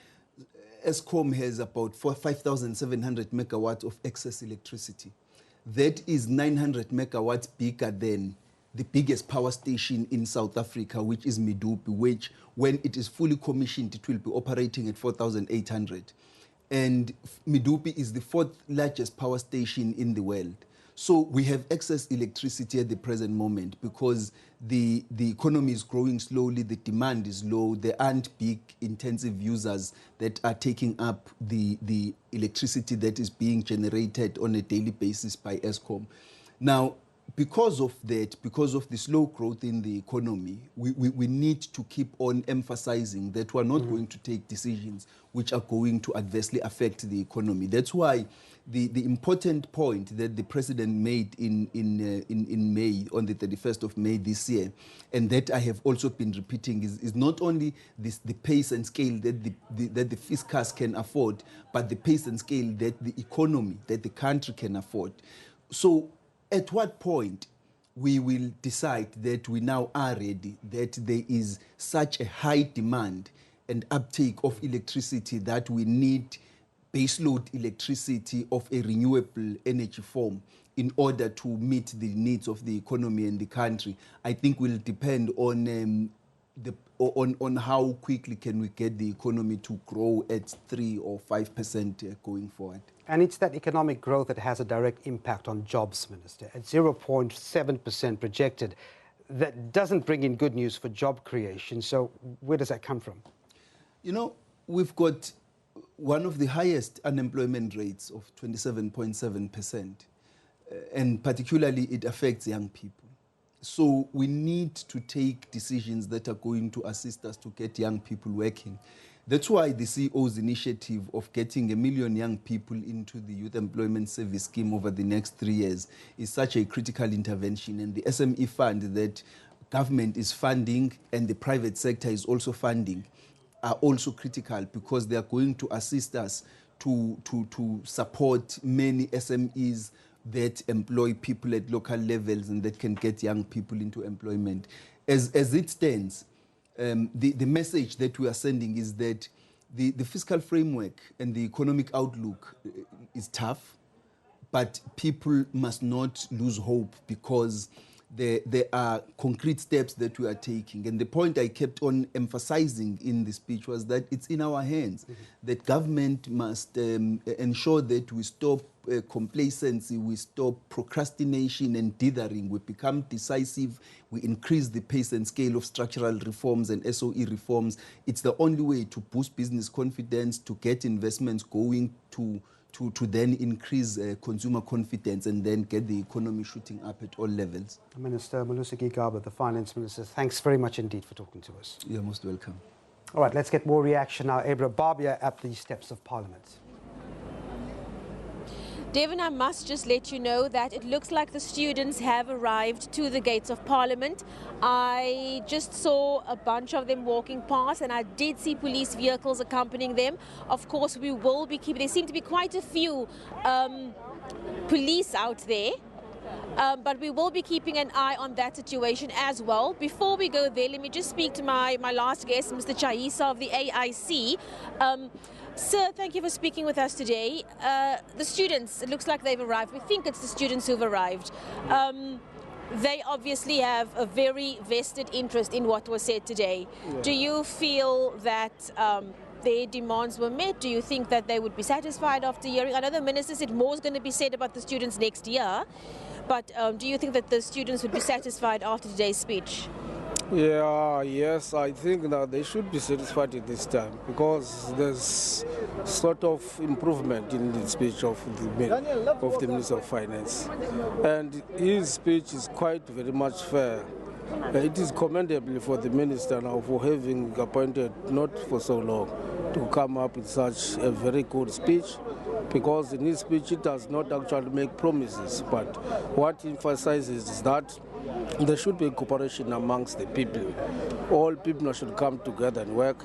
Eskom has about 5,700 megawatts of excess electricity. That is 900 megawatts bigger than the biggest power station in South Africa, which is Medupi, which, when it is fully commissioned, it will be operating at 4,800. And Medupi is the 4th largest power station in the world. So we have excess electricity at the present moment because the economy is growing slowly, the demand is low, there aren't big intensive users that are taking up the electricity that is being generated on a daily basis by Eskom. Now, because of that, because of the slow growth in the economy, we need to keep on emphasizing that we're not going to take decisions which are going to adversely affect the economy. That's why the important point that the President made in May, on the 31st of May this year, and that I have also been repeating, is not only the pace and scale that the Fiscal can afford, but the pace and scale that the economy, that the country can afford. So at what point we will decide that we now are ready, that there is such a high demand and uptake of electricity that we need baseload electricity of a renewable energy form in order to meet the needs of the economy and the country, I think will depend on on how quickly can we get the economy to grow at 3 or 5% going forward. And it's that economic growth that has a direct impact on jobs, Minister. At 0.7% projected, that doesn't bring in good news for job creation. So where does that come from? You know, we've got one of the highest unemployment rates of 27.7%, and particularly it affects young people. So we need to take decisions that are going to assist us to get young people working. That's why the CEO's initiative of getting 1 million young people into the Youth Employment Service Scheme over the next 3 years is such a critical intervention. And the SME fund that government is funding and the private sector is also funding are also critical because they are going to assist us to support many SMEs that employ people at local levels and that can get young people into employment. As it stands, the message that we are sending is that the fiscal framework and the economic outlook is tough, but people must not lose hope because there are concrete steps that we are taking. And the point I kept on emphasizing in the speech was that it's in our hands, that government must ensure that we stop complacency, we stop procrastination and dithering, we become decisive, we increase the pace and scale of structural reforms and SOE reforms. It's the only way to boost business confidence, to get investments going, to then increase consumer confidence and then get the economy shooting up at all levels. Minister Malusi Gigaba, the Finance Minister, thanks very much indeed for talking to us. You're most welcome. All right, let's get more reaction now. Abra Barbia at the steps of Parliament. Devin, I must just let you know that it looks like the students have arrived to the gates of Parliament. I just saw a bunch of them walking past and I did see police vehicles accompanying them. Of course, we will be keeping, there seem to be quite a few police out there. But we will be keeping an eye on that situation as well. Before we go there, let me just speak to my last guest, Mr. Chaisa of the AIC. Sir, thank you for speaking with us today. The students, it looks like they've arrived. We think it's the students who've arrived. They obviously have a very vested interest in what was said today. Yeah. Do you feel that their demands were met? Do you think that they would be satisfied after hearing? I know the Minister said more is going to be said about the students next year, but do you think that the students would be satisfied after today's speech? Yes, I think that they should be satisfied at this time because there's sort of improvement in the speech of the Minister of Finance. And his speech is quite very much fair. It is commendable for the Minister now for having appointed, not for so long, to come up with such a very good speech, because in his speech it does not actually make promises, but what he emphasizes is that there should be cooperation amongst the people. All people should come together and work.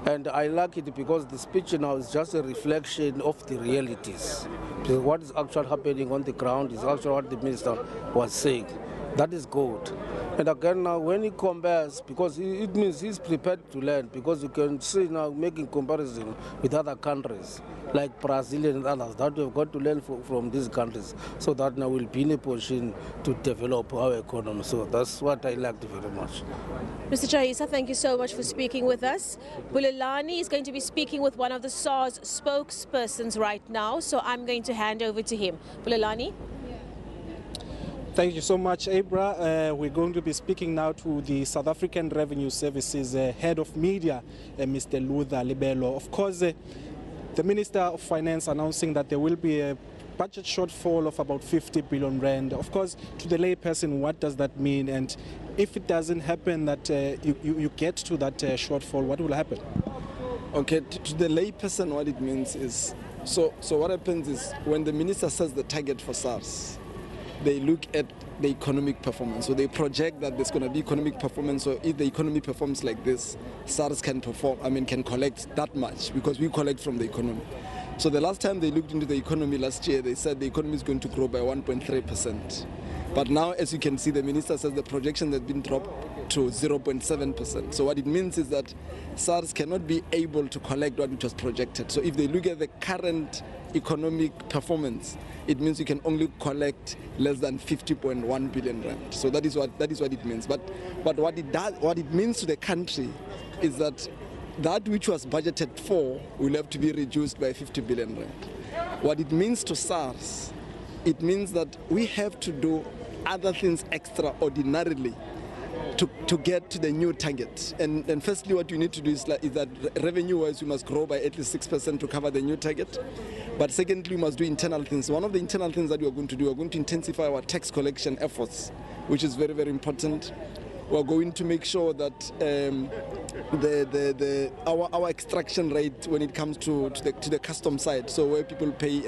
And I like it because the speech now is just a reflection of the realities. What is actually happening on the ground is actually what the minister was saying. That is good. And again now when he compares, because it means he's prepared to learn, because you can see now making comparison with other countries like Brazil and others, that we've got to learn from these countries, so that now we'll be in a position to develop our economy. So that's what I liked very much. Mr. Chahisa, thank you so much for speaking with us. Bulelani is going to be speaking with one of the SARS spokespersons right now, so I'm going to hand over to him. Bulelani? Thank you so much, Abra. We're going to be speaking now to the South African Revenue Services Head of Media, Mr. Luther Libelo. Of course, the Minister of Finance announcing that there will be a budget shortfall of about 50 billion rand. Of course, to the layperson, what does that mean? And if it doesn't happen that you get to that shortfall, what will happen? Okay, to the layperson, what it means is, so what happens is when the minister sets the target for SARS, they look at the economic performance. So they project that there's going to be economic performance. So if the economy performs like this, SARS can can collect that much, because we collect from the economy. So the last time they looked into the economy last year, they said the economy is going to grow by 1.3%. But now, as you can see, the minister says the projection has been dropped to 0.7%. So what it means is that SARS cannot be able to collect what it was projected. So if they look at the current economic performance, it means you can only collect less than 50.1 billion rand. So that is what it means. But what it means to the country is that which was budgeted for will have to be reduced by 50 billion rand. What it means to SARS, it means that we have to do other things extraordinarily to get to the new target. And firstly, what you need to do is that revenue-wise, you must grow by at least 6% to cover the new target. But secondly, we must do internal things. One of the internal things that we are going to do, we are going to intensify our tax collection efforts, which is very, very important. We are going to make sure that our extraction rate when it comes to the custom side, so where people pay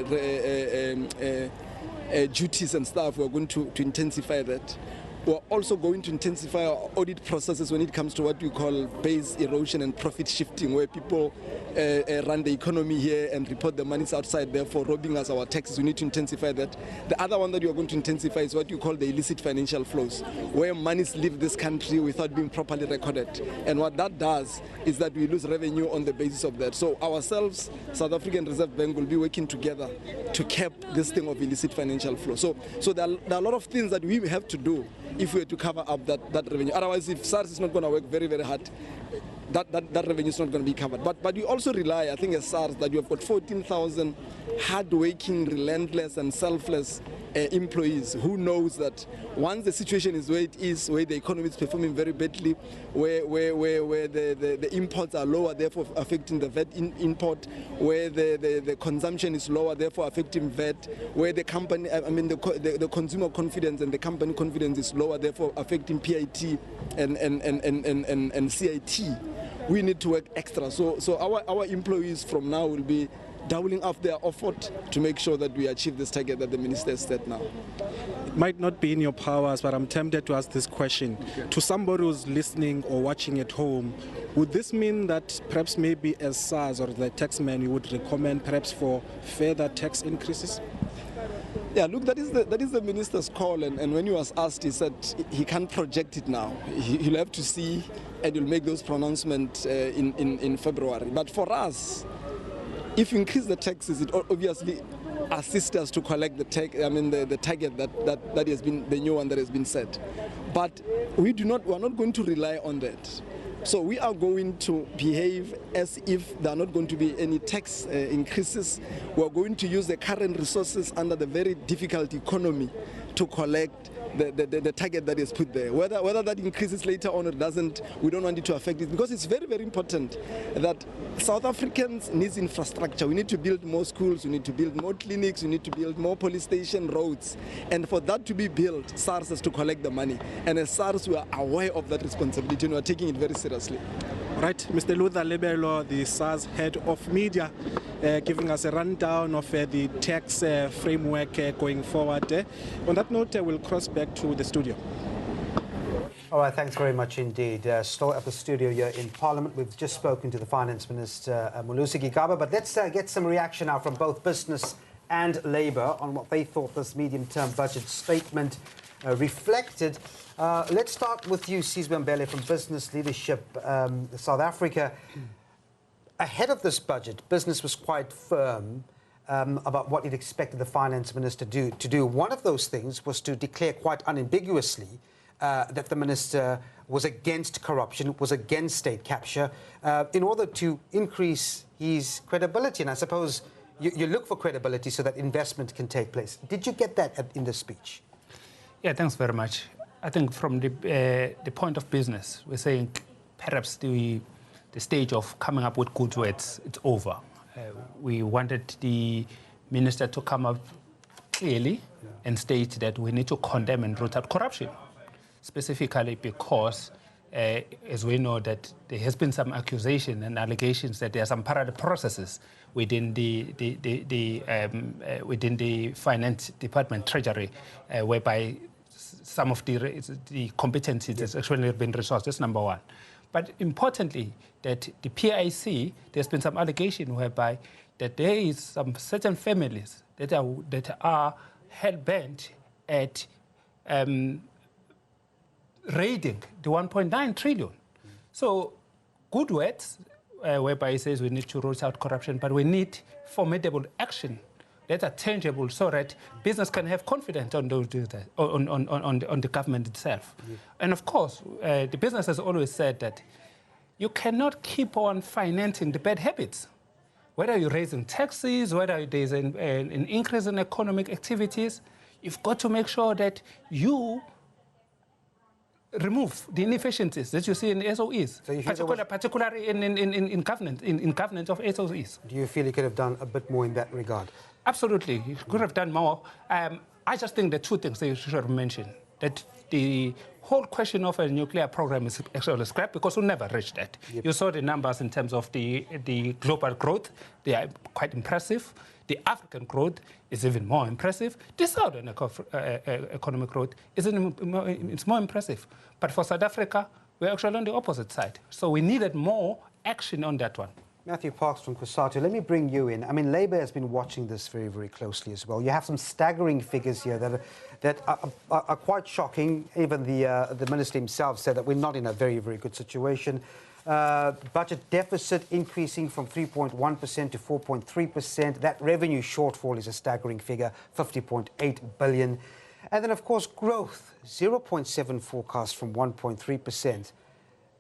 duties and stuff, we are going to intensify that. We're also going to intensify our audit processes when it comes to what we call base erosion and profit shifting, where people run the economy here and report the monies outside, therefore robbing us our taxes. We need to intensify that. The other one that we are going to intensify is what you call the illicit financial flows, where monies leave this country without being properly recorded. And what that does is that we lose revenue on the basis of that. So ourselves, South African Reserve Bank, will be working together to cap this thing of illicit financial flow. So there are a lot of things that we have to do if we are to cover up that revenue. Otherwise, if SARS is not going to work very, very hard, that revenue is not going to be covered. But we also rely, I think, as SARS, that you have got 14,000 hard-working, relentless and selfless employees who knows that once the situation is where it is, where the economy is performing very badly, where the imports are lower, therefore affecting the VAT import, where the consumption is lower, therefore affecting VAT, where the company, the consumer confidence and the company confidence is lower, therefore affecting PIT and CIT. We need to work extra. So our employees from now will be doubling up their effort to make sure that we achieve this target that the minister has set now. It might not be in your powers, but I'm tempted to ask this question. Okay. To somebody who's listening or watching at home, would this mean that perhaps maybe as SARS or the taxman, you would recommend perhaps for further tax increases? Yeah, look, that is the minister's call, and when he was asked, he said he can't project it now. He'll have to see, and he'll make those pronouncements in February. But for us, if you increase the taxes, it obviously assists us to collect the target that has been the new one that has been set. But we're not going to rely on that. So we are going to behave as if there are not going to be any tax increases. We are going to use the current resources under the very difficult economy to collect the target that is put there. Whether that increases later on or doesn't, we don't want it to affect it, because it's very, very important that South Africans need infrastructure. We need to build more schools, we need to build more clinics, we need to build more police station roads. And for that to be built, SARS has to collect the money. And as SARS, we are aware of that responsibility and we are taking it very seriously. Right, Mr. Luther Lebelo, the SARS head of media, giving us a rundown of the tax framework going forward. On that note, we'll cross back to the studio. All right, thanks very much indeed. Still at the studio here in Parliament. We've just spoken to the Finance Minister Malusi Gigaba, but let's get some reaction now from both business and Labour on what they thought this medium-term budget statement reflected. Let's start with you, Sizwe Mbele, from Business Leadership South Africa. Ahead of this budget, business was quite firm about what it expected the Finance Minister to do. One of those things was to declare quite unambiguously that the Minister was against corruption, was against state capture, in order to increase his credibility. And I suppose you look for credibility so that investment can take place. Did you get that in the speech? Yeah, thanks very much. I think from the point of business, we're saying perhaps the stage of coming up with good words, it's over. We wanted the minister to come up clearly and state that we need to condemn and root out corruption, specifically because, as we know, that there has been some accusation and allegations that there are some parallel processes within within the Finance Department, Treasury, whereby some of the competencies has actually been resourced. That's number one. But importantly, that the PIC, there's been some allegation whereby that there is some certain families that are hell-bent at raiding the 1.9 trillion. So good words, whereby it says we need to root out corruption, but we need formidable action that are tangible so that business can have confidence on the government itself. Yeah. And of course, the business has always said that you cannot keep on financing the bad habits. Whether you're raising taxes, whether there's an increase in economic activities, you've got to make sure that you remove the inefficiencies that you see in SOEs, so particularly in governance of SOEs. Do you feel you could have done a bit more in that regard? Absolutely, you could have done more. I just think the two things that you should have mentioned, that the whole question of a nuclear program is actually scrapped because we never reached that. Yep. You saw the numbers in terms of the global growth. They are quite impressive. The African growth is even more impressive. The Southern economic growth is more impressive. But for South Africa, we're actually on the opposite side. So we needed more action on that one. Matthew Parks from COSATU, let me bring you in. I mean, Labour has been watching this very, very closely as well. You have some staggering figures here that are quite shocking. Even the minister himself said that we're not in a very, very good situation. Budget deficit increasing from 3.1% to 4.3%. That revenue shortfall is a staggering figure, 50.8 billion. And then, of course, growth, 0.7 forecast from 1.3%.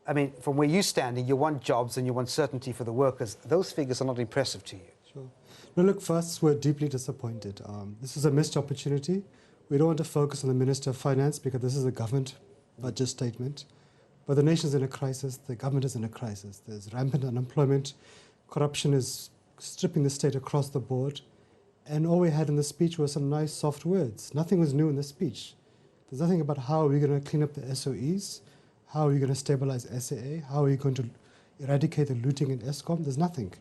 I mean, from where you're standing, you want jobs and you want certainty for the workers. Those figures are not impressive to you. Sure. No, look, first, we're deeply disappointed. This is a missed opportunity. We don't want to focus on the Minister of Finance because this is a government budget statement. But the nation's in a crisis. The government is in a crisis. There's rampant unemployment. Corruption is stripping the state across the board. And all we had in the speech were some nice, soft words. Nothing was new in the speech. There's nothing about how are we going to clean up the SOEs. How are you going to stabilize SAA? How are you going to eradicate the looting in Eskom? There's nothing.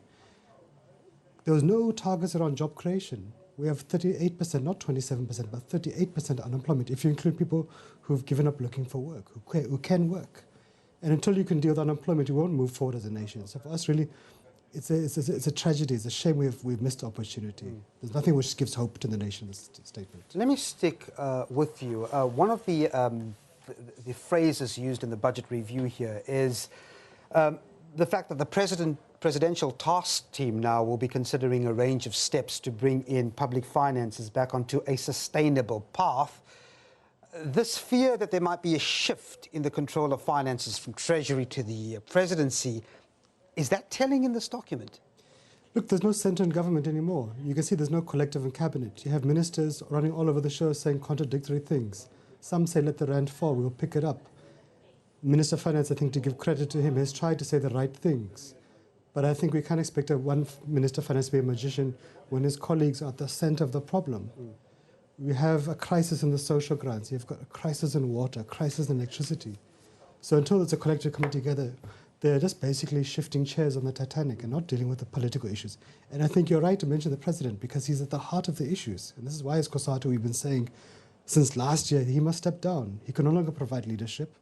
There was no targets around job creation. We have 38%, not 27%, but 38% unemployment, if you include people who've given up looking for work, who can work. And until you can deal with unemployment, you won't move forward as a nation. So for us, really, it's a tragedy. It's a shame we've missed the opportunity. There's nothing which gives hope to the nation, this statement. Let me stick with you. One of the phrases used in the budget review here is the fact that the presidential task team now will be considering a range of steps to bring in public finances back onto a sustainable path. This fear that there might be a shift in the control of finances from Treasury to the presidency, is that telling in this document? Look, there's no centre in government anymore. You can see there's no collective in cabinet. You have ministers running all over the show saying contradictory things. Some say let the rand fall, we'll pick it up. Minister of Finance, I think, to give credit to him, has tried to say the right things. But I think we can't expect one Minister of Finance to be a magician when his colleagues are at the center of the problem. We have a crisis in the social grants. You've got a crisis in water, a crisis in electricity. So until there's a collective coming together, they're just basically shifting chairs on the Titanic and not dealing with the political issues. And I think you're right to mention the president because he's at the heart of the issues. And this is why, as Kosato, we've been saying since last year, he must step down. He can no longer provide leadership.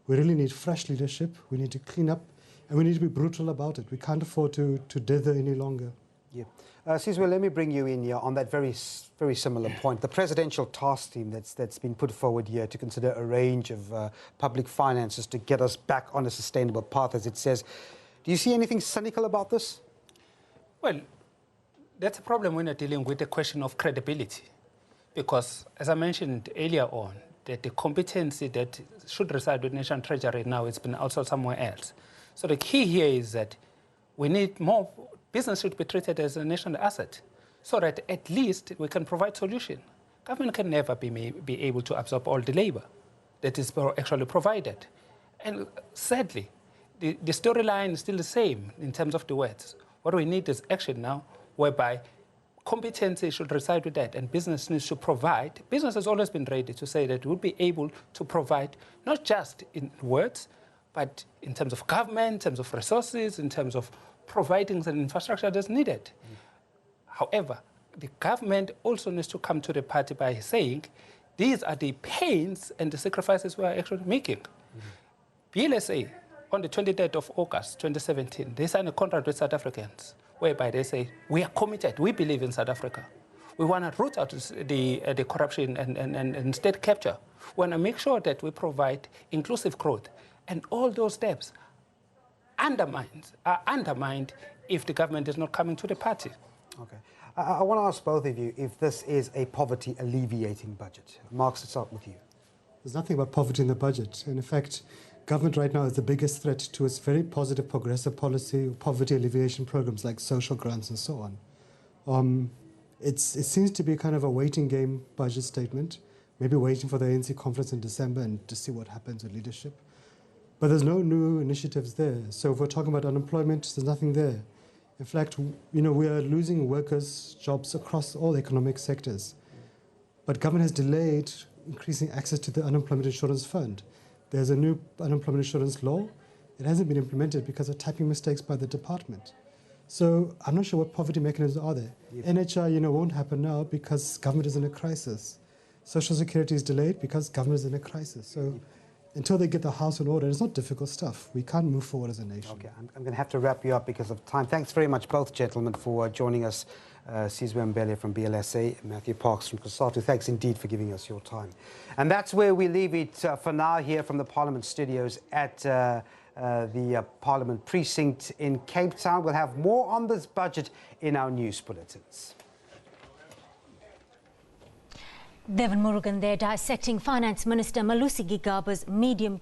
We really need fresh leadership. We need to clean up, and we need to be brutal about it. We can't afford to dither any longer. Yeah. Sizwe, let me bring you in here on that very similar point. The presidential task team that's been put forward here to consider a range of public finances to get us back on a sustainable path, as it says. Do you see anything cynical about this? Well, that's a problem when you're dealing with the question of credibility. Because, as I mentioned earlier on, that the competency that should reside with National Treasury now has been outsourced somewhere else. So the key here is that we need more. Business should be treated as a national asset so that at least we can provide solution. Government can never be able to absorb all the labor that is actually provided. And sadly, the storyline is still the same in terms of the words. What we need is action now, whereby competency should reside with that, and business needs to provide. Business has always been ready to say that we'll be able to provide, not just in words, but in terms of government, in terms of resources, in terms of providing the infrastructure that's needed. However, the government also needs to come to the party by saying, these are the pains and the sacrifices we are actually making. BLSA, on the 23rd of August 2017, they signed a contract with South Africans, whereby they say, we are committed, we believe in South Africa. We want to root out the corruption and state capture. We want to make sure that we provide inclusive growth. And all those steps are undermined if the government is not coming to the party. Okay. I want to ask both of you if this is a poverty alleviating budget. Mark, let's start with you. There's nothing about poverty in the budget. And in fact, government right now is the biggest threat to its very positive progressive policy, poverty alleviation programs like social grants and so on. It seems to be kind of a waiting game budget statement, maybe waiting for the ANC conference in December and to see what happens with leadership. But there's no new initiatives there. So if we're talking about unemployment, there's nothing there. In fact, we are losing workers' jobs across all economic sectors. But government has delayed increasing access to the unemployment insurance fund. There's a new unemployment insurance law. It hasn't been implemented because of typing mistakes by the department. So I'm not sure what poverty mechanisms are there. Yep. NHI, won't happen now because government is in a crisis. Social Security is delayed because government is in a crisis. So until they get the house in order, it's not difficult stuff. We can't move forward as a nation. Okay, I'm going to have to wrap you up because of time. Thanks very much, both gentlemen, for joining us. Sizwe Mbele from BLSA, Matthew Parks from COSATU. Thanks indeed for giving us your time. And that's where we leave it for now here from the Parliament studios at the Parliament precinct in Cape Town. We'll have more on this budget in our news bulletins. Devon Murugan there dissecting Finance Minister Malusi Gigaba's medium